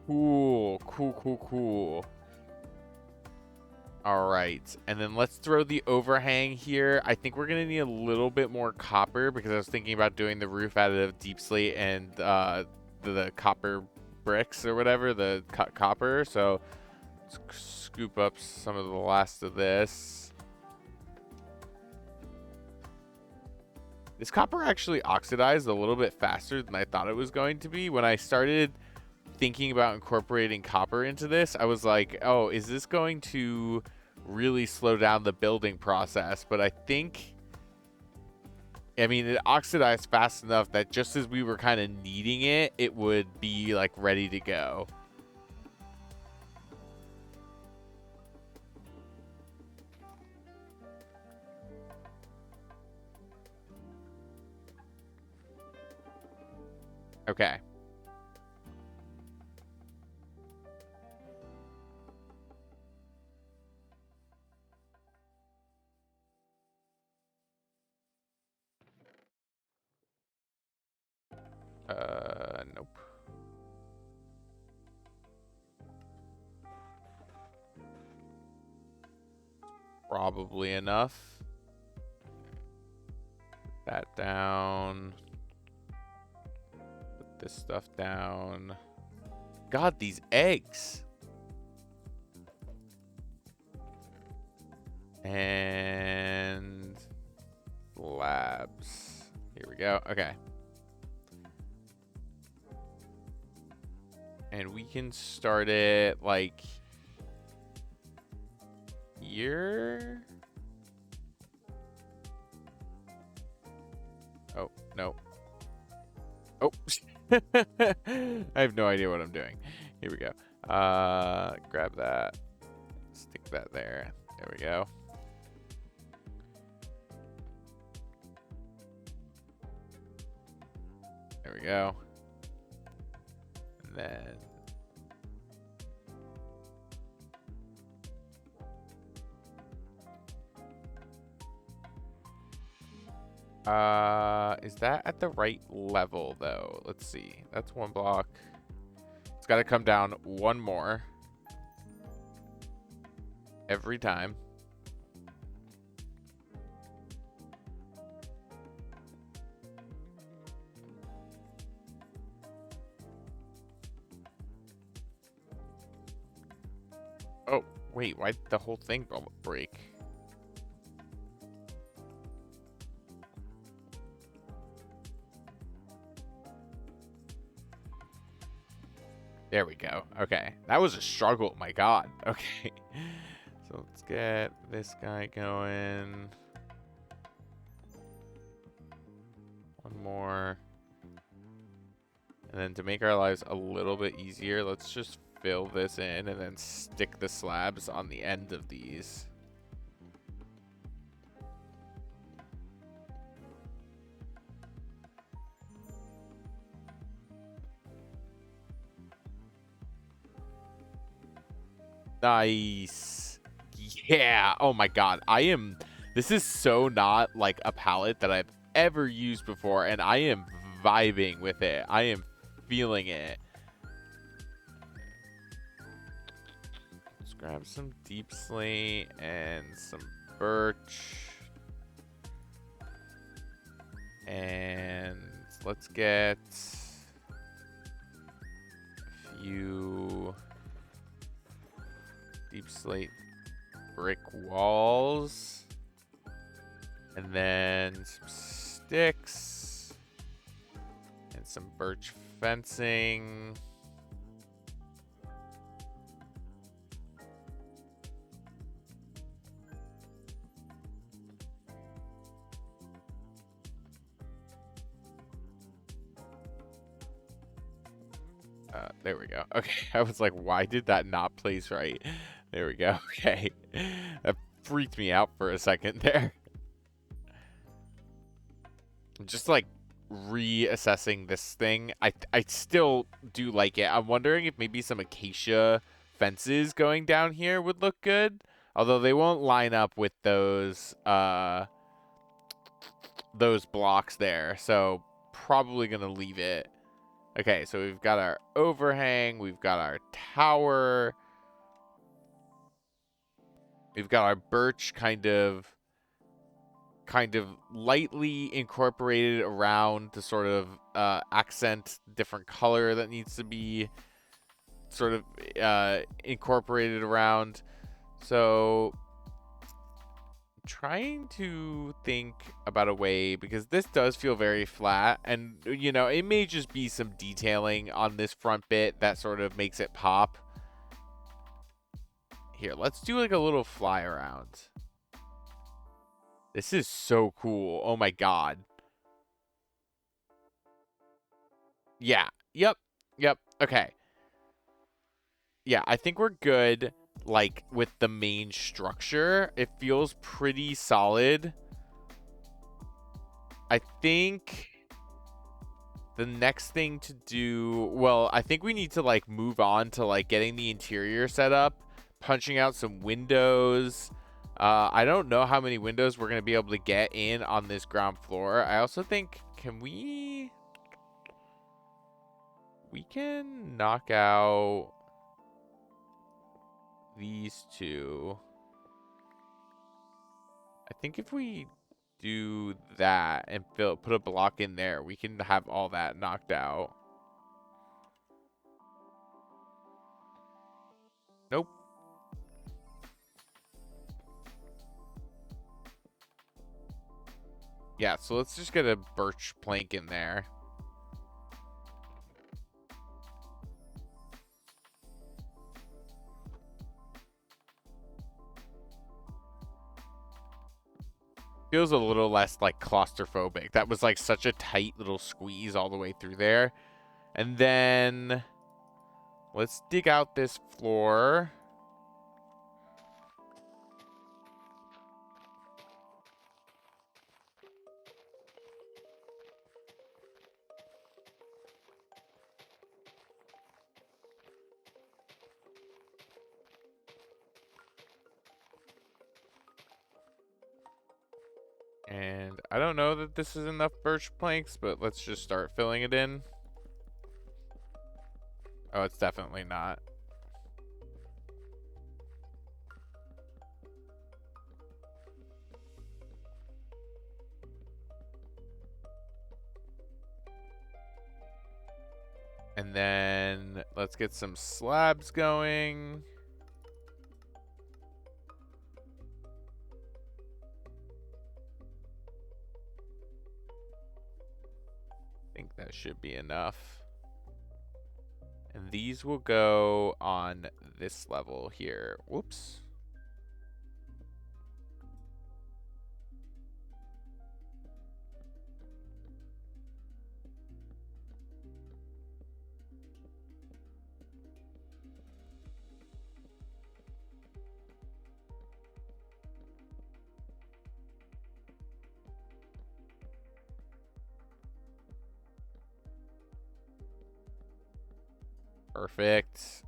Cool. Cool, cool, cool. All right. And then let's throw the overhang here. I think we're going to need a little bit more copper because I was thinking about doing the roof out of deep slate and the copper bricks or whatever, the copper. So let's scoop up some of the last of this. This copper actually oxidized a little bit faster than I thought it was going to be. When I started thinking about incorporating copper into this, I was like, oh, is this going to really slow down the building process? But I think, I mean, it oxidized fast enough that just as we were kind of needing it, it would be like ready to go. Okay. Nope. Probably enough. Put that down. Put this stuff down. God, these eggs. And slabs. Here we go. Okay. And we can start it like here. Oh, no. Oh, I have no idea what I'm doing. Here we go. Grab that. Stick that there. There we go. There we go. And then is that at the right level though? Let's see. That's one block. It's got to come down one more every time. Oh, wait, why did the whole thing break? There we go. Okay. That was a struggle. My God. Okay. So let's get this guy going. One more. And then to make our lives a little bit easier, let's just fill this in and then stick the slabs on the end of these. Nice. Yeah. Oh my God. This is so not like a palette that I've ever used before, and I am vibing with it. I am feeling it. Let's grab some deep slate and some birch. And let's get a few deep slate brick walls, and then some sticks and some birch fencing. There we go. Okay, I was like, why did that not place right? There we go. Okay. That freaked me out for a second there. Just like reassessing this thing. I still do like it. I'm wondering if maybe some acacia fences going down here would look good. Although they won't line up with those blocks there. So probably gonna leave it. Okay, so we've got our overhang, we've got our tower, we've got our birch kind of lightly incorporated around to sort of accent different color that needs to be sort of incorporated around. So trying to think about a way, because this does feel very flat, and you know, it may just be some detailing on this front bit that sort of makes it pop. Here, let's do like a little fly around. This is so cool. Oh my God. Yeah. Yep. Okay. Yeah, I think we're good. Like with the main structure, it feels pretty solid. I think the next thing to do, well, I think we need to like move on to like getting the interior set up, punching out some windows. I don't know how many windows we're going to be able to get in on this ground floor. I also think, we can knock out these two. I think if we do that and put a block in there, we can have all that knocked out. Nope. Yeah, so let's just get a birch plank in there. Feels a little less like claustrophobic. That was like such a tight little squeeze all the way through there. And then let's dig out this floor. And I don't know that this is enough birch planks, but let's just start filling it in. Oh, it's definitely not. And then let's get some slabs going. I think that should be enough. And these will go on this level here. Whoops. Perfect.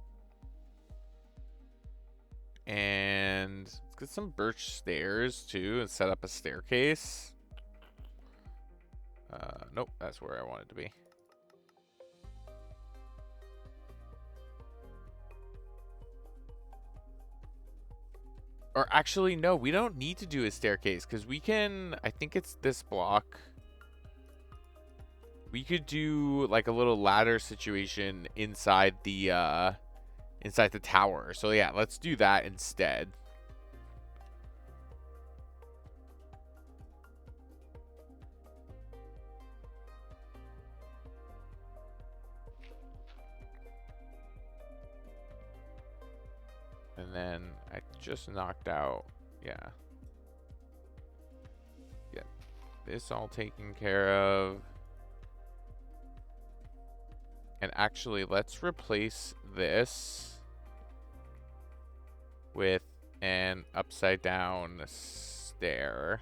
And let's get some birch stairs too and set up a staircase. Nope, that's where I want it to be. Or actually, no, we don't need to do a staircase because we can, I think it's this block. We could do like a little ladder situation inside the tower. So yeah, let's do that instead. And then I just knocked out, yeah. Get this all taken care of. And actually, let's replace this with an upside down stair.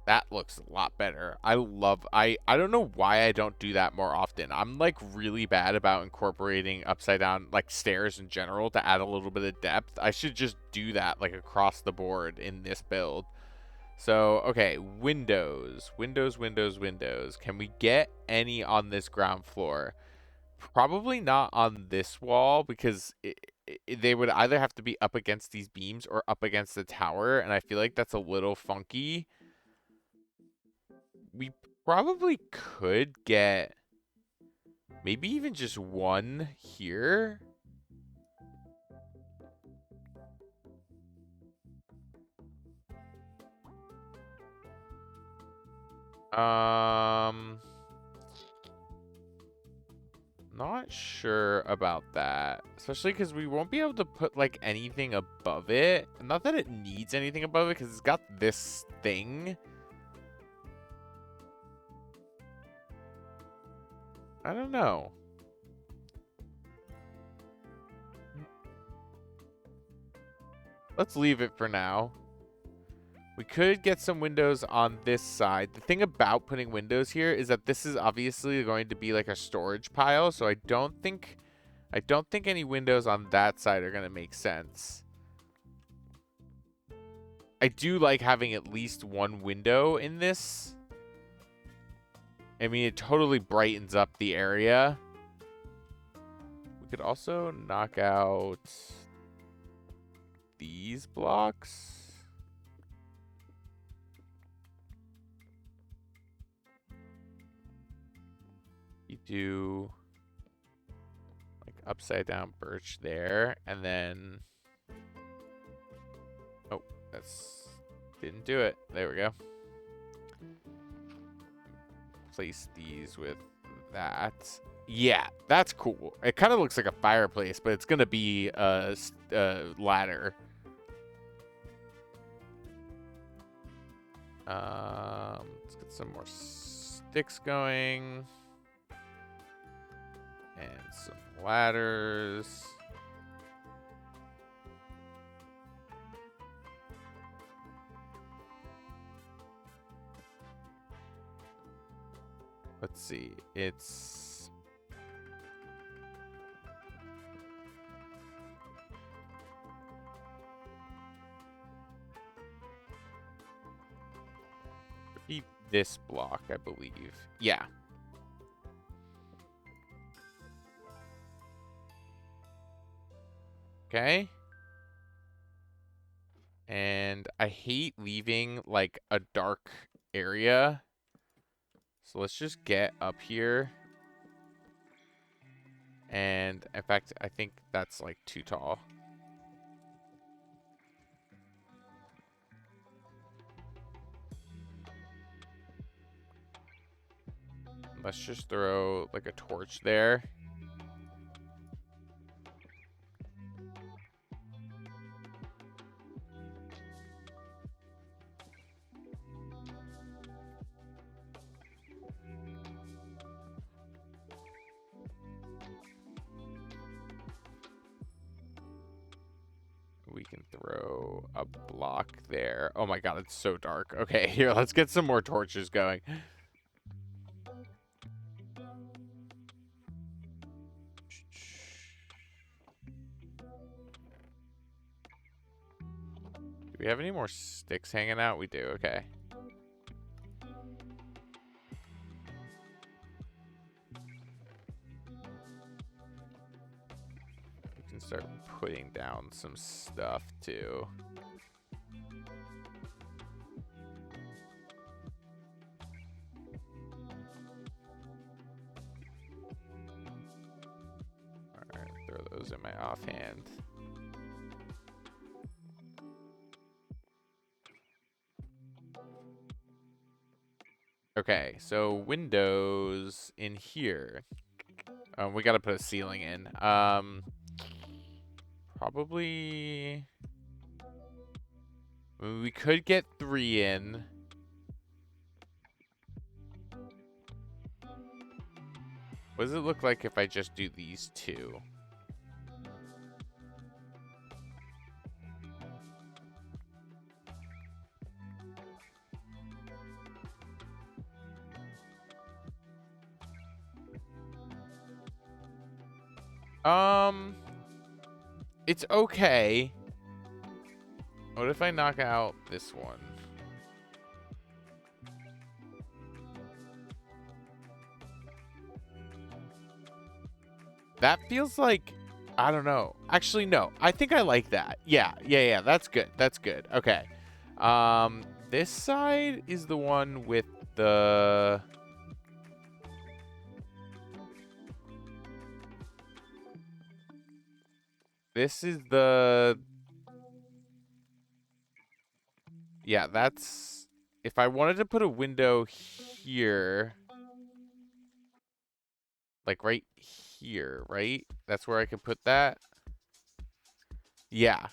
That looks a lot better. I don't know why I don't do that more often. I'm like really bad about incorporating upside down like stairs in general to add a little bit of depth. I should just do that like across the board in this build. So, okay, windows. Can we get any on this ground floor? Probably not on this wall because they would either have to be up against these beams or up against the tower, and I feel like that's a little funky. We probably could get maybe even just one here. Not sure about that, especially because we won't be able to put like anything above it. Not that it needs anything above it because it's got this thing. I don't know. Let's leave it for now. We could get some windows on this side. The thing about putting windows here is that this is obviously going to be like a storage pile, so I don't think any windows on that side are going to make sense. I do like having at least one window in this. I mean, it totally brightens up the area. We could also knock out these blocks. You do like upside down birch there, and then oh, that's Didn't do it. There we go. Place these with that. Yeah, that's cool. It kind of looks like a fireplace, but it's going to be a ladder. Let's get some more sticks going. And some ladders. Let's see. It's this block, I believe. Yeah. Okay. And I hate leaving like a dark area. So let's just get up here. And in fact, I think that's like too tall. Let's just throw like a torch there. We can throw a block there. Oh my god, it's so dark. Okay, here, let's get some more torches going. Do we have any more sticks hanging out? We do, okay. We can start putting down some stuff too. Alright, throw those in my offhand. Okay, so windows in here. We gotta put a ceiling in. Probably... we could get 3 in. What does it look like if I just do these 2? It's okay. What if I knock out this one? That feels like, I don't know. Actually, no. I think I like that. Yeah. That's good. That's good. Okay. This side is the one with the... This is the... Yeah, that's... If I wanted to put a window here... Like right here, right? That's where I could put that. Yeah.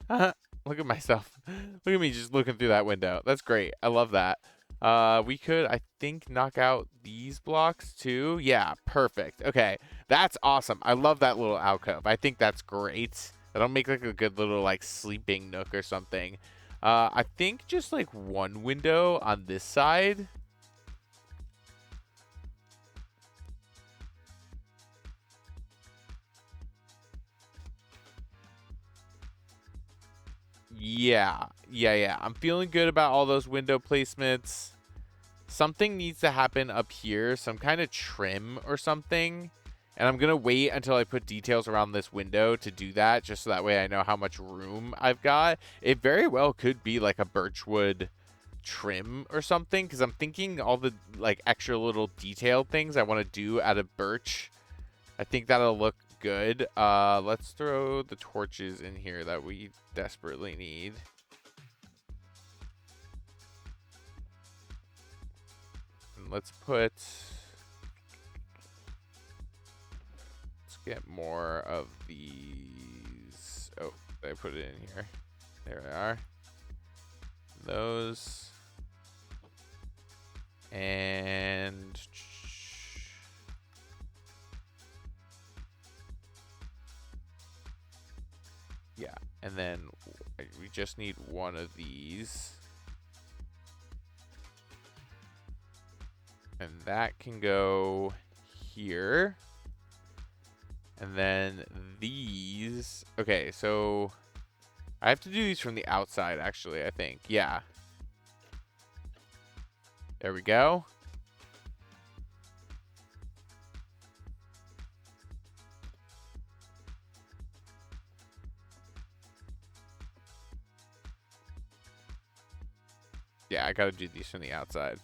Look at myself. Look at me just looking through that window. That's great. I love that. We could, I think, knock out these blocks too. Yeah, perfect. Okay, that's awesome. I love that little alcove. I think that's great. That'll make like a good little like sleeping nook or something. I think just like one window on this side. Yeah. I'm feeling good about all those window placements. Something needs to happen up here, some kind of trim or something. And I'm going to wait until I put details around this window to do that, just so that way I know how much room I've got. It very well could be like a birchwood trim or something, because I'm thinking all the like extra little detailed things I want to do out of birch. I think that'll look good. Let's throw the torches in here that we desperately need. let's put... Let's get more of these. Oh, I put it in here. There they are. Those. And... yeah, and then we just need one of these. And that can go here. And then these. Okay, so I have to do these from the outside, actually, I think. Yeah. There we go. Yeah, I gotta do these from the outside.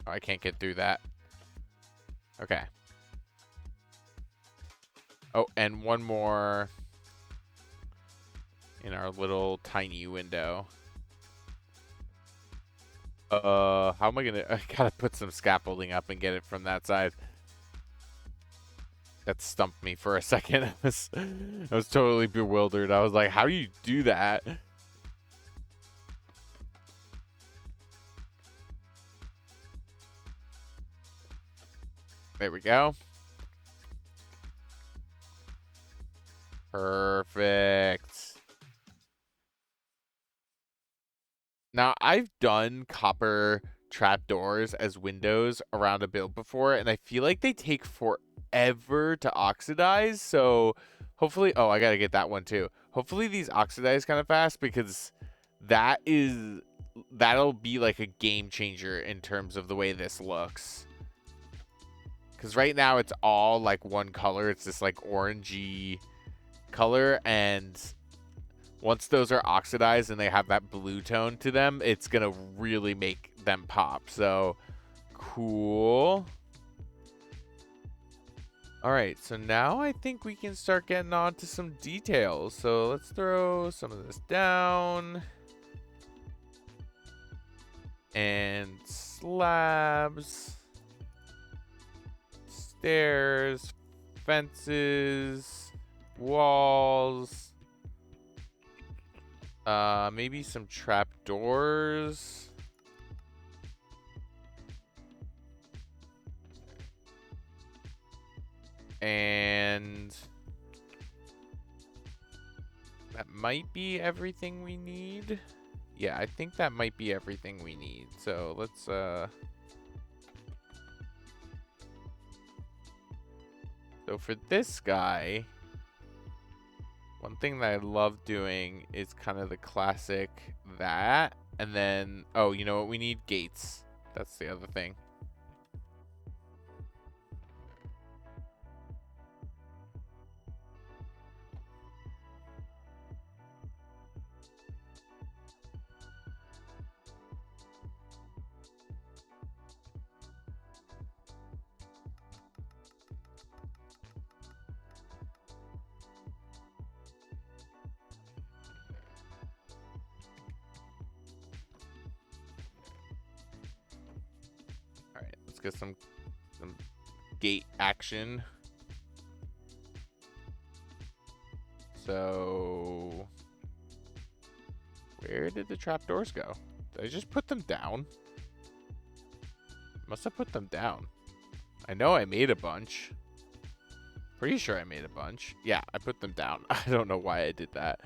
Oh, I can't get through that. Okay. Oh, and one more in our little tiny window. How am I gonna... I gotta put some scaffolding up and get it from that side. That stumped me for a second. I was totally bewildered. I was like, how do you do that? There we go. Perfect. Now, I've done copper trapdoors as windows around a build before, and I feel like they take forever to oxidize. So hopefully... Oh, I gotta get that one too. Hopefully these oxidize kind of fast, because that'll be like a game changer in terms of the way this looks. Because right now it's all like one color. It's this like orangey color, and once those are oxidized and they have that blue tone to them, it's gonna really make them pop. So cool. All right, so now I think we can start getting on to some details. So let's throw some of this down. And slabs, stairs, fences, walls, maybe some trapdoors. And that might be everything we need. Yeah, I think that might be everything we need. So let's so for this guy, one thing that I love doing is kind of the classic that, and then, oh, you know what? We need gates. That's the other thing. Let's get some gate action. So where did the trapdoors go? Did I just put them down? Must have put them down. I know I made a bunch. Pretty sure I made a bunch. Yeah, I put them down. I don't know why I did that.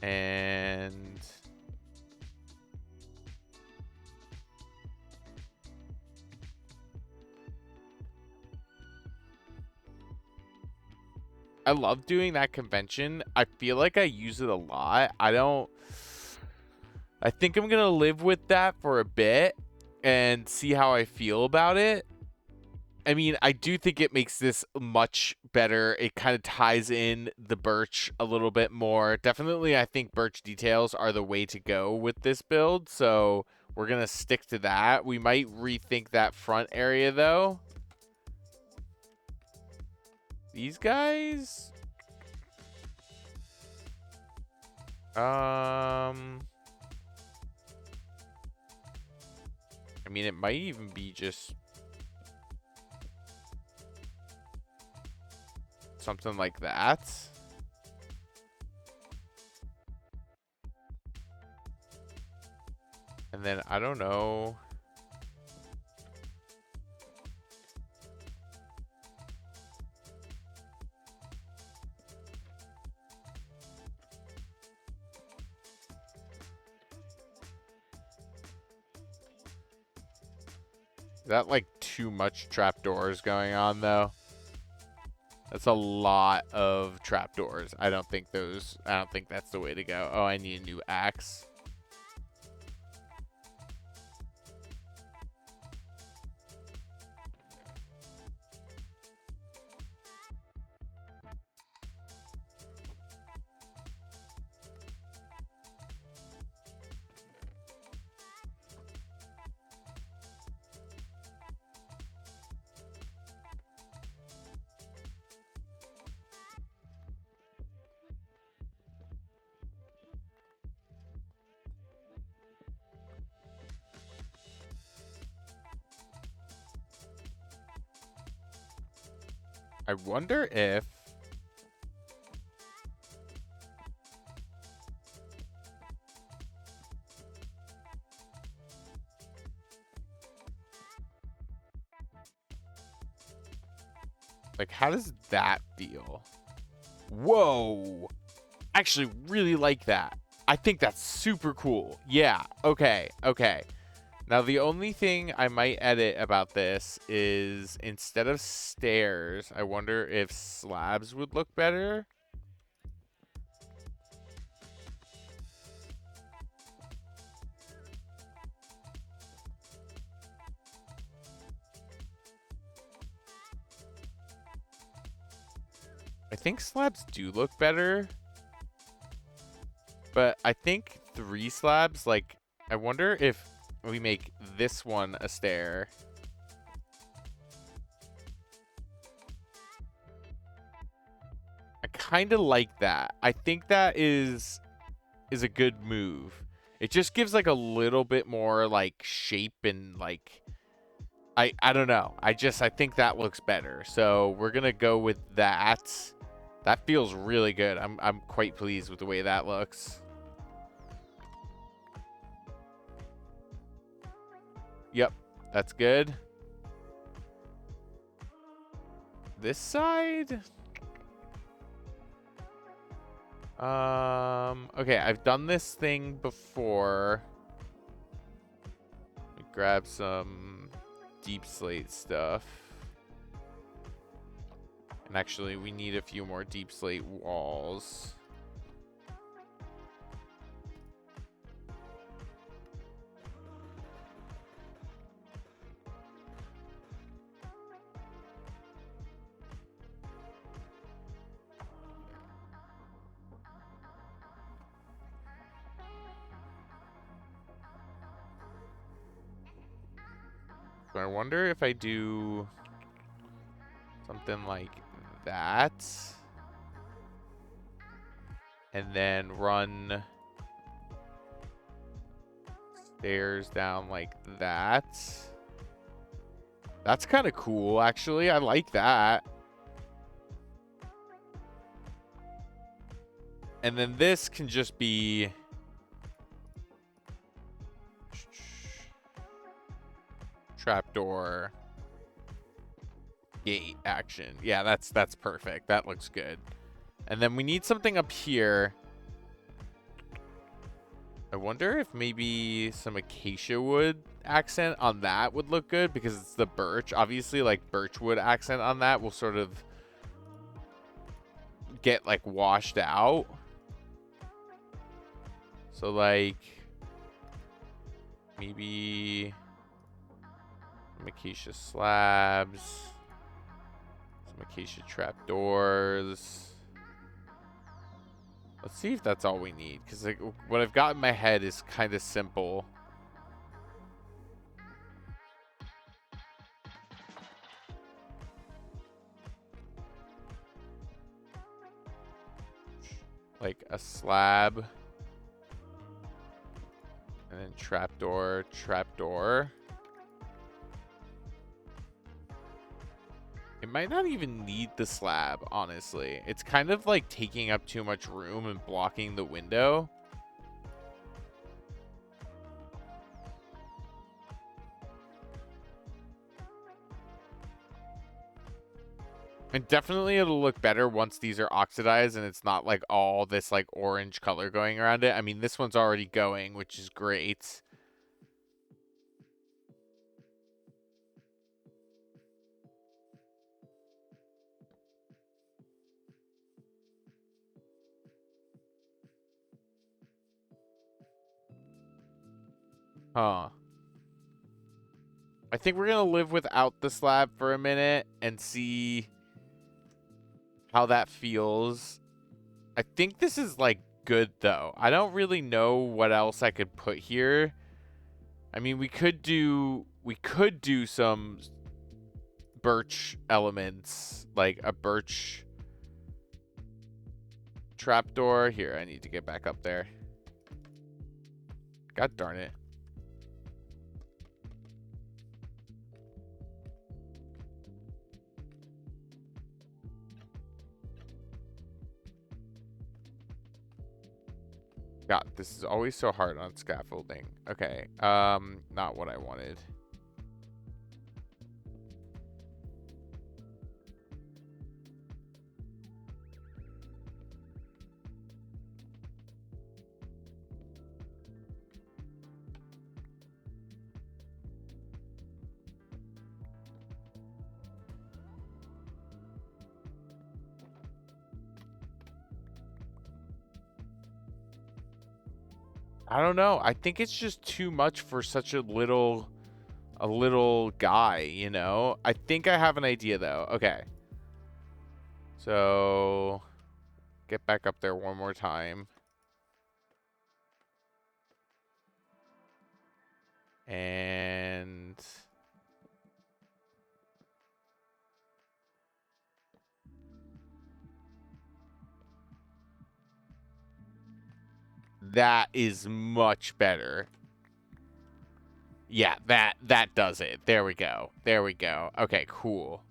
And I love doing that convention. I feel like I use it a lot. I think I'm gonna live with that for a bit. and see how I feel about it. I mean, I do think it makes this much better. It kind of ties in the birch a little bit more. Definitely, I think birch details are the way to go with this build, so we're going to stick to that. We might rethink that front area, though. These guys? I mean, it might even be just something like that. And then, I don't know. Is that like too much trapdoors going on, though? That's a lot of trapdoors. I don't think that's the way to go. Oh, I need a new axe. I wonder if... Like, how does that feel? Whoa! I actually really like that. I think that's super cool. Yeah, okay. Now, the only thing I might edit about this is instead of stairs, I wonder if slabs would look better. I think slabs do look better. But I think 3 slabs, like, I wonder if we make this one a stair. I kind of like that. I think that is a good move. It just gives like a little bit more like shape and like I don't know. I think that looks better. So we're gonna go with that. That feels really good. I'm quite pleased with the way that looks. Yep, that's good. This side? Okay, I've done this thing before. Let me grab some deep slate stuff. And actually, we need a few more deep slate walls. So I wonder if I do something like that. And then run stairs down like that. That's kind of cool, actually. I like that. And then this can just be... trapdoor gate action. Yeah, that's perfect. That looks good. And then we need something up here. I wonder if maybe some acacia wood accent on that would look good because it's the birch. Obviously, like birchwood accent on that will sort of get like washed out. So like maybe Some acacia slabs. Some acacia trapdoors. Let's see if that's all we need, because like, what I've got in my head is kind of simple. Like a slab. And then trapdoor, trapdoor. It might not even need the slab, honestly. It's kind of like taking up too much room and blocking the window. And definitely it'll look better once these are oxidized and it's not like all this like orange color going around it. I mean, this one's already going, which is great. Huh. I think we're going to live without the slab for a minute and see how that feels. I think this is like good though. I don't really know what else I could put here. I mean, we could do some birch elements, like a birch trapdoor. Here, I need to get back up there. God darn it. God, this is always so hard on scaffolding. Okay, not what I wanted. I don't know. I think it's just too much for such a little guy, you know? I think I have an idea though. Okay. So get back up there one more time. And that is much better. Yeah, that does it. There we go. There we go. Okay, cool.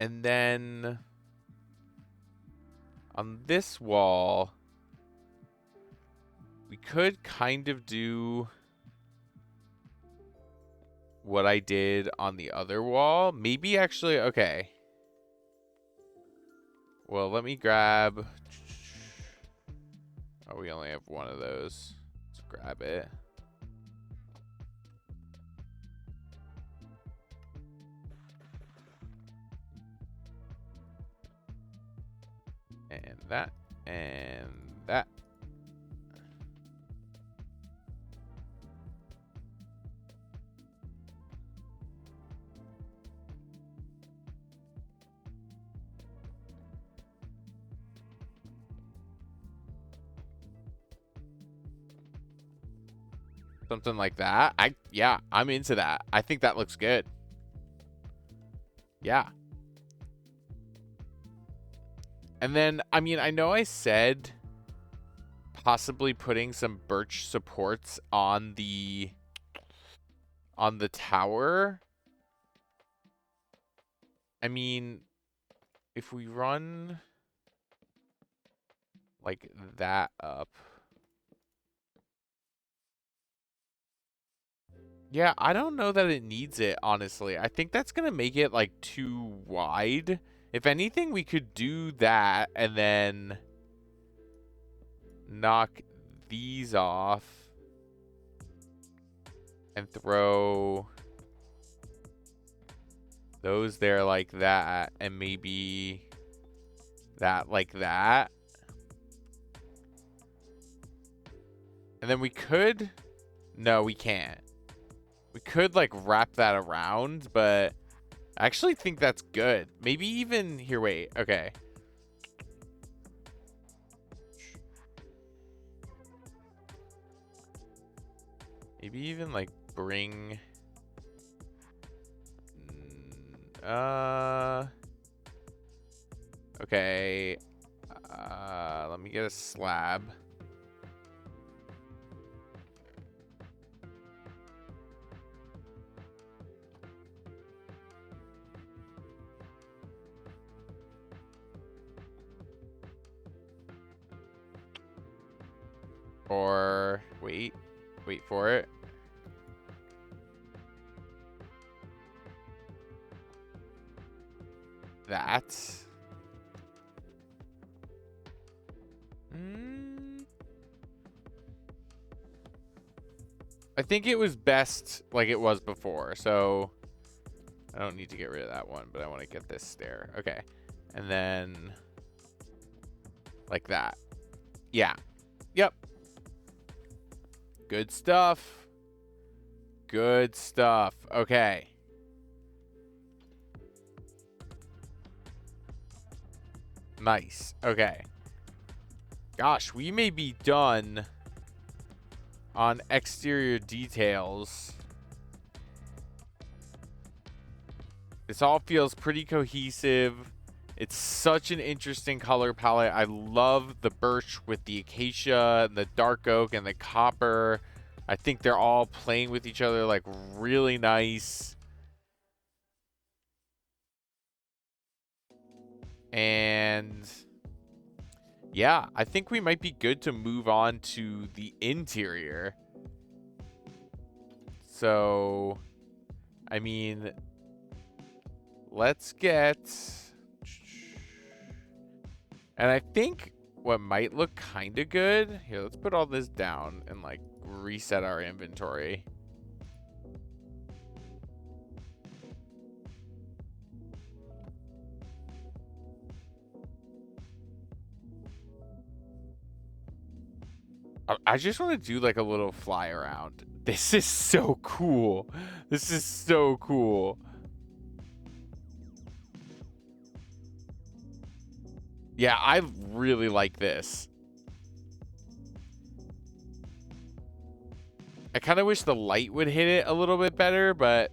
And then on this wall, we could kind of do what I did on the other wall. Maybe actually, okay. Well, let me grab... Oh, we only have one of those. Let's grab it. And that. And that. Something like that. Yeah, I'm into that. I think that looks good. Yeah. And then, I mean, I know I said possibly putting some birch supports on the tower. I mean, if we run like that up. Yeah, I don't know that it needs it, honestly. I think that's going to make it, like, too wide. If anything, we could do that and then knock these off and throw those there like that and maybe that like that. And then we could... No, we can't. We could, like, wrap that around, but I actually think that's good. Maybe even... Here, wait. Okay. Maybe even, like, bring... Okay. Let me get a slab. Or wait for it. That. I think it was best like it was before, so I don't need to get rid of that one, but I want to get this stair. Okay. And then like that. Yeah. Yep. Good stuff. Good stuff. Okay. Nice. Okay. Gosh, we may be done on exterior details. This all feels pretty cohesive. It's such an interesting color palette. I love the birch with the acacia, the dark oak, and the copper. I think they're all playing with each other like really nice. And yeah, I think we might be good to move on to the interior. So, I mean, let's get... And I think what might look kind of good... Here, let's put all this down and, like, reset our inventory. I just want to do, like, a little fly around. This is so cool. This is so cool. Yeah, I really like this. I kind of wish the light would hit it a little bit better, but...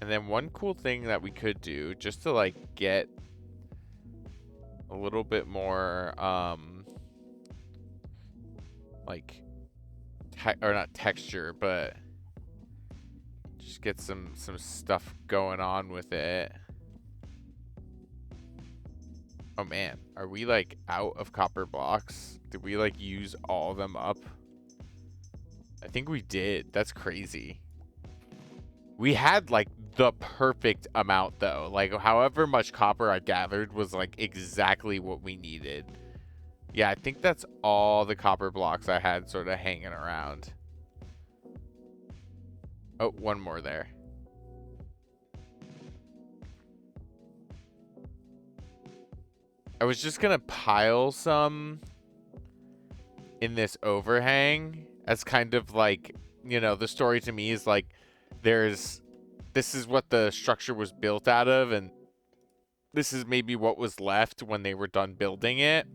And then one cool thing that we could do, just to, like, get a little bit more, like, or not texture, but just get some stuff going on with it. Oh man, are we like out of copper blocks? Did we like use all of them up? I think we did. That's crazy. We had like the perfect amount though. Like however much copper I gathered was like exactly what we needed. Yeah, I think that's all the copper blocks I had sort of hanging around. Oh, one more there. I was just gonna pile some in this overhang as kind of like, you know, the story to me is like this is what the structure was built out of, and this is maybe what was left when they were done building it.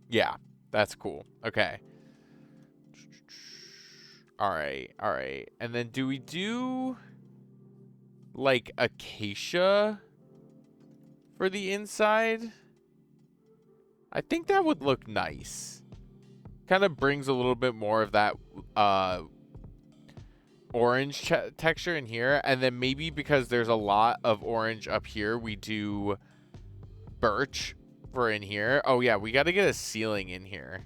Yeah, that's cool. Okay. All right. And then do we do like acacia for the inside? I think that would look nice. Kind of brings a little bit more of that orange texture in here. And then maybe because there's a lot of orange up here, we do birch for in here. Oh yeah, we got to get a ceiling in here.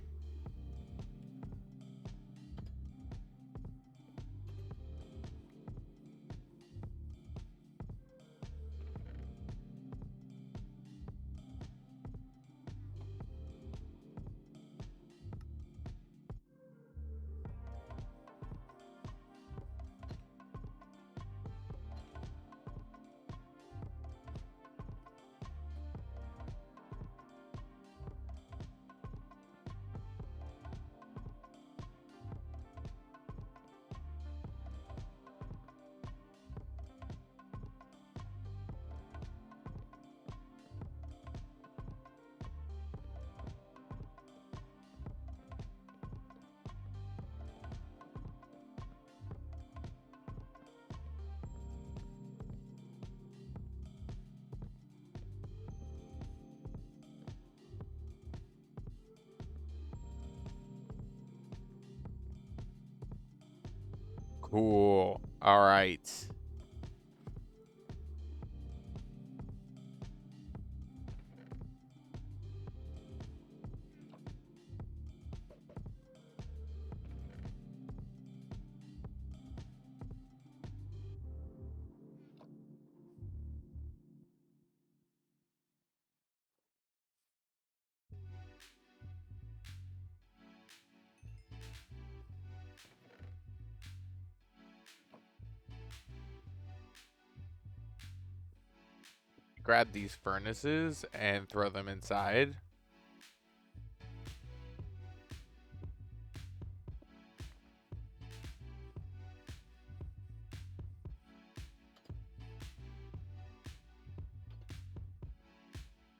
Cool. All right. Grab these furnaces and throw them inside.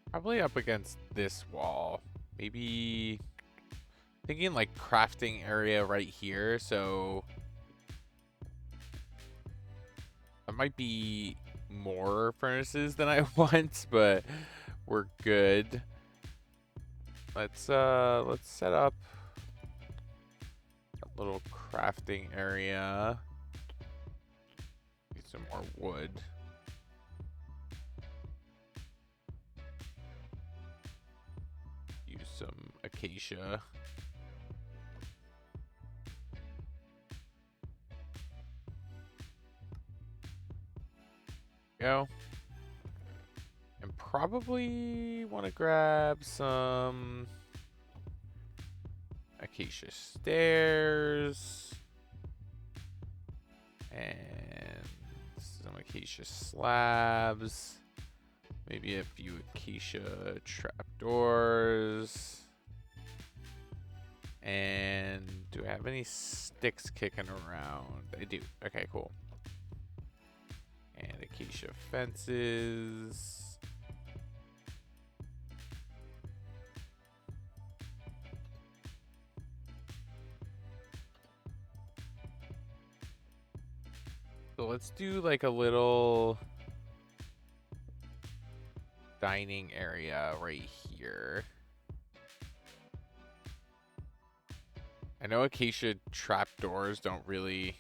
Probably up against this wall. Maybe thinking like crafting area right here. So that might be more furnaces than I want, but we're good. Let's set up a little crafting area. Get some more wood. Use some acacia. Go. And probably want to grab some acacia stairs and some acacia slabs. Maybe a few acacia trapdoors. And do I have any sticks kicking around? I do. Okay, cool. And acacia fences. So let's do like a little dining area right here. I know acacia trapdoors don't really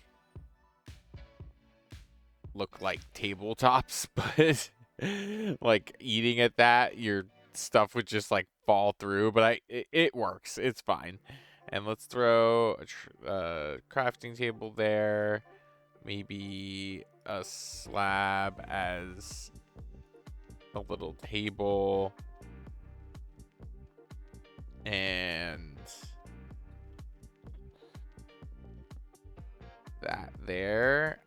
look like tabletops, but like eating at that, your stuff would just like fall through, but it works. It's fine. And let's throw a crafting table there. Maybe a slab as a little table. And that there.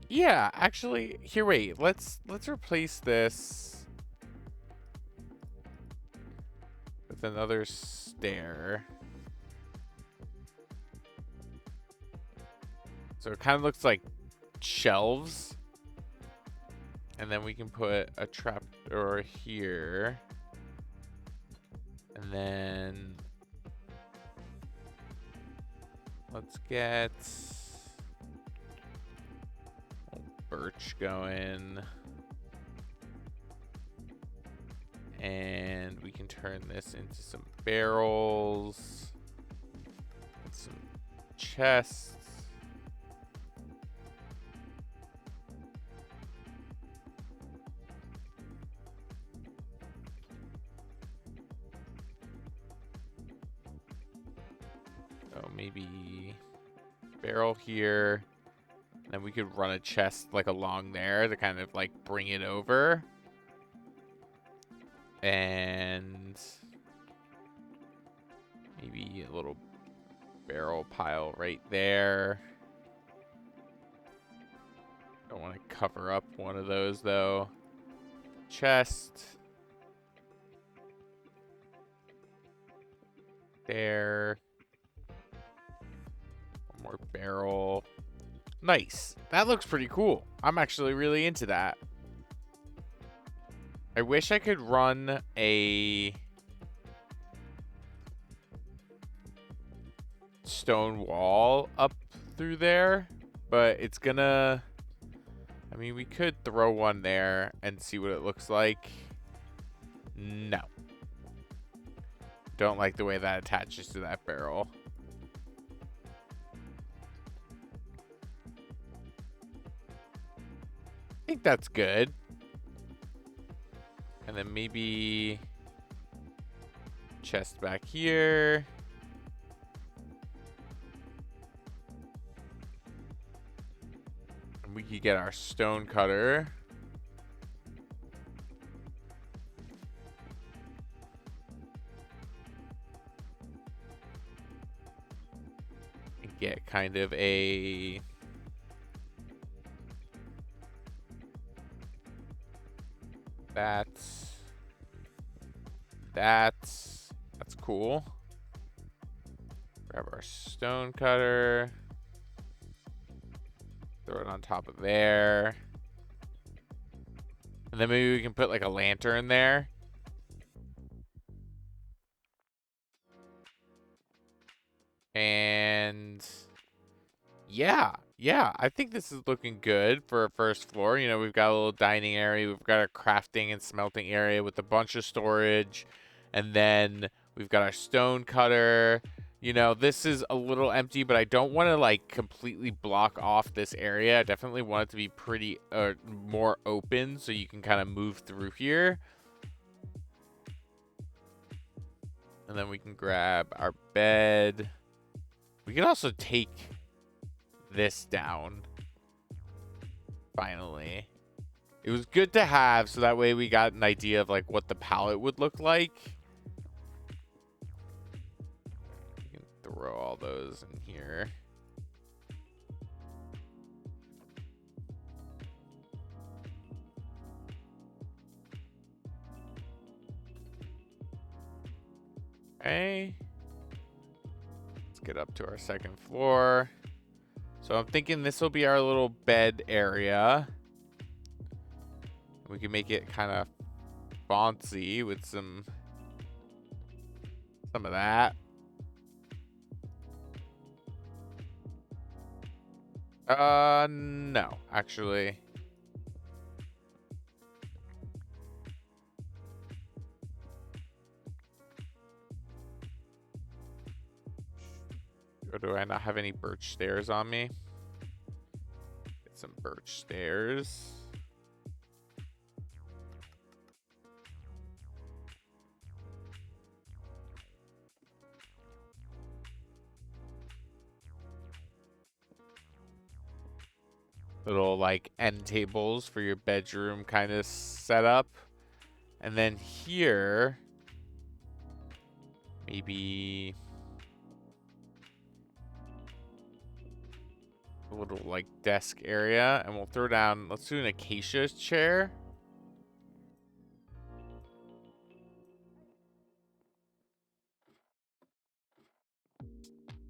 Yeah, actually, here, wait. Let's replace this with another stair. So it kind of looks like shelves. And then we can put a trapdoor here. And then let's get birch going. And we can turn this into some barrels. And some chests. So maybe barrel here. And we could run a chest like along there to kind of like bring it over. And maybe a little barrel pile right there. Don't want to cover up one of those though. Chest. There. One more barrel. Nice. That looks pretty cool. I'm actually really into that. I wish I could run a stone wall up through there, but it's gonna... I mean, we could throw one there and see what it looks like. No. Don't like the way that attaches to that barrel. think that's good. And then maybe chest back here. And we could get our stone cutter. And get kind of a... That's cool. Grab our stone cutter. Throw it on top of there. And then maybe we can put like a lantern there. And yeah, I think this is looking good for a first floor. You know, we've got a little dining area. We've got a crafting and smelting area with a bunch of storage. And then we've got our stone cutter. You know, this is a little empty, but I don't want to like completely block off this area. I definitely want it to be pretty more open so you can kind of move through here. And then we can grab our bed. We can also take this down. Finally. It was good to have, so that way we got an idea of like what the palette would look like. You can throw all those in here. Okay. Let's get up to our second floor. So I'm thinking this will be our little bed area. We can make it kind of fancy with some of that. No, actually. Or do I not have any birch stairs on me? Get some birch stairs. Little like end tables for your bedroom kind of setup. And then here, maybe a little like desk area, and we'll throw down, let's do an acacia chair.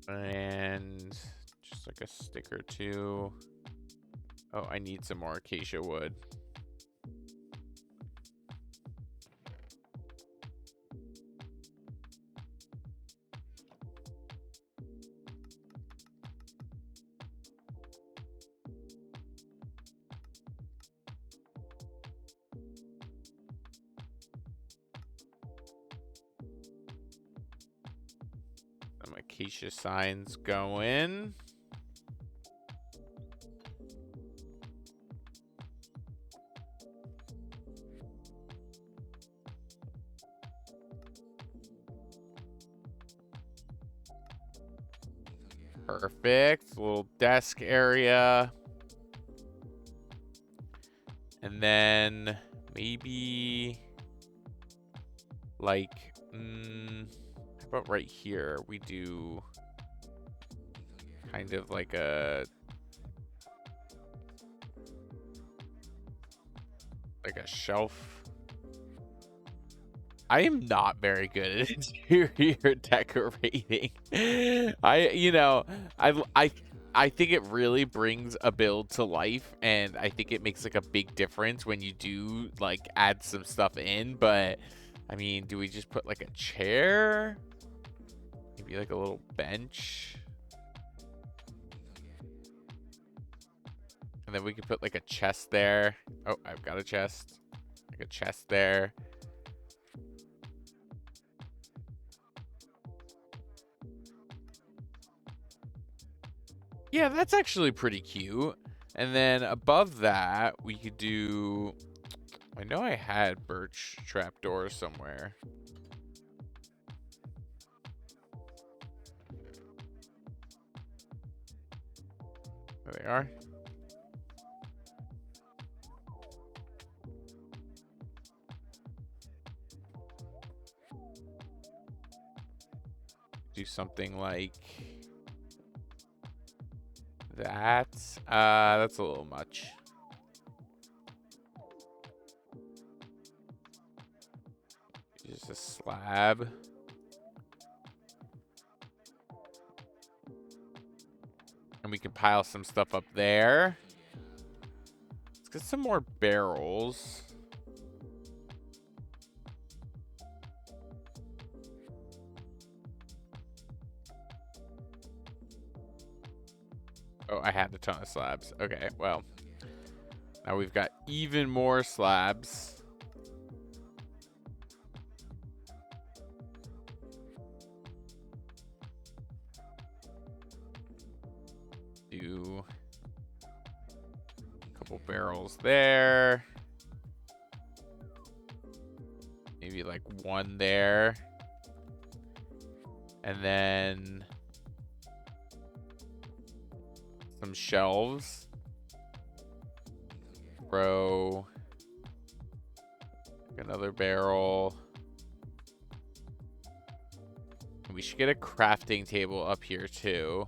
And just like a stick or two. Oh, I need some more acacia wood. Some acacia signs going. Perfect. Little desk area. And then maybe like, how about right here? We do kind of like a shelf. I am not very good at interior decorating. I think it really brings a build to life, and I think it makes like a big difference when you do like add some stuff in. But I mean, do we just put like a chair? Maybe like a little bench. And then we could put like a chest there. Oh, I've got a chest. Like a chest there. Yeah, that's actually pretty cute. And then above that, we could do, I know I had birch trapdoors somewhere. There they are. Do something like that. That's a little much. Just a slab. And we can pile some stuff up there. Let's get some more barrels. Oh, I had a ton of slabs. Okay, well. Now we've got even more slabs. Do a couple barrels there. Maybe like one there. And then some shelves. Throw another barrel. We should get a crafting table up here too.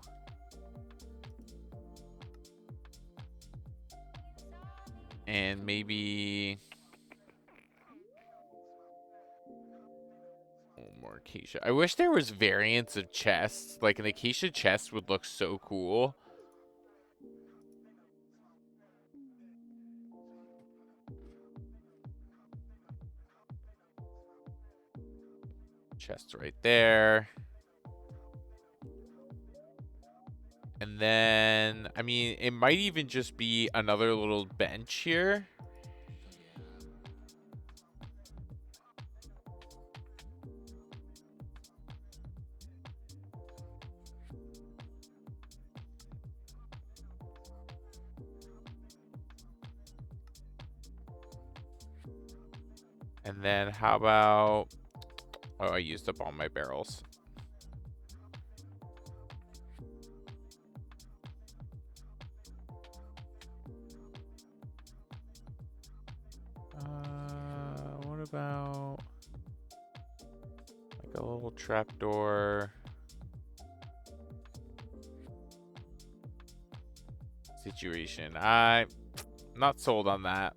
And maybe more acacia. I wish there was variants of chests. Like an acacia chest would look so cool. Chest right there. And then, I mean, it might even just be another little bench here. And then how about, oh, I used up all my barrels. What about like a little trapdoor situation? I'm not sold on that.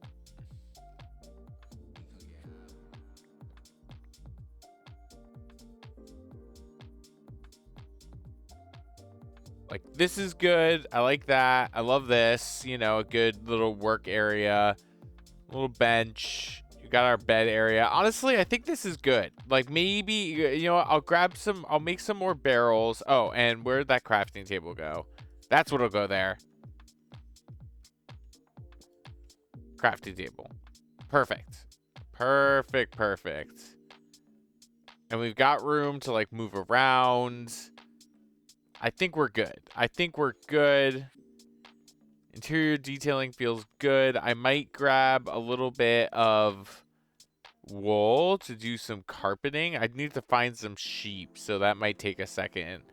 Like, this is good. I like that. I love this. You know, a good little work area. Little bench. You got our bed area. Honestly, I think this is good. Like, maybe, you know, I'll make some more barrels. Oh, and where'd that crafting table go? That's what'll go there. Crafting table. Perfect. Perfect, perfect. And we've got room to, like, move around. I think we're good. I think we're good. Interior detailing feels good. I might grab a little bit of wool to do some carpeting. I need to find some sheep, so that might take a second.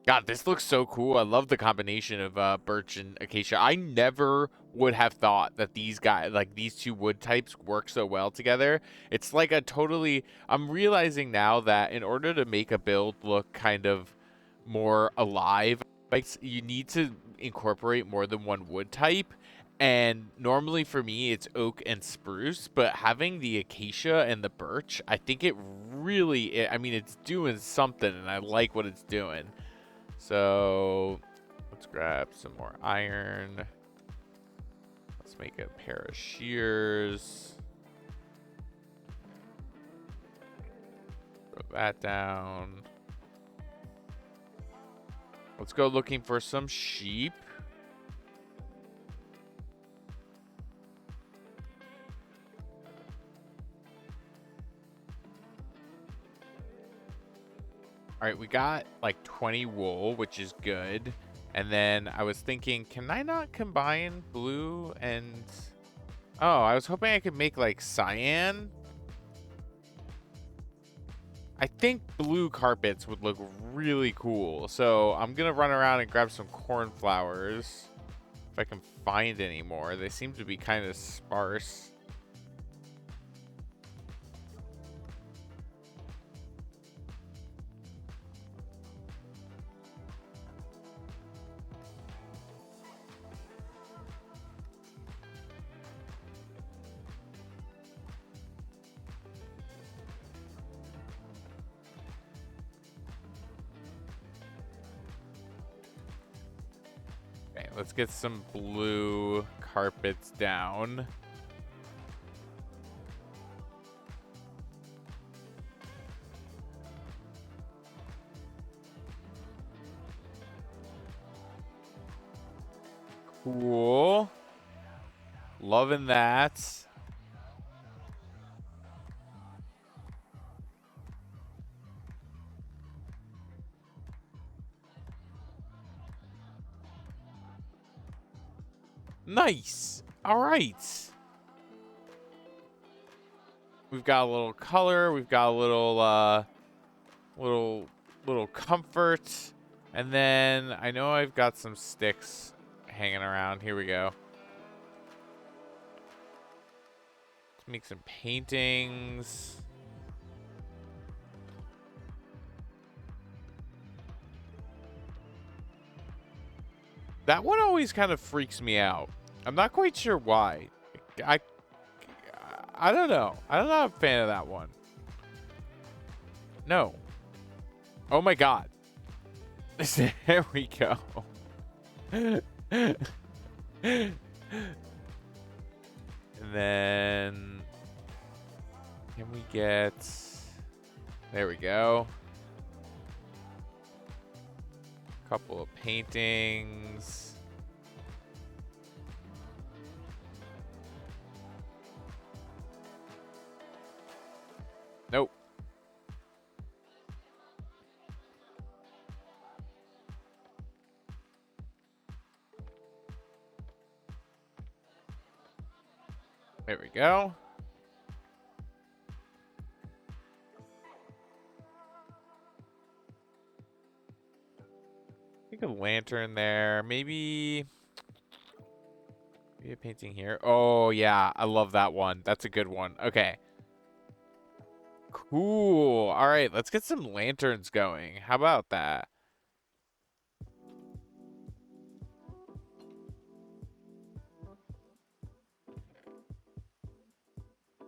God, this looks so cool. I love the combination of birch and acacia. I never would have thought that these guys, like these two wood types, work so well together. It's like a totally, I'm realizing now that in order to make a build look kind of more alive, like, you need to incorporate more than one wood type. And normally for me, it's oak and spruce, but having the acacia and the birch, I think it really, I mean, it's doing something, and I like what it's doing. So let's grab some more iron. Let's make a pair of shears. Throw that down. Let's go looking for some sheep. All right, we got like 20 wool, which is good. And then I was thinking, can I not combine blue and... Oh, I was hoping I could make like cyan. I think blue carpets would look really cool. So I'm going to run around and grab some cornflowers. If I can find any more. They seem to be kind of sparse. Okay, let's get some blue carpets down. Cool. Loving that. Nice. All right. We've got a little color. We've got a little, little comfort. And then I know I've got some sticks hanging around. Here we go. Let's make some paintings. That one always kind of freaks me out. I'm not quite sure why. I don't know. I'm not a fan of that one. No. Oh my god. There we go. And then can we get... There we go. Couple of paintings. Nope. There we go. I think a lantern there. Maybe a painting here. Oh, yeah. I love that one. That's a good one. Okay. Cool. All right. Let's get some lanterns going. How about that?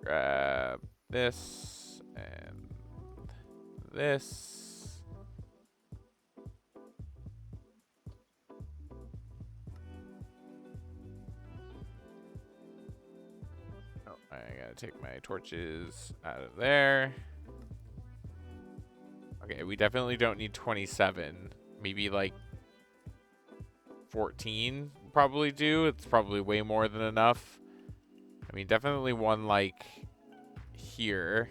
Grab this and this. Oh, I gotta take my torches out of there. Okay, we definitely don't need 27. Maybe like 14 probably do. It's probably way more than enough. I mean, definitely one like here.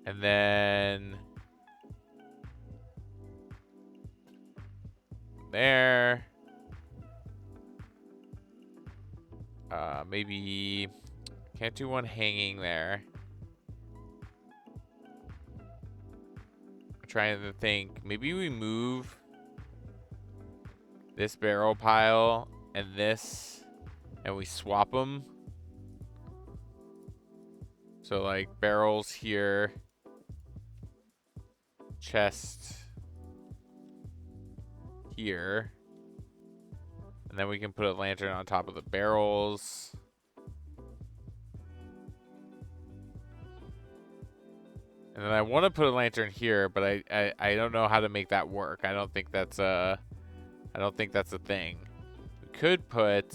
And then there. Maybe can't do one hanging there. I'm trying to think. Maybe we move this barrel pile and this, and we swap them. So like barrels here, chest here, and then we can put a lantern on top of the barrels. And then I want to put a lantern here, but I don't know how to make that work. I don't think that's a thing. We could put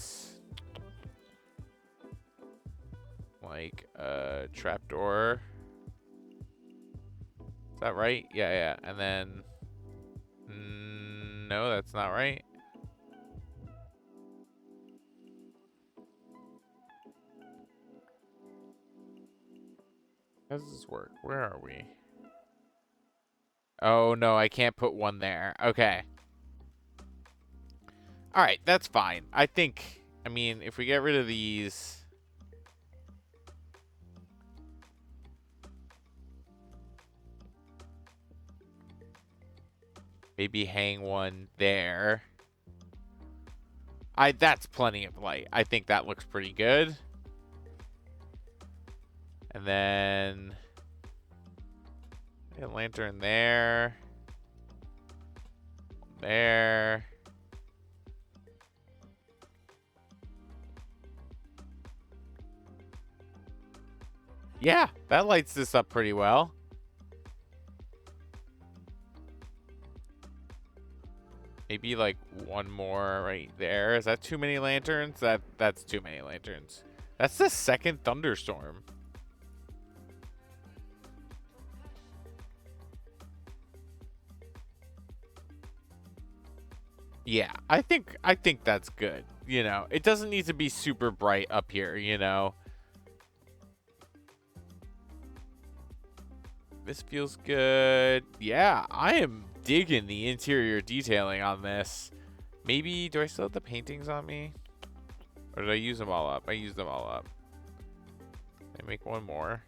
like a trapdoor. Is that right? Yeah. And then no, that's not right. How does this work? Where are we? Oh, no, I can't put one there. Okay. All right, that's fine. I mean, if we get rid of these... Maybe hang one there. That's plenty of light. I think that looks pretty good. And then a lantern there. There. Yeah, that lights this up pretty well. Maybe like one more right there. Is that too many lanterns? That's too many lanterns. That's the second thunderstorm. Yeah, I think that's good. You know, it doesn't need to be super bright up here, you know. This feels good. Yeah, I am digging the interior detailing on this. Maybe, do I still have the paintings on me? Or did I use them all up? I used them all up. I make one more.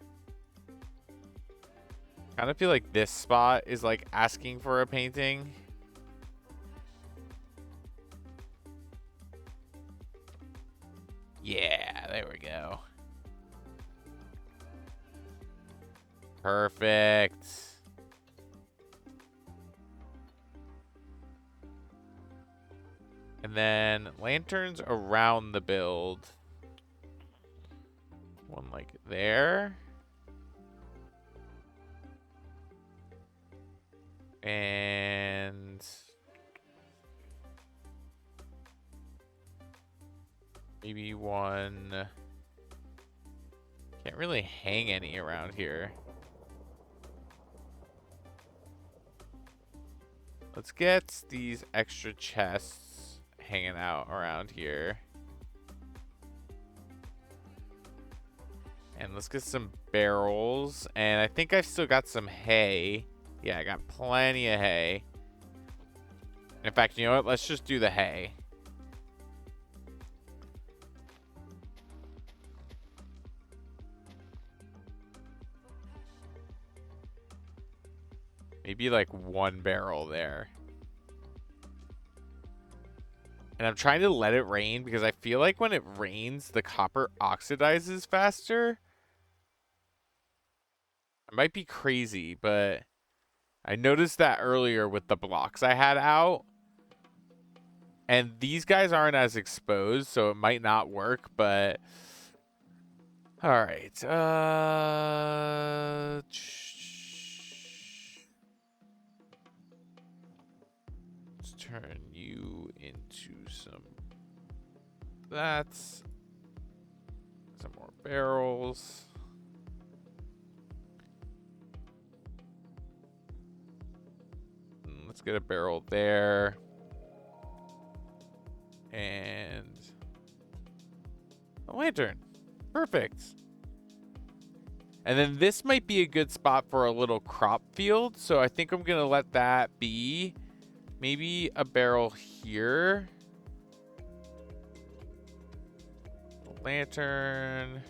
Kind of feel like this spot is like asking for a painting. Yeah, there we go. Perfect. And then lanterns around the build. One like there. And maybe one. Can't really hang any around here. Let's get these extra chests hanging out around here. And let's get some barrels. And I think I've still got some hay. Yeah, I got plenty of hay. In fact, you know what? Let's just do the hay. Maybe like one barrel there. And I'm trying to let it rain because I feel like when it rains, the copper oxidizes faster. I might be crazy, but I noticed that earlier with the blocks I had out. And these guys aren't as exposed, so it might not work, but... Alright, let's turn you into some... That's... Some more barrels. Let's get a barrel there. And a lantern. Perfect. And then this might be a good spot for a little crop field. So I think I'm going to let that be. Maybe a barrel here. A lantern.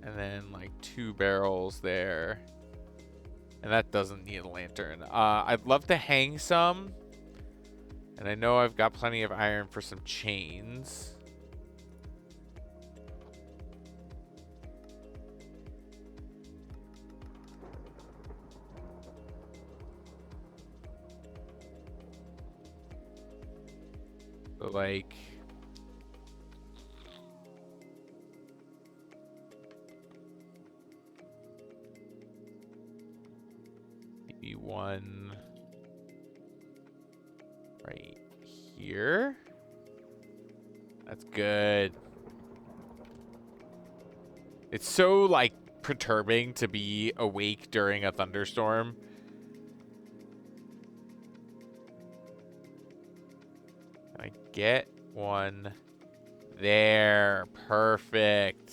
And then like 2 barrels there. And that doesn't need a lantern. I'd love to hang some. And I know I've got plenty of iron for some chains. So like... maybe one... right here. That's good. It's so like perturbing to be awake during a thunderstorm. Can I get one there? Perfect.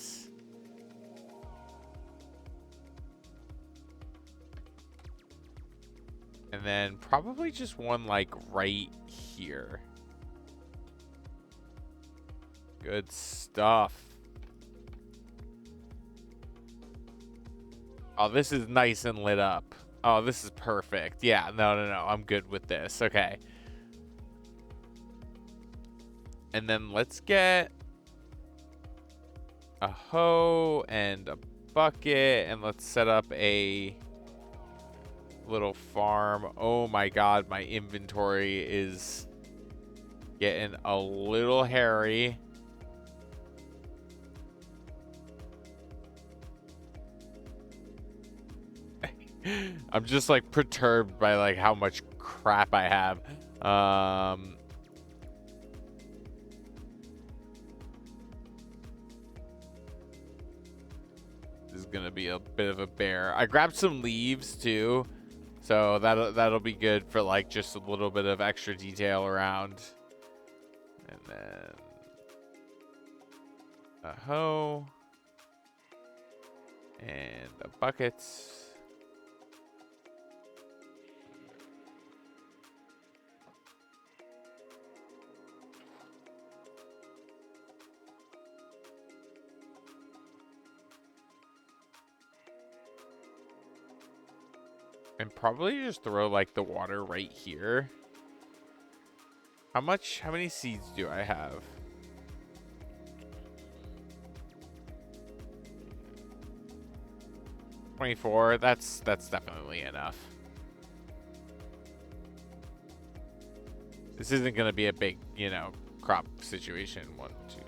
then probably just one like right here. Good stuff. Oh, this is nice and lit up. Oh, this is perfect. Yeah, no. I'm good with this. Okay. And then let's get a hoe and a bucket, and let's set up a little farm. Oh my god, my inventory is getting a little hairy. I'm just like perturbed by like how much crap I have. This is gonna be a bit of a bear. I grabbed some leaves too, so that'll be good for like just a little bit of extra detail around. And then a hoe and a bucket. And probably just throw like the water right here. How many seeds do I have? 24. That's definitely enough. This isn't gonna be a big, crop situation. 1, 2,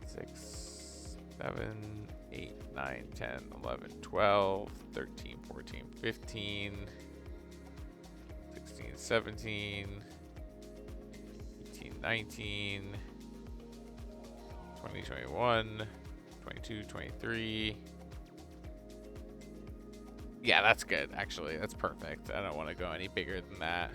6, 7, 8, 9, 10, 11, 12, 13, 14, 15, 16, 17, 18, 19, 20, 21, 22, 23. Yeah, that's good, actually. That's perfect. I don't want to go any bigger than that.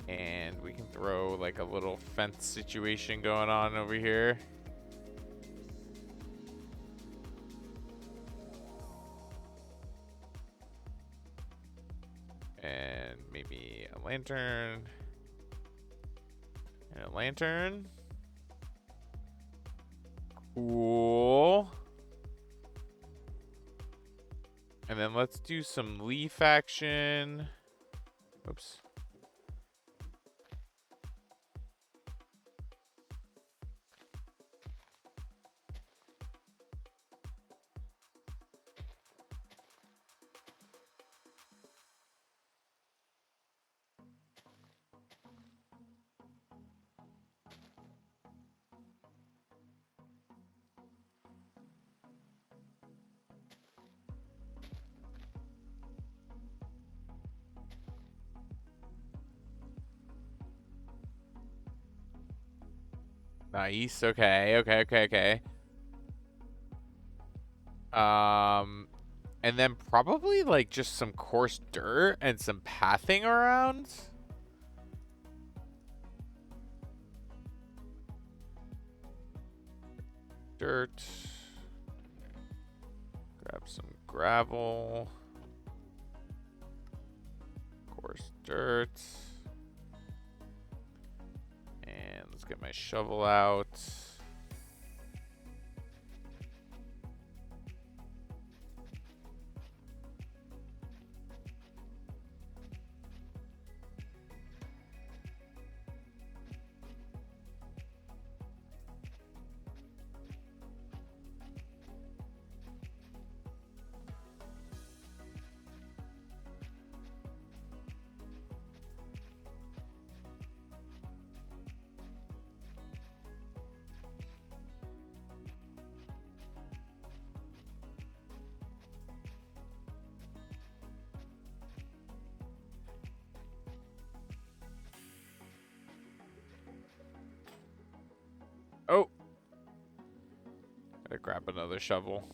And we can throw like a little fence situation going on over here. And maybe a lantern. And a lantern. Cool. And then let's do some leaf action. Oops. Nice. Okay. And then probably like just some coarse dirt and some pathing around. Dirt. Grab some gravel. Coarse dirt. And let's get my shovel out. Oh, gotta grab another shovel.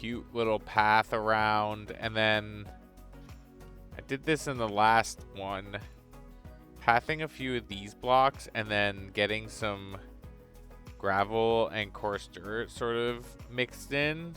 cute little path around, and then I did this in the last one, pathing a few of these blocks and then getting some gravel and coarse dirt sort of mixed in.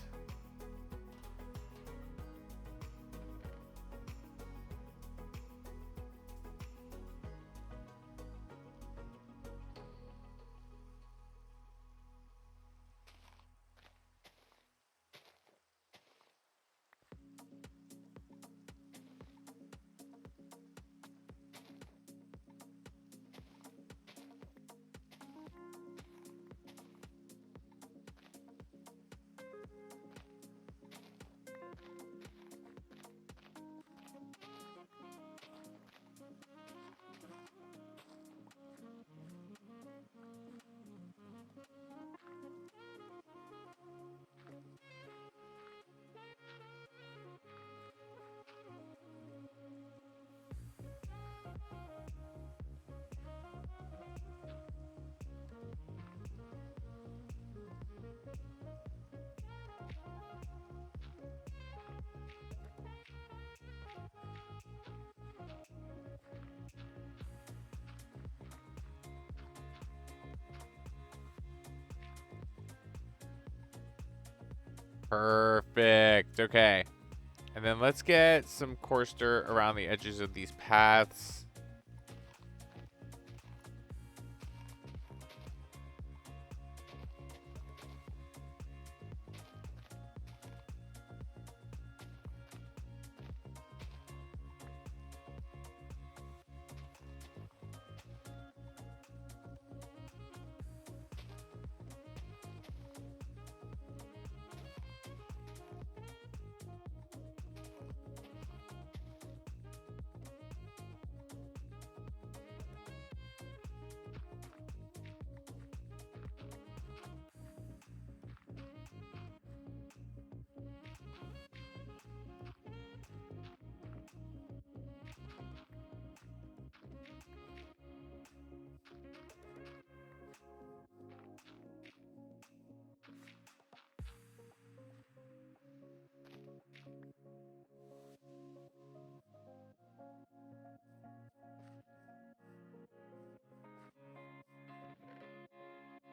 Perfect. Okay. And then let's get some coarse dirt around the edges of these paths.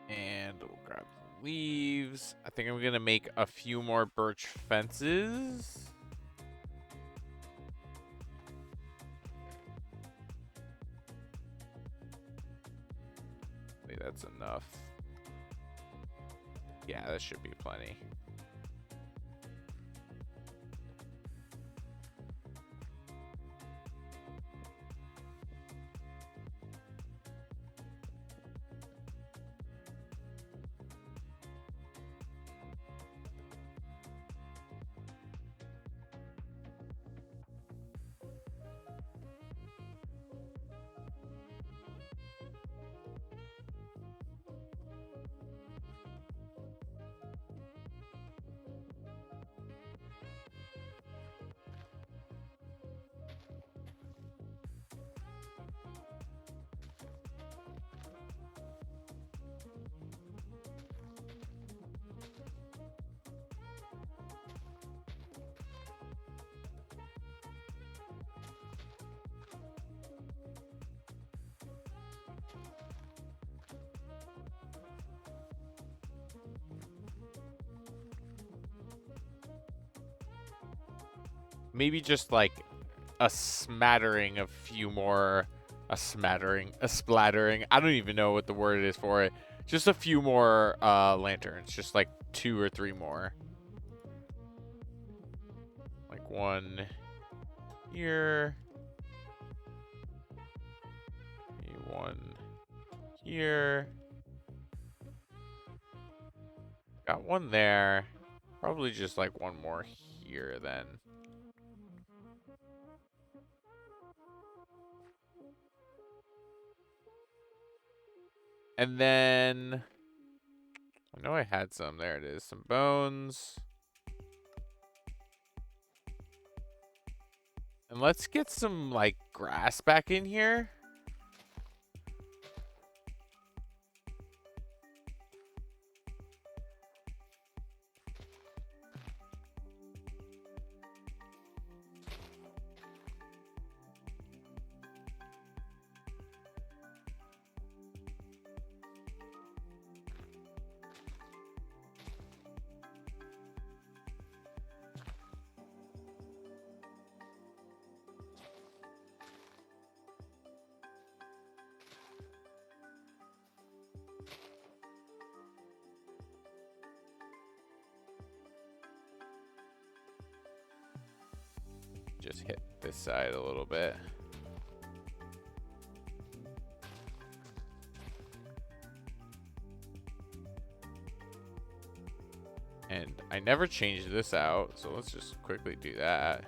And we'll grab some leaves. I think I'm going to make a few more birch fences. Maybe that's enough. Yeah, that should be plenty. Maybe just like a smattering, a few more, a smattering. I don't even know what the word is for it. Just a few more lanterns, just like 2 or 3 more. Like one here. Maybe one here. Got one there. Probably just like one more here then. And then I know I had some. There it is. Some bones. And let's get some like grass back in here. Just hit this side a little bit. And I never changed this out, so let's just quickly do that.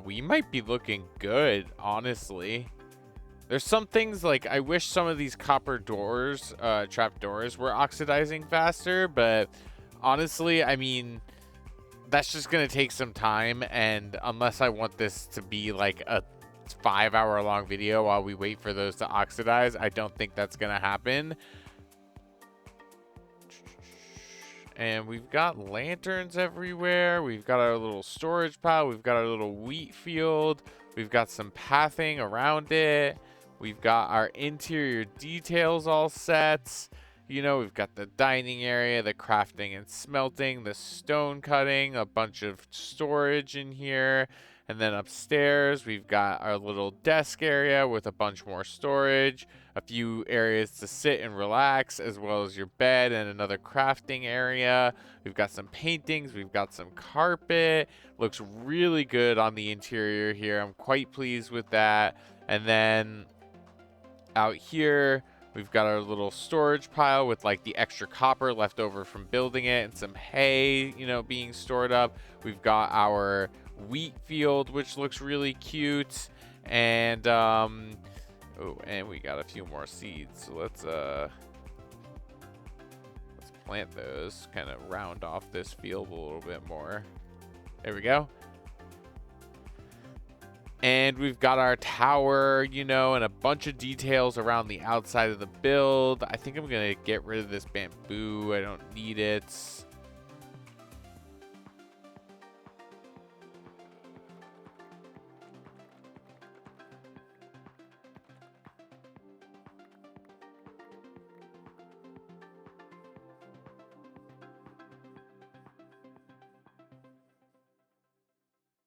We might be looking good, honestly. There's some things like I wish some of these copper doors, trap doors were oxidizing faster, but honestly, I mean, that's just gonna take some time, and unless I want this to be like a 5-hour long video while we wait for those to oxidize, I don't think that's gonna happen. And we've got lanterns everywhere. We've got our little storage pile. We've got our little wheat field. We've got some pathing around it. We've got our interior details all set. You know, we've got the dining area, the crafting and smelting, the stone cutting, a bunch of storage in here. And then upstairs, we've got our little desk area with a bunch more storage, a few areas to sit and relax, as well as your bed and another crafting area. We've got some paintings. We've got some carpet. Looks really good on the interior here. I'm quite pleased with that. And then out here, we've got our little storage pile with like the extra copper left over from building it and some hay, you know, being stored up. We've got our wheat field, which looks really cute. And, oh, and we got a few more seeds. So let's plant those, kind of round off this field a little bit more. There we go. And we've got our tower, you know, and a bunch of details around the outside of the build. I think I'm going to get rid of this bamboo. I don't need it.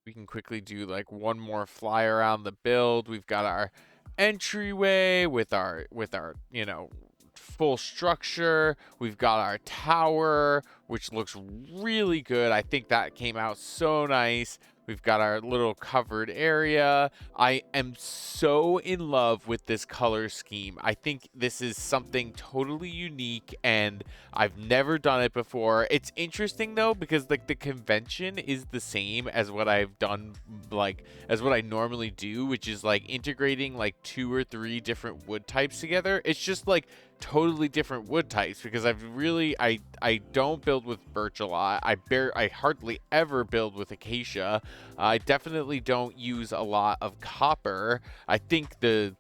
We can quickly do like one more fly around the build. We've got our entryway with our you know, full structure. We've got our tower, which looks really good. I think that came out so nice. We've got our little covered area. I am so in love with this color scheme. I think this is something totally unique and I've never done it before. It's interesting though, because like the convention is the same as what I've done, like as what I normally do, which is like integrating like 2 or 3 different wood types together. It's just like totally different wood types because I don't build with birch a lot. I hardly ever build with acacia. I definitely don't use a lot of copper. I think the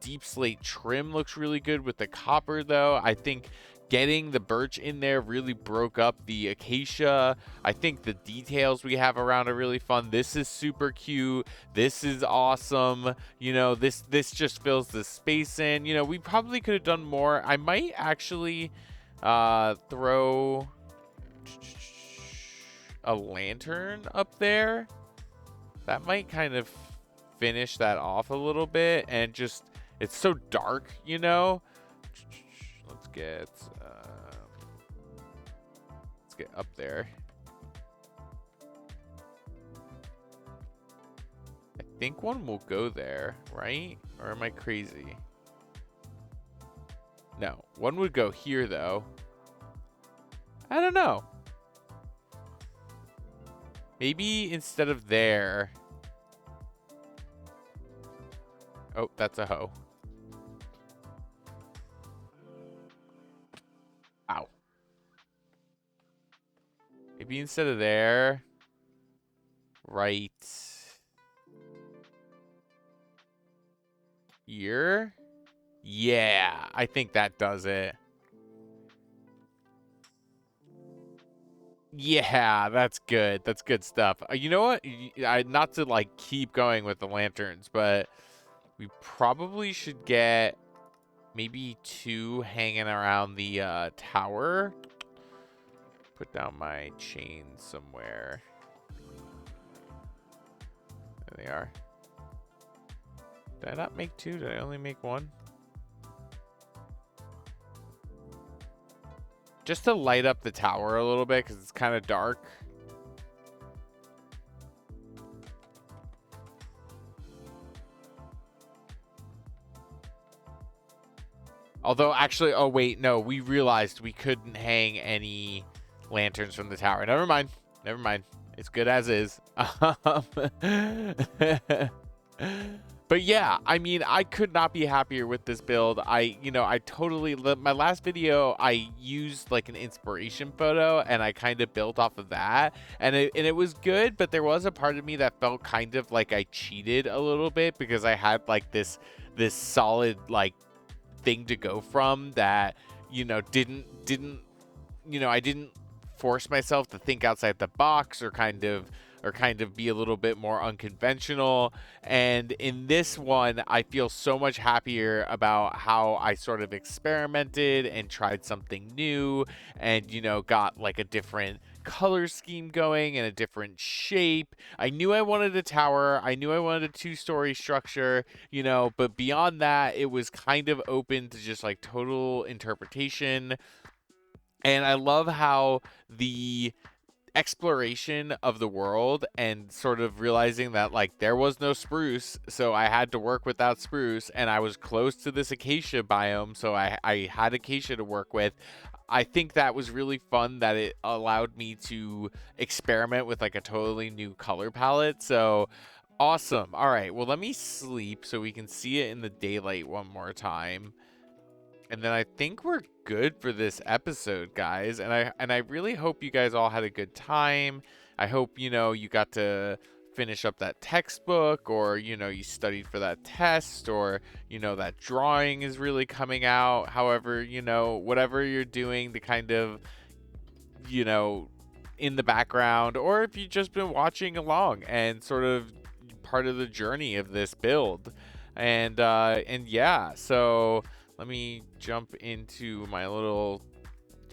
deep slate trim looks really good with the copper though. I think getting the birch in there really broke up the acacia. I think the details we have around are really fun. This is super cute. This is awesome. You know, this just fills the space in. You know, we probably could have done more. I might actually throw a lantern up there. That might kind of finish that off a little bit, and just it's so dark, you know. Let's get up there. I think one will go there, right? Or am I crazy? No, one would go here though. I don't know. Maybe instead of there. Oh, that's a hoe. Ow. Maybe instead of there, right here. Yeah, I think that does it. Yeah, that's good. That's good stuff. You know what? Not to like keep going with the lanterns, but we probably should get maybe 2 hanging around the tower. Put down my chains somewhere. There they are. Did I not make 2? Did I only make 1? Just to light up the tower a little bit because it's kind of dark. Although, actually, oh, wait, no. We realized we couldn't hang any lanterns from the tower. Never mind. Never mind. It's good as is. But yeah, I mean, I could not be happier with this build. I totally, my last video, I used like an inspiration photo and I kind of built off of that, and it was good, but there was a part of me that felt kind of like I cheated a little bit because I had like this solid like thing to go from that, didn't I didn't force myself to think outside the box or kind of be a little bit more unconventional. And in this one, I feel so much happier about how I sort of experimented and tried something new and, got like a different color scheme going and a different shape. I knew I wanted a tower. I knew I wanted a 2-story structure, but beyond that, it was kind of open to just like total interpretation. And I love how the exploration of the world and sort of realizing that like there was no spruce, so I had to work without spruce, and I was close to this acacia biome, so I had acacia to work with. I think that was really fun that it allowed me to experiment with like a totally new color palette. So awesome. All right, well, let me sleep so we can see it in the daylight one more time. And then I think we're good for this episode, guys. And I really hope you guys all had a good time. I hope, you got to finish up that textbook, or, you studied for that test, or, that drawing is really coming out. However, whatever you're doing to kind of, in the background, or if you've just been watching along and sort of part of the journey of this build. And yeah, so let me jump into my little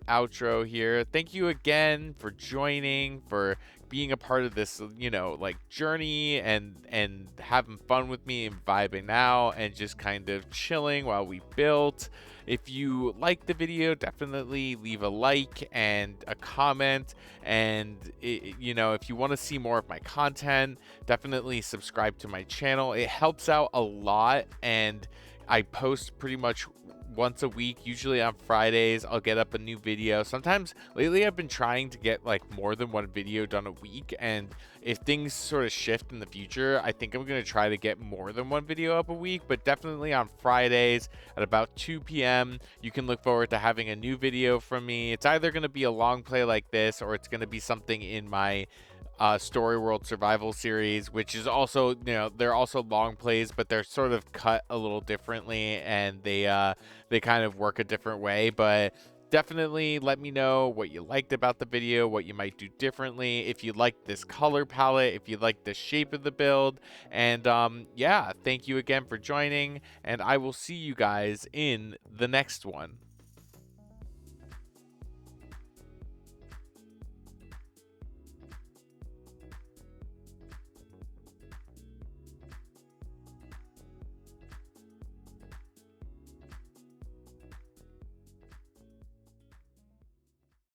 outro here. Thank you again for joining, for being a part of this, like journey and having fun with me and vibing out and just kind of chilling while we built. If you like the video, definitely leave a like and a comment. And, if you want to see more of my content, definitely subscribe to my channel. It helps out a lot. And I post pretty much once a week, usually on Fridays. I'll get up a new video. Sometimes lately I've been trying to get like more than one video done a week, and if things sort of shift in the future, I think I'm going to try to get more than one video up a week. But definitely on Fridays at about 2 p.m. you can look forward to having a new video from me. It's either going to be a long play like this, or it's going to be something in my Story World Survival series, which is also, they're also long plays, but they're sort of cut a little differently, and they kind of work a different way. But definitely let me know what you liked about the video, what you might do differently, if you like this color palette, if you like the shape of the build. And yeah, thank you again for joining, and I will see you guys in the next one.